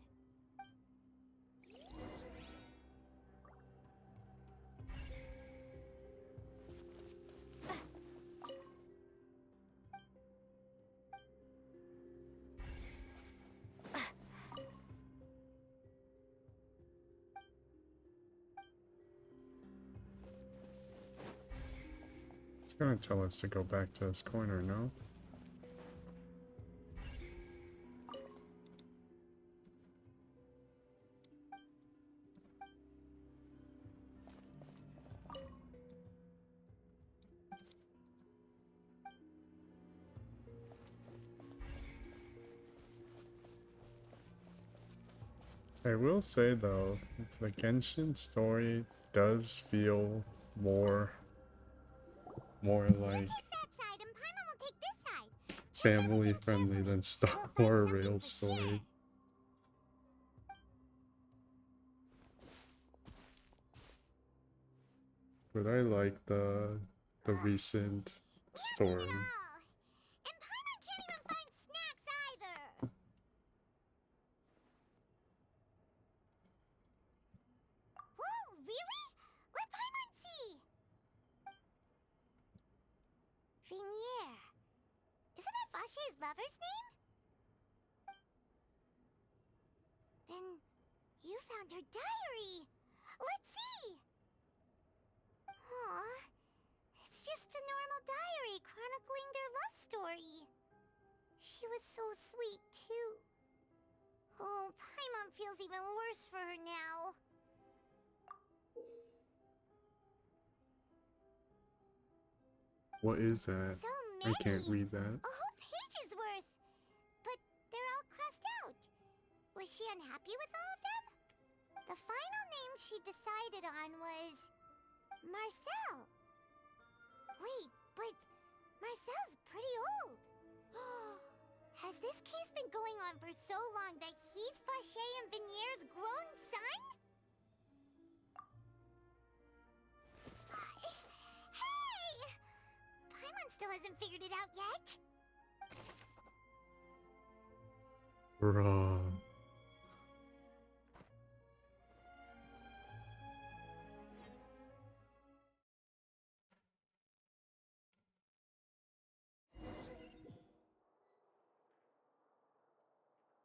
It's gonna tell us to go back to this corner, no? I will say though, the Genshin story does feel more like family friendly than Star Wars Rail story. But I like the recent storm. And Paimon can't even find snacks either. Whoa, really? Let Paimon see. Vinier. Isn't that Vache's lover's name? Then you found her diary. Let's see. Aw. It's just a normal diary chronicling their love story. She was so sweet, too. Oh, Paimon feels even worse for her now. What is that? So I can't many. read that. A whole page's worth. But they're all crossed out. Was she unhappy with all of them? The final name she decided on was Marcel. Wait, but Marcel's pretty old. Has this case been going on for so long that he's Vache and Vinier's grown son? Hey! Paimon still hasn't figured it out yet. Bruh.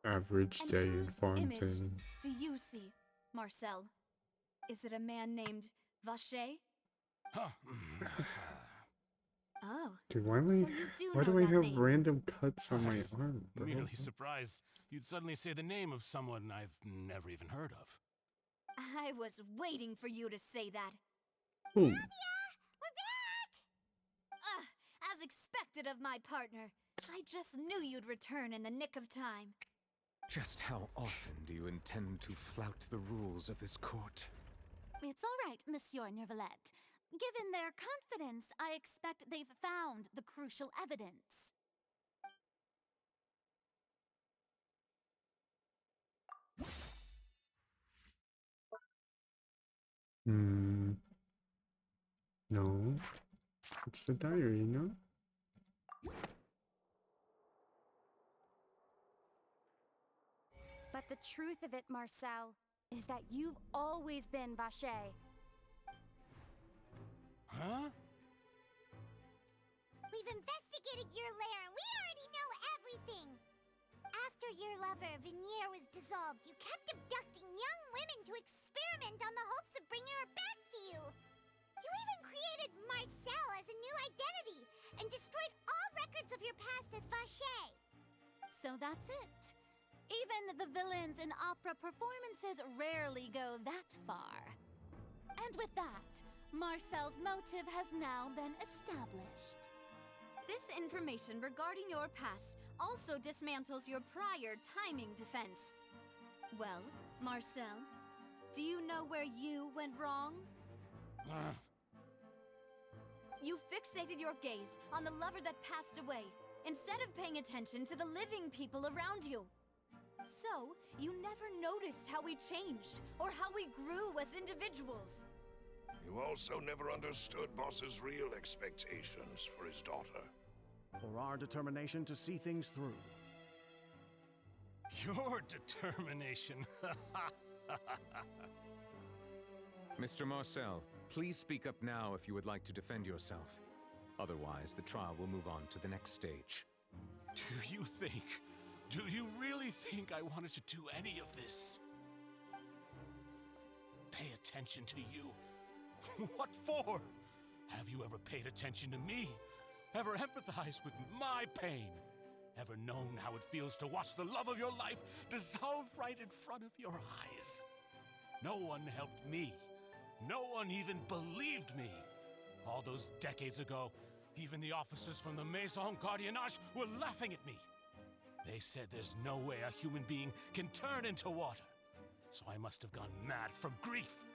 Average And day in whose Farmton. image do you see, Marcel? Is it a man named Vache? Huh. Oh, Dude, why so you why know do I that have name. random cuts on my arm, bro? Merely surprised you'd suddenly say the name of someone I've never even heard of. I was waiting for you to say that. Ooh. We're back! As expected of my partner. I just knew you'd return in the nick of time. Just how often do you intend to flout the rules of this court? It's all right, Monsieur Nervalette. Given their confidence, I expect they've found the crucial evidence. No. It's the diary, no? But the truth of it, Marcel, is that you've always been Vache. Huh? We've investigated your lair and we already know everything. After your lover, Vinier, was dissolved, you kept abducting young women to experiment on the hopes of bringing her back to you. You even created Marcel as a new identity and destroyed all records of your past as Vache. So that's it. Even the villains in opera performances rarely go that far. And with that, Marcel's motive has now been established. This information regarding your past also dismantles your prior timing defense. Well, Marcel, do you know where you went wrong? You fixated your gaze on the lover that passed away, instead of paying attention to the living people around you. So, you never noticed how we changed, or how we grew as individuals. You also never understood Boss's real expectations for his daughter. Or our determination to see things through. Your determination. Mr. Marcel, please speak up now if you would like to defend yourself. Otherwise, the trial will move on to the next stage. Do you really think I wanted to do any of this? Pay attention to you? What for? Have you ever paid attention to me? Ever empathized with my pain? Ever known how it feels to watch the love of your life dissolve right in front of your eyes? No one helped me. No one even believed me. All those decades ago, even the officers from the Maison Gardiennage were laughing at me. They said there's no way a human being can turn into water. So I must have gone mad from grief.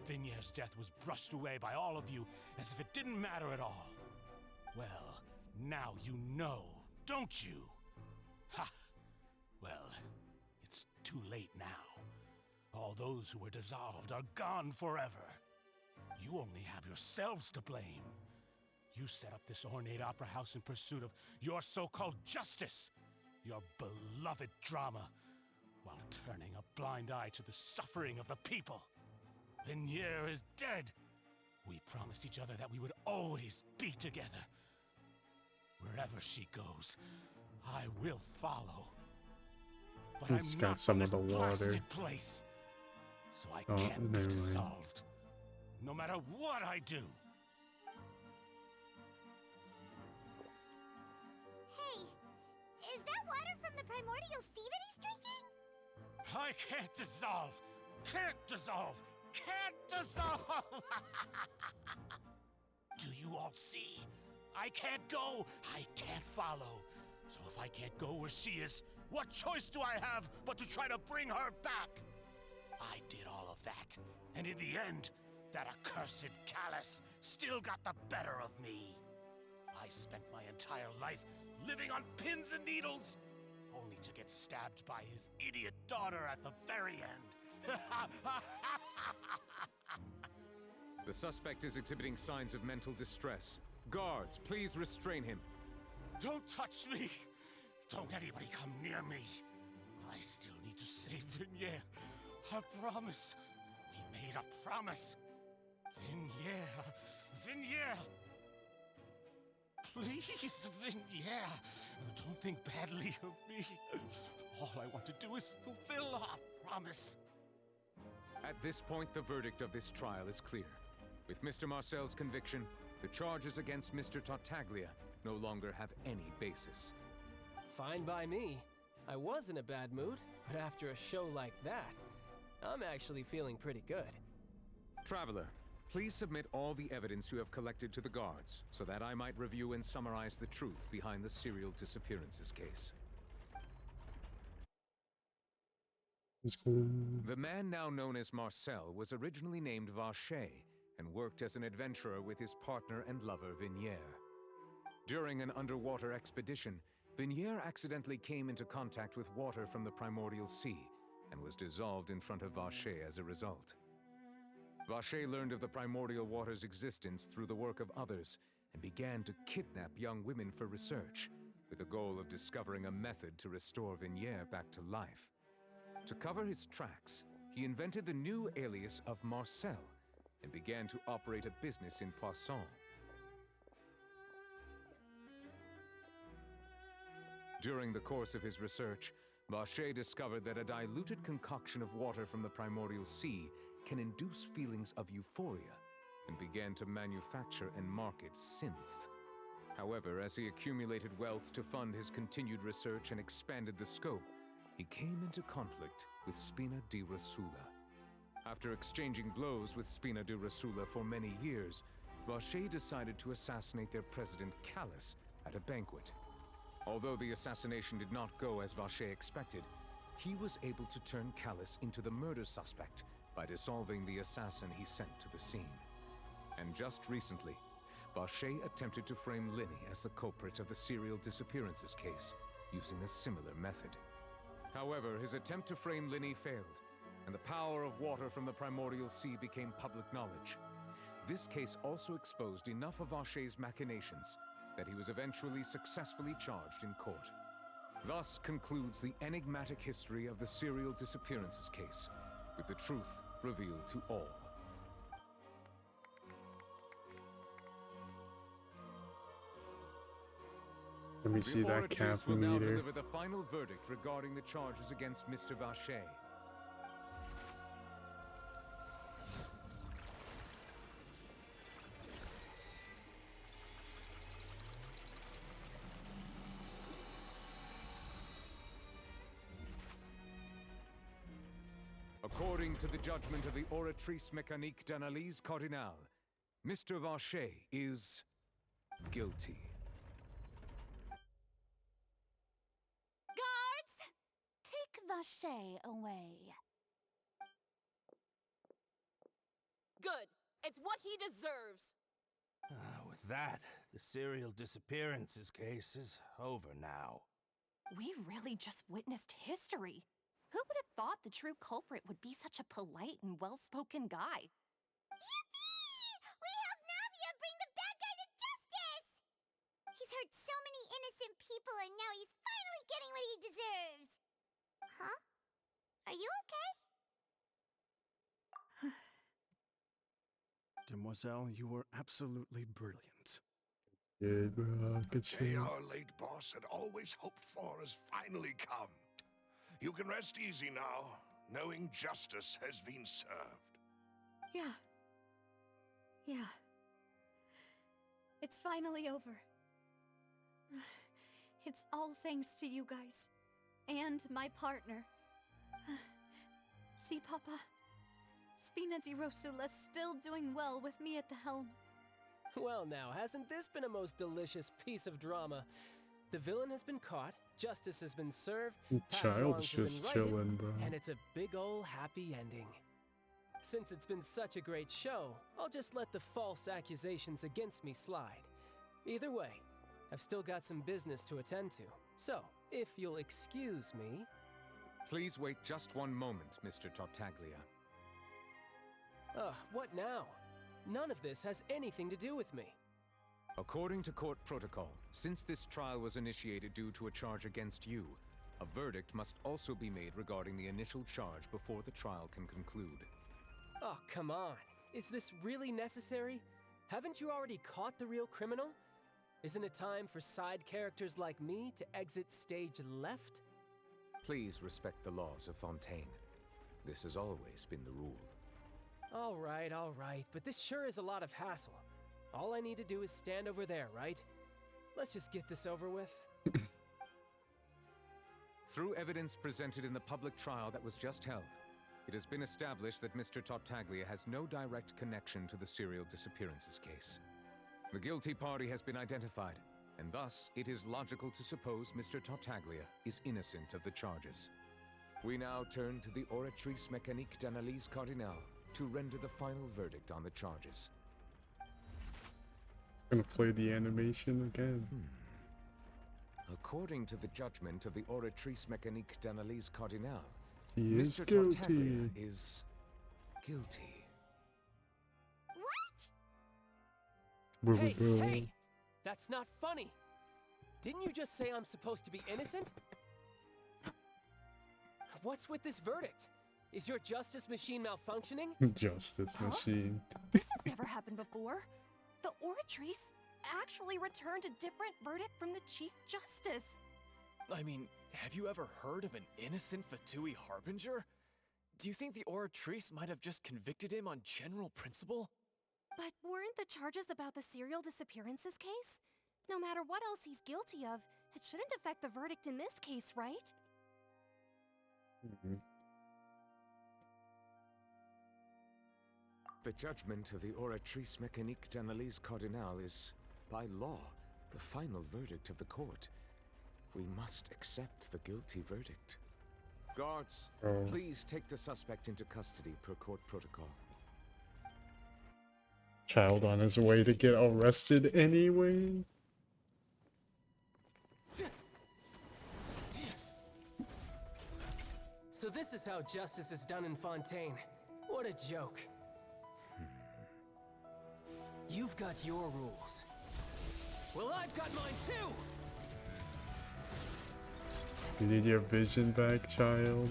Vinier's death was brushed away by all of you as if it didn't matter at all. Well, now you know, don't you? Ha! Well, it's too late now. All those who were dissolved are gone forever. You only have yourselves to blame. You set up this ornate opera house in pursuit of your so-called justice, your beloved drama, while turning a blind eye to the suffering of the people. Vignier is dead. We promised each other that we would always be together. Wherever she goes, I will follow. But It's I'm got not some from of this the water. blasted place. So I Oh, can't be never mind. dissolved. No matter what I do. Hey, is that water from the primordial sea that he's drinking? I can't dissolve. Can't dissolve. Can't dissolve. Do you all see? I can't go. I can't follow. So if I can't go where she is, what choice do I have but to try to bring her back? I did all of that, and in the end, that accursed Callus still got the better of me. I spent my entire life living on pins and needles, only to get stabbed by his idiot daughter at the very end. The suspect is exhibiting signs of mental distress. Guards, please restrain him. Don't touch me! Don't anybody come near me! I still need to save Vignier. Our promise. We made a promise. Vignier! Please, Vignier! Don't think badly of me. All I want to do is fulfill our promise. At this point, the verdict of this trial is clear. With Mr. Marcel's conviction, the charges against Mr. Tartaglia no longer have any basis. Fine by me. I was in a bad mood, but after a show like that, I'm actually feeling pretty good. Traveler, please submit all the evidence you have collected to the guards, so that I might review and summarize the truth behind the serial disappearances case. The man now known as Marcel was originally named Vacher and worked as an adventurer with his partner and lover Vignier. During an underwater expedition, Vignier accidentally came into contact with water from the primordial sea and was dissolved in front of Vacher as a result. Vacher learned of the primordial water's existence through the work of others and began to kidnap young women for research, with the goal of discovering a method to restore Vignier back to life. To cover his tracks, he invented the new alias of Marcel and began to operate a business in Poisson. During the course of his research, Vacher discovered that a diluted concoction of water from the primordial sea can induce feelings of euphoria, and began to manufacture and market synth. However, as he accumulated wealth to fund his continued research and expanded the scope, he came into conflict with Spina di Rosula. After exchanging blows with Spina di Rosula for many years, Vacher decided to assassinate their president Callus at a banquet. Although the assassination did not go as Vacher expected, he was able to turn Callus into the murder suspect by dissolving the assassin he sent to the scene. And just recently, Vacher attempted to frame Linny as the culprit of the serial disappearances case, using a similar method. However, his attempt to frame Linny failed, and the power of water from the primordial sea became public knowledge. This case also exposed enough of Vacher's machinations that he was eventually successfully charged in court. Thus concludes the enigmatic history of the serial disappearances case, with the truth revealed to all. Let me see that Laboratories cap will now meter. deliver the final verdict regarding the charges against Mr. Vacher. According to the judgment of the Oratrice Mécanique d'Analyse Cardinale, Mr. Vacher is guilty. Guards! Take Vacher away. Good. It's what he deserves. With that, the serial disappearances case is over now. We really just witnessed history. Who would have thought the true culprit would be such a polite and well-spoken guy? Yippee! and now he's finally getting what he deserves. Huh? Are you okay? Demoiselle, you were absolutely brilliant. Good, bro. Good The day shit. our late boss had always hoped for has finally come. You can rest easy now, knowing justice has been served. Yeah. Yeah. It's finally over. It's all thanks to you guys. And my partner. See, Papa? Spina di Rosula's still doing well with me at the helm. Well now, hasn't this been a most delicious piece of drama? The villain has been caught, justice has been served, past Child's wrongs have been just righted, chilling, bro. and it's a big ol' happy ending. Since it's been such a great show, I'll just let the false accusations against me slide. Either way, I've still got some business to attend to. So, if you'll excuse me... Please wait just one moment, Mr. Tartaglia. Ugh, what now? None of this has anything to do with me. According to court protocol, since this trial was initiated due to a charge against you, a verdict must also be made regarding the initial charge before the trial can conclude. Oh, come on. Is this really necessary? Haven't you already caught the real criminal? Isn't it time for side characters like me to exit stage left? Please respect the laws of Fontaine. This has always been the rule. All right, but this sure is a lot of hassle. All I need to do is stand over there, right? Let's just get this over with. Through evidence presented in the public trial that was just held, it has been established that Mr. Tartaglia has no direct connection to the serial disappearances case. The guilty party has been identified, and thus it is logical to suppose Mr. Tartaglia is innocent of the charges. We now turn to the Oratrice Mécanique d'Analyse Cardinale to render the final verdict on the charges. Gonna play the animation again. According to the judgment of the Oratrice Mécanique d'Analyse Cardinale, He is Mr. guilty. Tartaglia is guilty. Hey! That's not funny! Didn't you just say I'm supposed to be innocent? What's with this verdict? Is your justice machine malfunctioning? Justice machine. This has never happened before. The Oratrice actually returned a different verdict from the Chief Justice. I mean, have you ever heard of an innocent Fatui Harbinger? Do you think the Oratrice might have just convicted him on general principle? But weren't the charges about the serial disappearances case? No matter what else he's guilty of, it shouldn't affect the verdict in this case, right? The judgment of the Oratrice Mécanique d'Analyse Cardinale is, by law, the final verdict of the court. We must accept the guilty verdict. Guards, please take the suspect into custody per court protocol. Child on his way to get arrested anyway. So this is how justice is done in Fontaine. What a joke. You've got your rules. Well, I've got mine too! You need your vision back, child.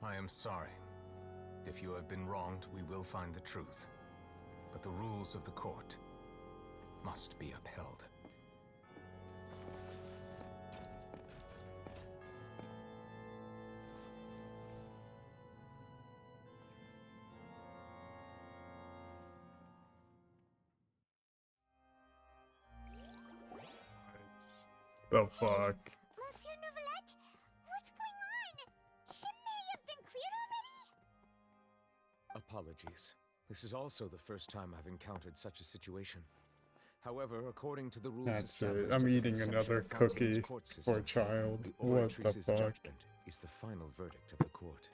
I am sorry. If you have been wronged, we will find the truth. But the rules of the court must be upheld. The fuck? Monsieur Neuvillette, apologies. This is also the first time I've encountered such a situation. However, according to the rules That's it. established I'm at the eating conception another of Fontaine's cookie court for a system, child. the What the Oratrice's fuck? judgment is the final verdict of the court.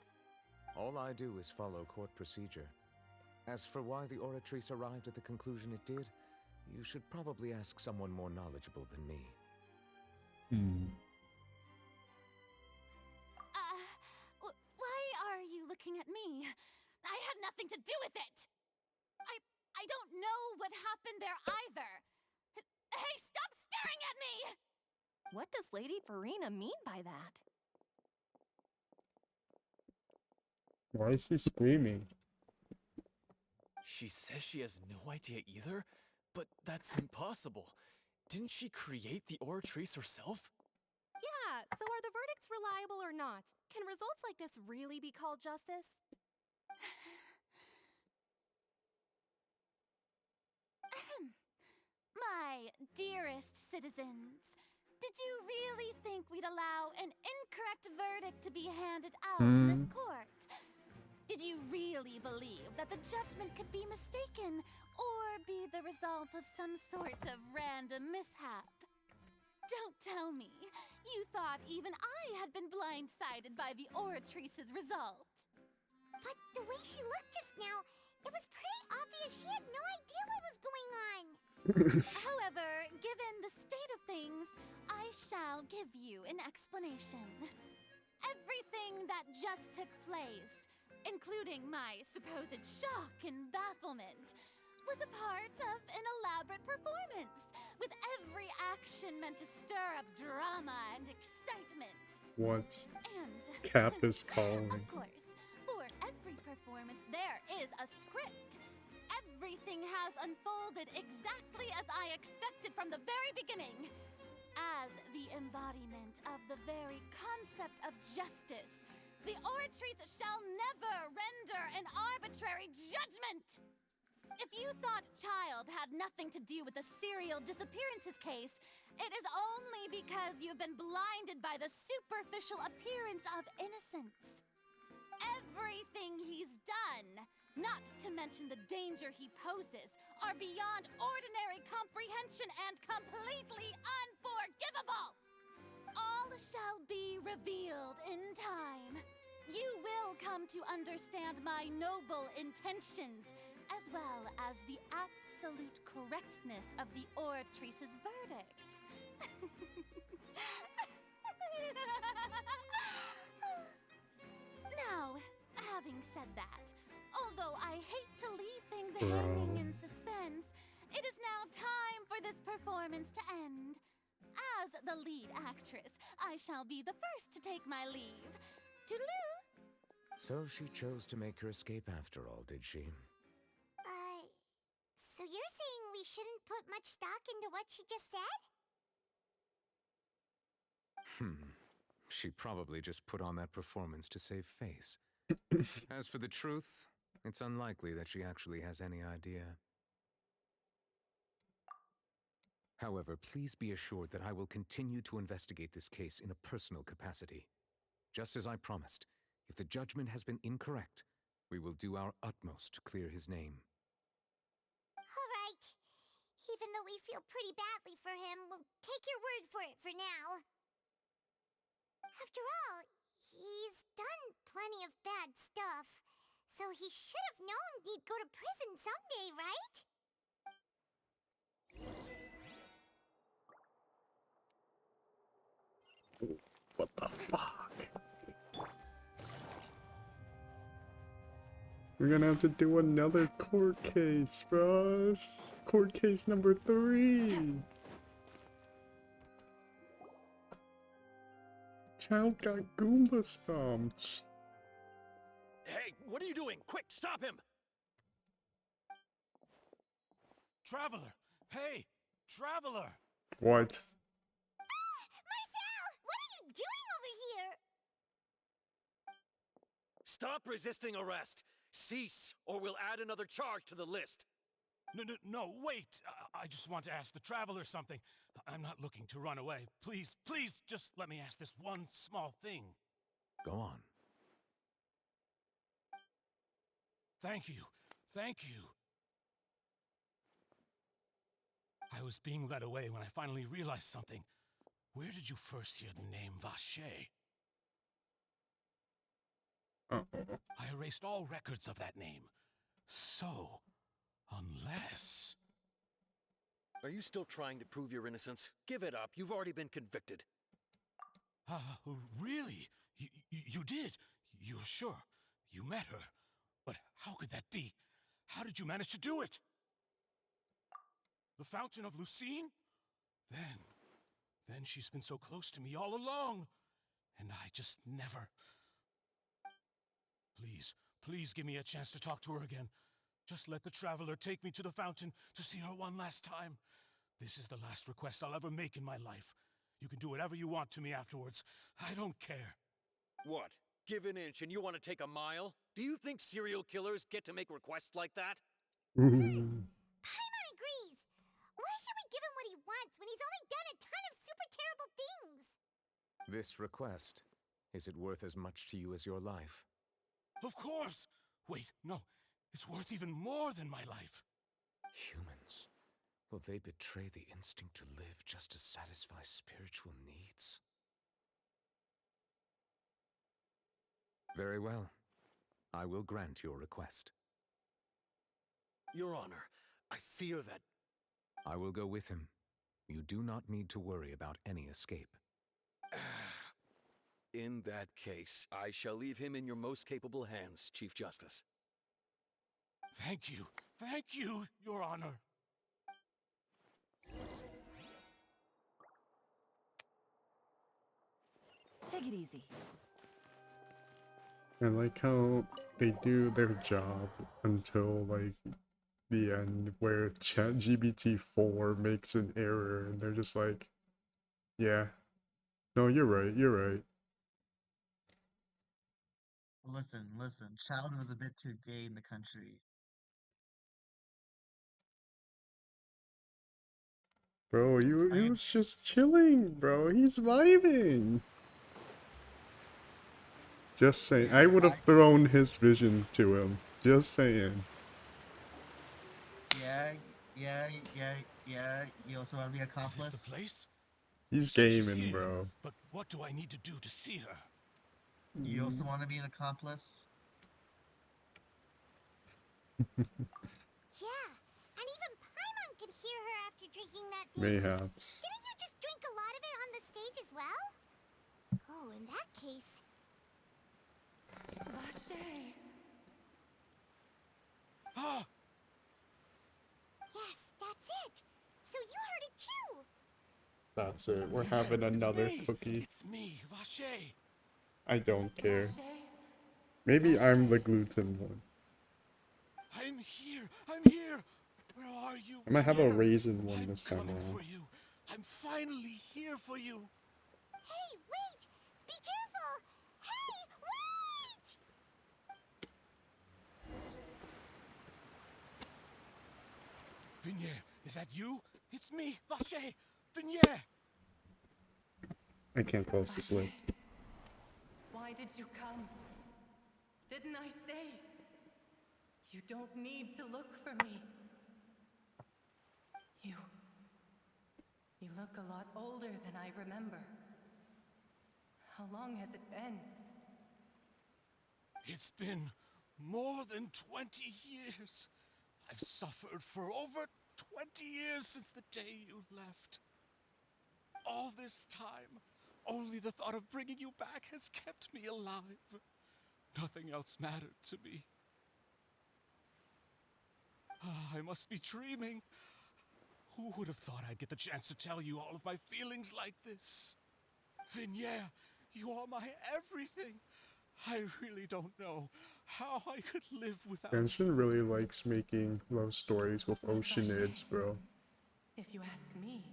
All I do is follow court procedure. As for why the Oratrice arrived at the conclusion it did, you should probably ask someone more knowledgeable than me. Why are you looking at me? I had nothing to do with it! I don't know what happened there either! Hey, stop staring at me! What does Lady Farina mean by that? Why is she screaming? She says she has no idea either, but that's impossible. Didn't she create the Oratrice herself? Yeah, so are the verdicts reliable or not? Can results like this really be called justice? My dearest citizens, did you really think we'd allow an incorrect verdict to be handed out in this court? Did you really believe that the judgment could be mistaken or be the result of some sort of random mishap? Don't tell me you thought even I had been blindsided by the Oratrice's result. But the way she looked just now, it was pretty obvious she had no idea what was going on. However, given the state of things, I shall give you an explanation. Everything that just took place, including my supposed shock and bafflement, was a part of an elaborate performance, with every action meant to stir up drama and excitement. What? And Cap is calling. of course, for every performance there is a script. Everything has unfolded exactly as I expected from the very beginning. As the embodiment of the very concept of justice, the Oratrice shall never render an arbitrary judgment! If you thought Child had nothing to do with the serial disappearances case, it is only because you've been blinded by the superficial appearance of innocence. Everything he's done, not to mention the danger he poses, are beyond ordinary comprehension and completely unforgivable! All shall be revealed in time. You will come to understand my noble intentions, as well as the absolute correctness of the Oratrice's verdict. Now, having said that, although I hate to leave things hanging in suspense, it is now time for this performance to end. As the lead actress, I shall be the first to take my leave. Toodaloo! So she chose to make her escape after all, did she? So you're saying we shouldn't put much stock into what she just said? She probably just put on that performance to save face. As for the truth, it's unlikely that she actually has any idea. However, please be assured that I will continue to investigate this case in a personal capacity. Just as I promised, if the judgment has been incorrect, we will do our utmost to clear his name. All right. Even though we feel pretty badly for him, we'll take your word for it for now. After all, he's done plenty of bad stuff, so he should have known he'd go to prison someday, right? What the fuck? We're gonna have to do another court case, bro. This is court case number 3. Child got Goomba stomped. Hey, what are you doing? Quick, stop him! Traveler! Hey! Traveler! What? Marcel! What are you doing over here? Stop resisting arrest! Cease, or we'll add another charge to the list. No, wait! I just want to ask the Traveler something. I'm not looking to run away. Please, just let me ask this one small thing. Go on. Thank you. Thank you. I was being led away when I finally realized something. Where did you first hear the name Vache? I erased all records of that name. So, unless... Are you still trying to prove your innocence? Give it up. You've already been convicted. Really? You did? You're sure? You met her? But how could that be? How did you manage to do it? The Fountain of Lucine? Then she's been so close to me all along. And I just never... Please give me a chance to talk to her again. Just let the Traveler take me to the fountain to see her one last time. This is the last request I'll ever make in my life. You can do whatever you want to me afterwards. I don't care. What? Give an inch and you want to take a mile? Do you think serial killers get to make requests like that? Paimon agrees! Why should we give him what he wants when he's only done a ton of super terrible things? This request, is it worth as much to you as your life? Of course! Wait, no. It's worth even more than my life. Humans. Will they betray the instinct to live just to satisfy spiritual needs? Very well. I will grant your request. Your Honor, I fear that... I will go with him. You do not need to worry about any escape. In that case, I shall leave him in your most capable hands, Chief Justice. Thank you, Your Honor. Take it easy. I like how they do their job until like the end where ChatGPT 4 makes an error and they're just like, yeah, no, you're right. Listen, Child was a bit too gay in the country. Bro, he was just chilling, bro. He's vibing. Just saying. I would have thrown his vision to him. Just saying. Yeah. You also want to be an accomplice? Is this the place? He's She's gaming, here, bro. But what do I need to do to see her? You also want to be an accomplice? Yeah, and even Paimon could hear her after drinking that thing. Mayhaps. Didn't you just drink a lot of it on the stage as well? Oh, in that case... Vache! Ah! Yes, that's it! So you heard it too! That's it. We're having another cookie. It's me, Vache. I don't care. Maybe I'm the gluten one. I'm here. Where are you? I might have a raisin one this time Coming around. for you. I'm finally here for you. Hey, wait! Be careful! Hey, wait! Vignere, is that you? It's me, Vache. Vignere. I can't close this lid. Why did you come? Didn't I say? You don't need to look for me. You look a lot older than I remember. How long has it been? It's been more than 20 years. I've suffered for over 20 years since the day you left. All this time, only the thought of bringing you back has kept me alive. Nothing else mattered to me. I must be dreaming. Who would have thought I'd get the chance to tell you all of my feelings like this? Vignere, you are my everything. I really don't know how I could live without you. Genshin really likes making love stories with oceanids, bro. If you ask me,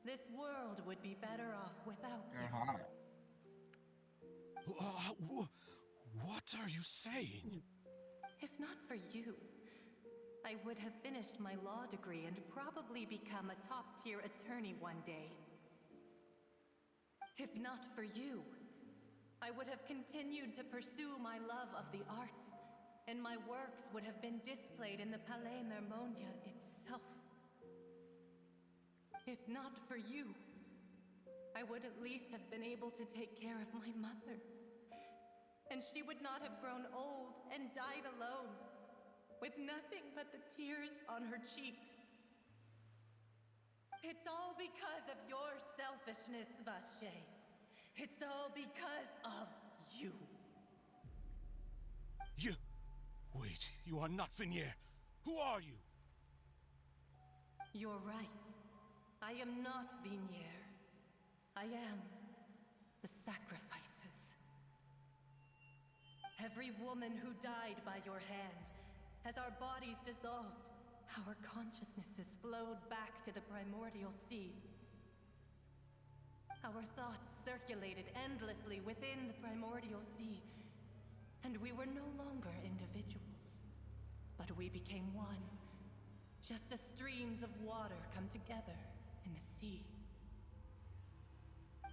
this world would be better off without you. What are you saying? If not for you, I would have finished my law degree and probably become a top-tier attorney one day. If not for you, I would have continued to pursue my love of the arts and my works would have been displayed in the Palais Mermonia itself. If not for you, I would at least have been able to take care of my mother. And she would not have grown old and died alone, with nothing but the tears on her cheeks. It's all because of your selfishness, Vache. It's all because of you. You... Wait, you are not Vinier. Who are you? You're right. I am not Vinier. I am the sacrifices. Every woman who died by your hand, as our bodies dissolved, our consciousnesses flowed back to the primordial sea. Our thoughts circulated endlessly within the primordial sea, and we were no longer individuals, but we became one, just as streams of water come together in the sea.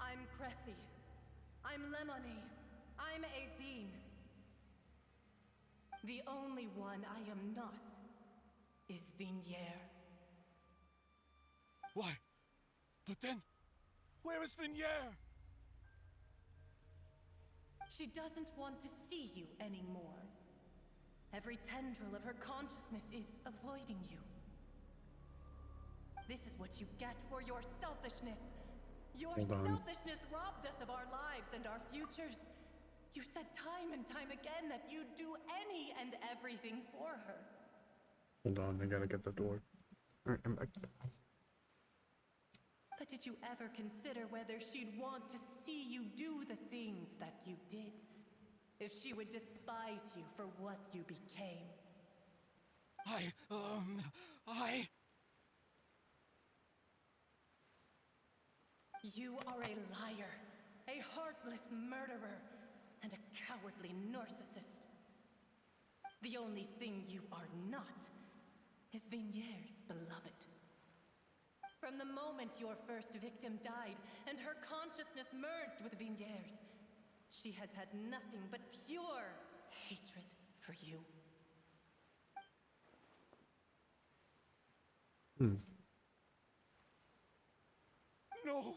I'm Cressy. I'm Lemony. I'm Azine. The only one I am not is Vinier. Why? But then, where is Vinier? She doesn't want to see you anymore. Every tendril of her consciousness is avoiding you. This is what you get for your selfishness. Your selfishness robbed us of our lives and our futures. You said time and time again that you'd do any and everything for her. Hold on, I gotta get the door. Alright, I'm back. But did you ever consider whether she'd want to see you do the things that you did? If she would despise you for what you became? You are a liar, a heartless murderer, and a cowardly narcissist. The only thing you are not is Vinier's beloved. From the moment your first victim died and her consciousness merged with Vinier's, she has had nothing but pure hatred for you. No!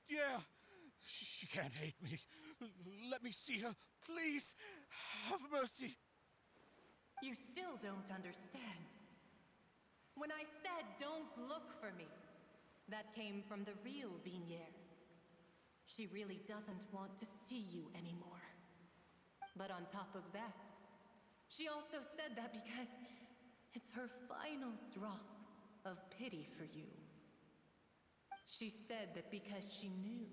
Yeah! She can't hate me. Let me see her. Please! Have mercy! You still don't understand. When I said don't look for me, that came from the real Vinier. She really doesn't want to see you anymore. But on top of that, she also said that because it's her final drop of pity for you. She said that because she knew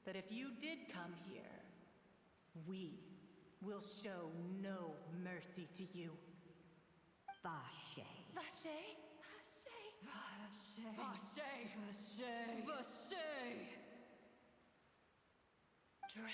that if you did come here, we will show no mercy to you. Vache. Vache? Vache. Vache. Vache. Vache. Drown.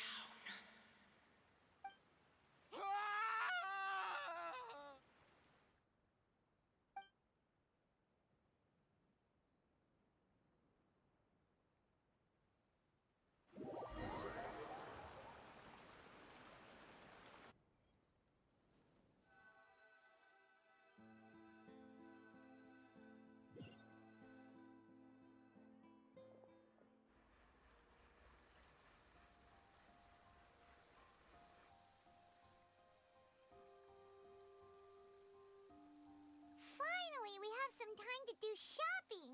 Finally, we have some time to do shopping.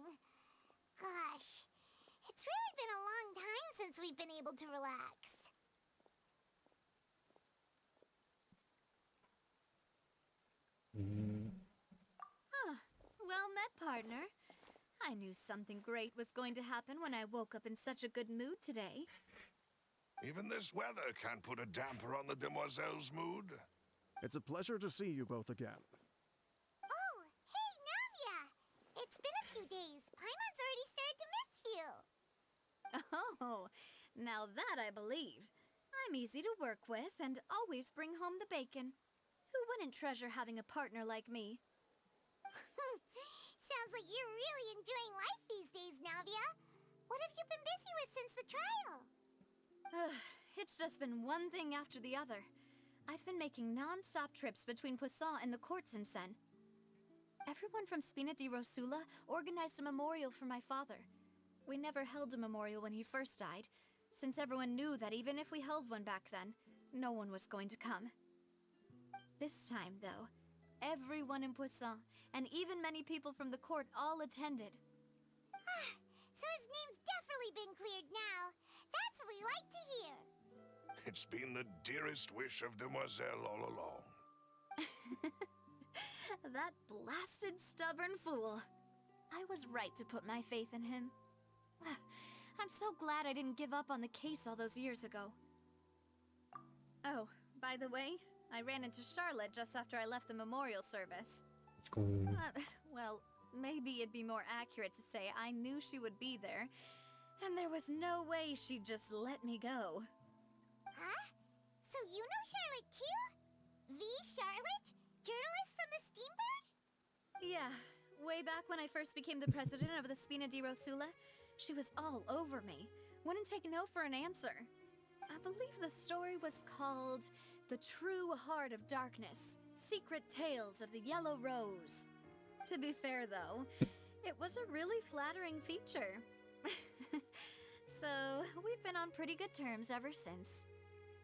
Gosh, it's really been a long time since we've been able to relax. Well met, partner. I knew something great was going to happen when I woke up in such a good mood today. Even this weather can't put a damper on the demoiselle's mood. It's a pleasure to see you both again. Oh, hey, Navia! It's been a few days. Paimon's already started to miss you. Oh, now that I believe. I'm easy to work with and always bring home the bacon. Who wouldn't treasure having a partner like me? Sounds like you're really enjoying life these days, Navia. What have you been busy with since the trial? It's just been one thing after the other. I've been making non-stop trips between Poisson and the courts in Sen. Everyone from Spina di Rosula organized a memorial for my father. We never held a memorial when he first died, since everyone knew that even if we held one back then, no one was going to come. This time, though, everyone in Poisson, and even many people from the court, all attended. So his name's definitely been cleared now. That's what we like to hear. It's been the dearest wish of Demoiselle all along. That blasted stubborn fool. I was right to put my faith in him. I'm so glad I didn't give up on the case all those years ago. Oh, by the way, I ran into Charlotte just after I left the memorial service. It's cool. Well, maybe it'd be more accurate to say I knew she would be there, and there was no way she'd just let me go. Huh? So you know Charlotte too? The Charlotte? Journalist from the Steambird? Yeah, way back when I first became the president of the Spina di Rosula, she was all over me. Wouldn't take no for an answer. I believe the story was called The True Heart of Darkness, Secret Tales of the Yellow Rose. To be fair, though, it was a really flattering feature. So, we've been on pretty good terms ever since.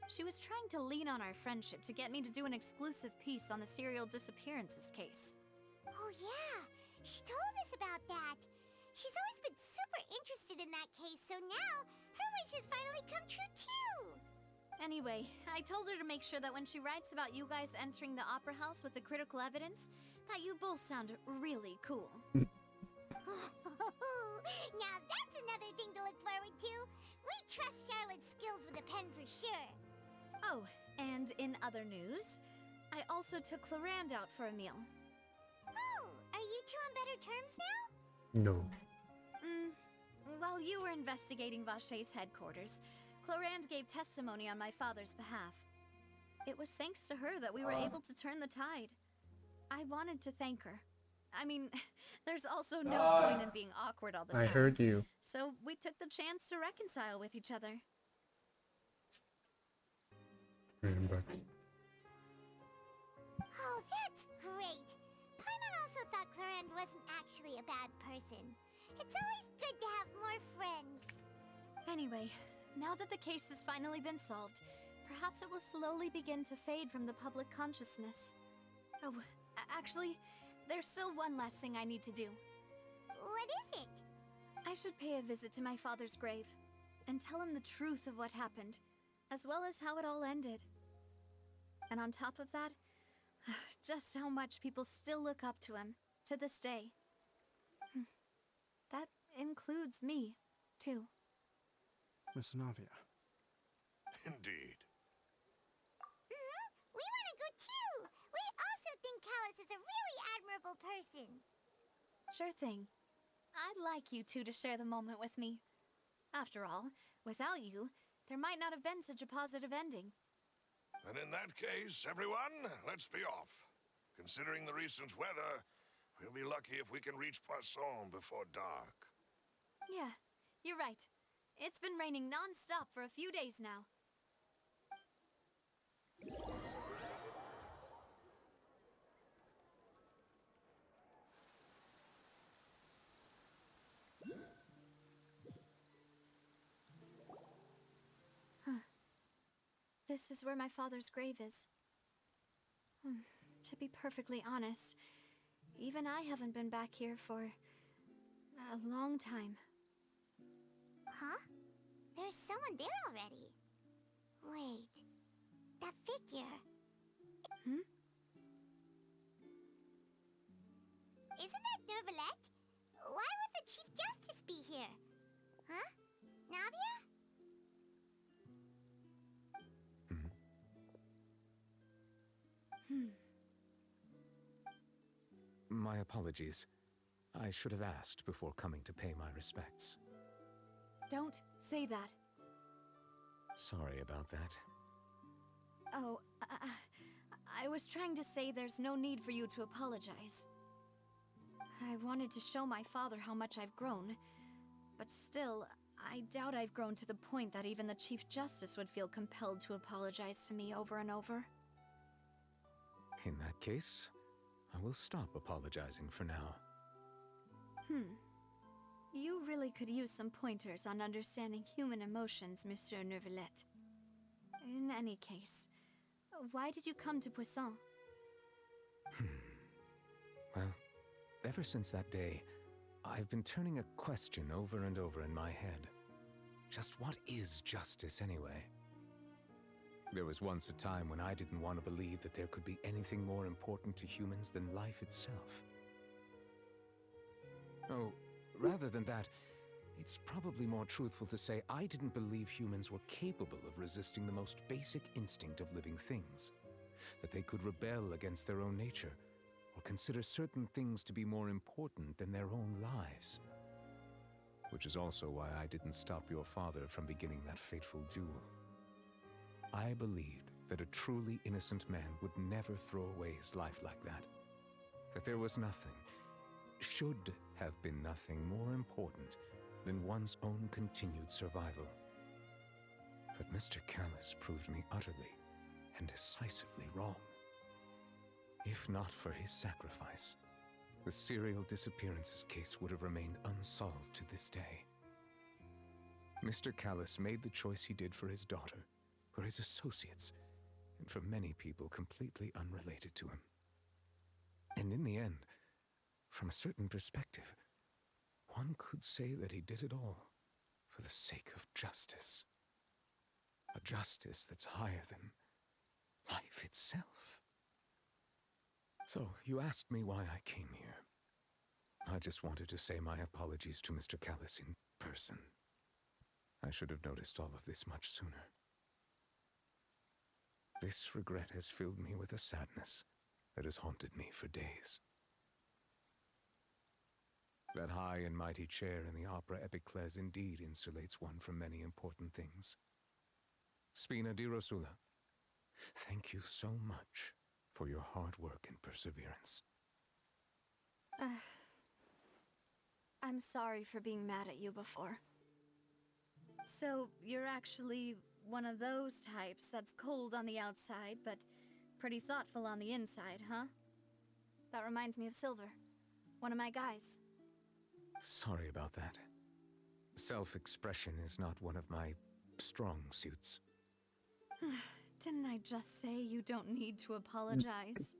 She was trying to lean on our friendship to get me to do an exclusive piece on the serial disappearances case. Oh yeah, she told us about that. She's always been super interested in that case, so now her wish has finally come true too. Anyway, I told her to make sure that when she writes about you guys entering the opera house with the critical evidence, that you both sound really cool. Now that's another thing to look forward to. We trust Charlotte's skills with a pen for sure. Oh, and in other news, I also took Clarand out for a meal. Oh, are you two on better terms now? No. While you were investigating Vaché's headquarters, Clarand gave testimony on my father's behalf. It was thanks to her that we were able to turn the tide. I wanted to thank her. I mean, there's also no point in being awkward all the time. I heard you. So we took the chance to reconcile with each other. Remember. Oh, that's great. Paimon also thought Clarand wasn't actually a bad person. It's always good to have more friends. Anyway, now that the case has finally been solved, perhaps it will slowly begin to fade from the public consciousness. Oh, actually, there's still one last thing I need to do. What is it? I should pay a visit to my father's grave and tell him the truth of what happened, as well as how it all ended. And on top of that, just how much people still look up to him to this day. That includes me, too. Miss Navia. Indeed. We want to go too. We also think Callus is a really admirable person. Sure thing. I'd like you two to share the moment with me. After all, without you, there might not have been such a positive ending. And in that case, everyone, let's be off. Considering the recent weather, we'll be lucky if we can reach Poisson before dark. Yeah, you're right. It's been raining non-stop for a few days now. This is where my father's grave is. To be perfectly honest, even I haven't been back here for a long time. Huh? There's someone there already. Wait, that figure. Isn't that Nervalette? Why would the Chief Justice be here? Huh? Navia? My apologies. I should have asked before coming to pay my respects. Don't say that. Sorry about that. Oh, I was trying to say there's no need for you to apologize. I wanted to show my father how much I've grown, but still, I doubt I've grown to the point that even the Chief Justice would feel compelled to apologize to me over and over. In that case, I will stop apologizing for now. You really could use some pointers on understanding human emotions, Monsieur Neuvillette. In any case, why did you come to Poisson? Well, ever since that day, I've been turning a question over and over in my head. Just what is justice anyway? There was once a time when I didn't want to believe that there could be anything more important to humans than life itself. Oh, rather than that, it's probably more truthful to say I didn't believe humans were capable of resisting the most basic instinct of living things. That they could rebel against their own nature, or consider certain things to be more important than their own lives. Which is also why I didn't stop your father from beginning that fateful duel. I believed that a truly innocent man would never throw away his life like that. That there was nothing, should have been nothing more important than one's own continued survival. But Mr. Callus proved me utterly and decisively wrong. If not for his sacrifice, the serial disappearances case would have remained unsolved to this day. Mr. Callus made the choice he did for his daughter, for his associates, and for many people completely unrelated to him. And in the end, from a certain perspective, one could say that he did it all for the sake of justice. A justice that's higher than life itself. So, you asked me why I came here. I just wanted to say my apologies to Mr. Callus in person. I should have noticed all of this much sooner. This regret has filled me with a sadness that has haunted me for days. That high and mighty chair in the Opera Epiclese indeed insulates one from many important things. Spina di Rosula, thank you so much for your hard work and perseverance. I'm sorry for being mad at you before. So, you're actually one of those types that's cold on the outside, but pretty thoughtful on the inside, huh? That reminds me of Silver, one of my guys. Sorry about that. Self-expression is not one of my strong suits. Didn't I just say you don't need to apologize?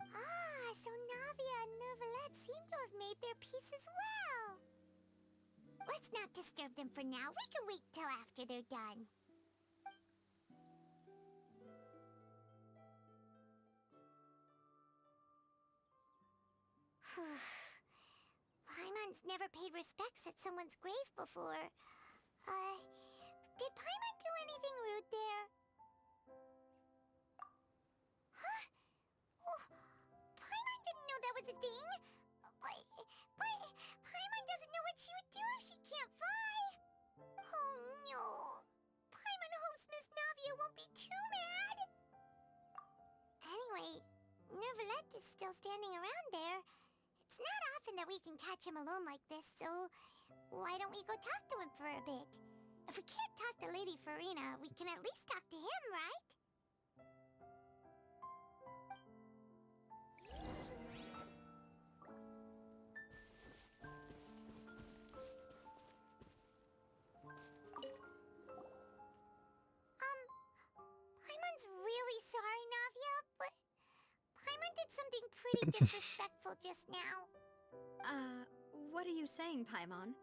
Ah, so Navia and Neuvillette seem to have made their peace as well. Let's not disturb them for now. We can wait till after they're done. Paimon's never paid respects at someone's grave before. Did Paimon do anything rude there? Huh? Oh, Paimon didn't know that was a thing. But Paimon doesn't know what she would do if she can't fly. Oh no. Paimon hopes Miss Navia won't be too mad. Anyway, Neuvillette is still standing around there. It's not often that we can catch him alone like this, so why don't we go talk to him for a bit? If we can't talk to Lady Farina, we can at least talk to him, right? Paimon's really sorry, Navia, but Paimon did something pretty disrespectful just now. What are you saying, Paimon?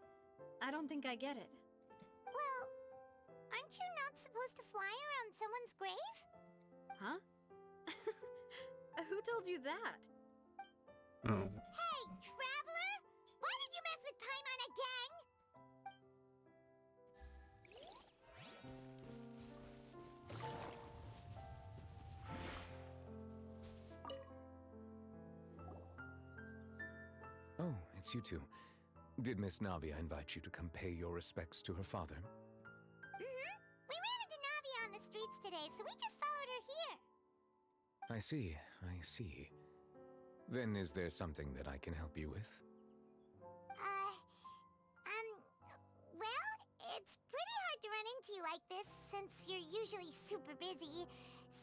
I don't think I get it. Well, aren't you not supposed to fly around someone's grave? Huh? Who told you that? Oh. Hey, traveler! Why did you mess with Paimon again? Oh, it's you two. Did Miss Navia invite you to come pay your respects to her father? Mm-hmm. We ran into Navia on the streets today, so we just followed her here. I see, I see. Then is there something that I can help you with? Well, it's pretty hard to run into you like this since you're usually super busy.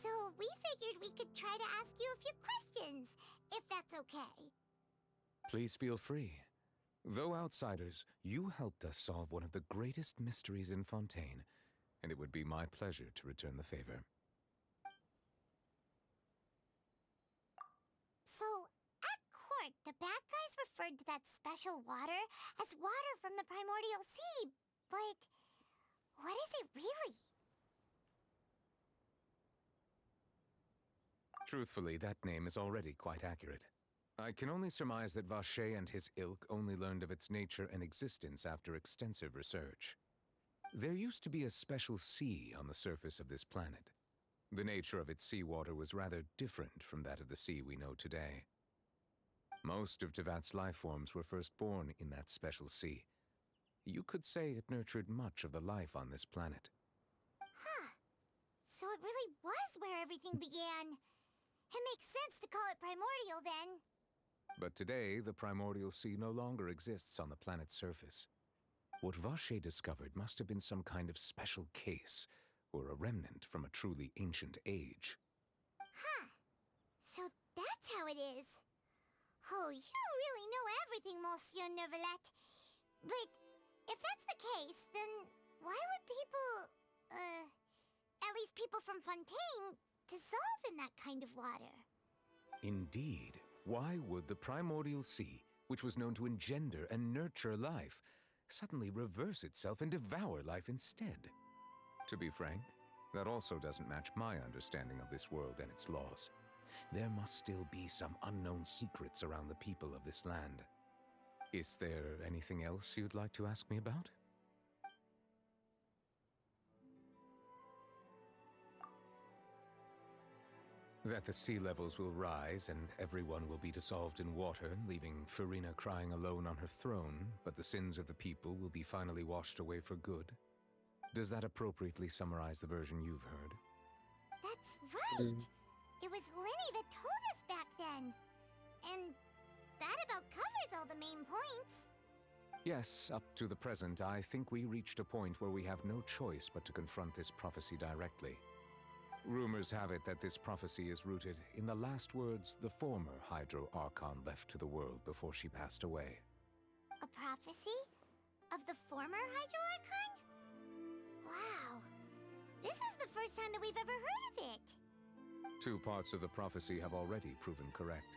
So we figured we could try to ask you a few questions, if that's okay. Please feel free. Though outsiders, you helped us solve one of the greatest mysteries in Fontaine, and it would be my pleasure to return the favor. So, at court, the bad guys referred to that special water as water from the primordial sea, but what is it really? Truthfully, that name is already quite accurate. I can only surmise that Vache and his ilk only learned of its nature and existence after extensive research. There used to be a special sea on the surface of this planet. The nature of its seawater was rather different from that of the sea we know today. Most of Tevat's life forms were first born in that special sea. You could say it nurtured much of the life on this planet. Huh. So it really was where everything began. It makes sense to call it primordial then. But today, the primordial sea no longer exists on the planet's surface. What Vache discovered must have been some kind of special case, or a remnant from a truly ancient age. Huh. So that's how it is. Oh, you really know everything, Monsieur Neuvillette. But if that's the case, then why would people, at least people from Fontaine, dissolve in that kind of water? Indeed. Why would the primordial sea, which was known to engender and nurture life, suddenly reverse itself and devour life instead? To be frank, that also doesn't match my understanding of this world and its laws. There must still be some unknown secrets around the people of this land. Is there anything else you'd like to ask me about? That the sea levels will rise and everyone will be dissolved in water, leaving Farina crying alone on her throne, but the sins of the people will be finally washed away for good. Does that appropriately summarize the version you've heard? That's right! It was Linny that told us back then. And that about covers all the main points. Yes, up to the present, I think we reached a point where we have no choice but to confront this prophecy directly. Rumors have it that this prophecy is rooted in the last words the former Hydro Archon left to the world before she passed away. A prophecy? Of the former Hydro Archon? Wow. This is the first time that we've ever heard of it. 2 parts of the prophecy have already proven correct.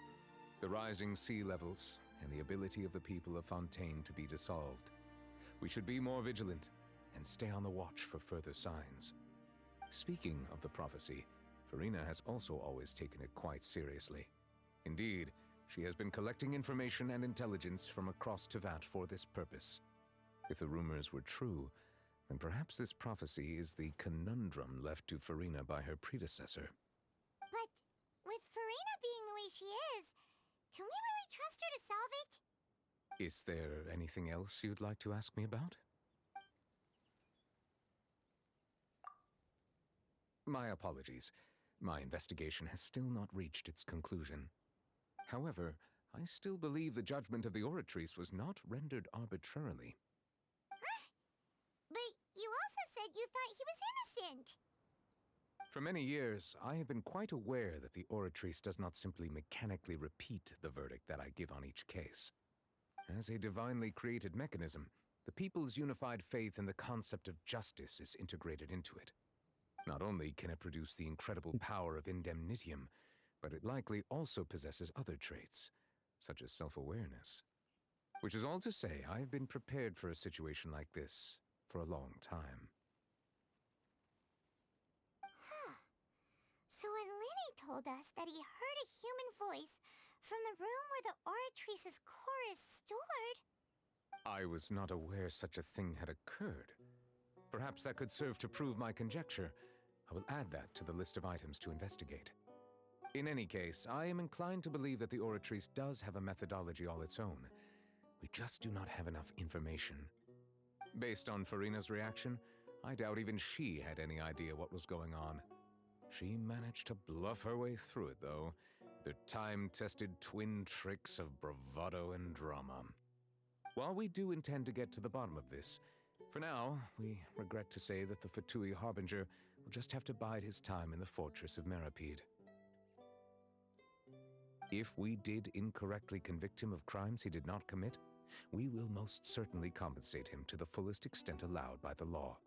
The rising sea levels and the ability of the people of Fontaine to be dissolved. We should be more vigilant and stay on the watch for further signs. Speaking of the prophecy, Farina has also always taken it quite seriously. Indeed, she has been collecting information and intelligence from across Tevat for this purpose. If the rumors were true, then perhaps this prophecy is the conundrum left to Farina by her predecessor. But with Farina being the way she is, can we really trust her to solve it? Is there anything else you'd like to ask me about? My apologies. My investigation has still not reached its conclusion. However, I still believe the judgment of the Oratrice was not rendered arbitrarily. Huh? But you also said you thought he was innocent. For many years, I have been quite aware that the Oratrice does not simply mechanically repeat the verdict that I give on each case. As a divinely created mechanism, the people's unified faith in the concept of justice is integrated into it. Not only can it produce the incredible power of indemnitium, but it likely also possesses other traits, such as self-awareness. Which is all to say, I have been prepared for a situation like this for a long time. Huh. So when Linny told us that he heard a human voice from the room where the Oratrice's core is stored... I was not aware such a thing had occurred. Perhaps that could serve to prove my conjecture. I will add that to the list of items to investigate. In any case, I am inclined to believe that the Oratrice does have a methodology all its own. We just do not have enough information. Based on Farina's reaction, I doubt even she had any idea what was going on. She managed to bluff her way through it, though, with her time-tested twin tricks of bravado and drama. While we do intend to get to the bottom of this, for now, we regret to say that the Fatui Harbinger will just have to bide his time in the fortress of Meripede. If we did incorrectly convict him of crimes he did not commit, we will most certainly compensate him to the fullest extent allowed by the law.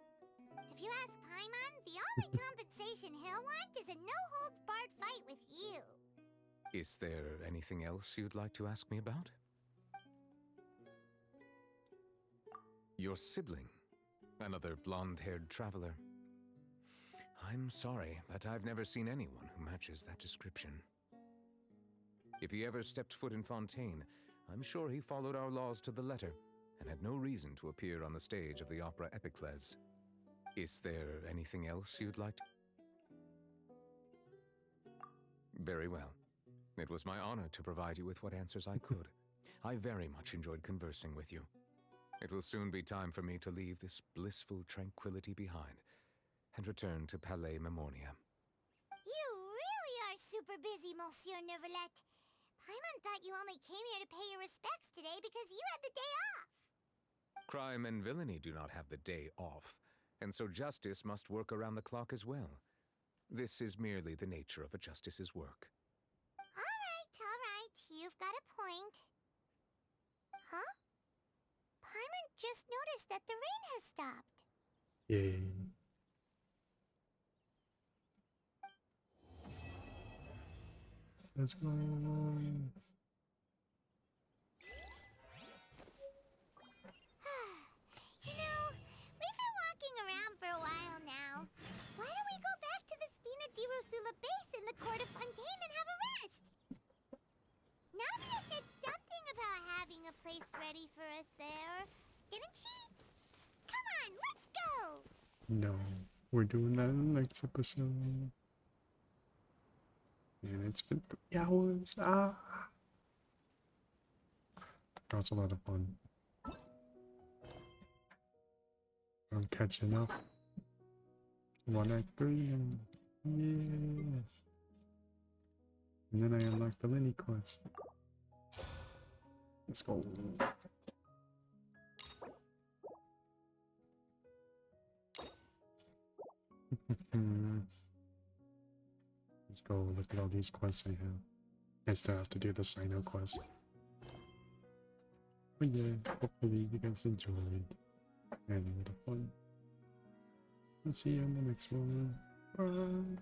If you ask Paimon, the only compensation he'll want is a no-holds-barred fight with you. Is there anything else you'd like to ask me about? Your sibling, another blonde-haired traveler. I'm sorry, but I've never seen anyone who matches that description. If he ever stepped foot in Fontaine, I'm sure he followed our laws to the letter and had no reason to appear on the stage of the opera Epicles. Is there anything else you'd like to... Very well. It was my honor to provide you with what answers I could. I very much enjoyed conversing with you. It will soon be time for me to leave this blissful tranquility behind and return to Palais Memoria. You really are super busy, Monsieur Neuvillette. Paimon thought you only came here to pay your respects today because you had the day off. Crime and villainy do not have the day off, and so justice must work around the clock as well. This is merely the nature of a justice's work. All right. You've got a point. Huh? Paimon just noticed that the rain has stopped. Yay. Let's go. You know, we've been walking around for a while now. Why don't we go back to the Spina di Rosula base in the court of Fontaine and have a rest? Navia said something about having a place ready for us there, didn't she? Come on, let's go! No, we're doing that in the next episode. And it's been 3 hours. That was a lot of fun. I'm catching up. 1 Act 3 and yeah. And then I unlocked the mini quest. Let's go. Let's go look at all these quests I have. I still have to do the Sino quest. But yeah, hopefully you guys enjoyed. And a little fun. I'll see you in the next one. Bye.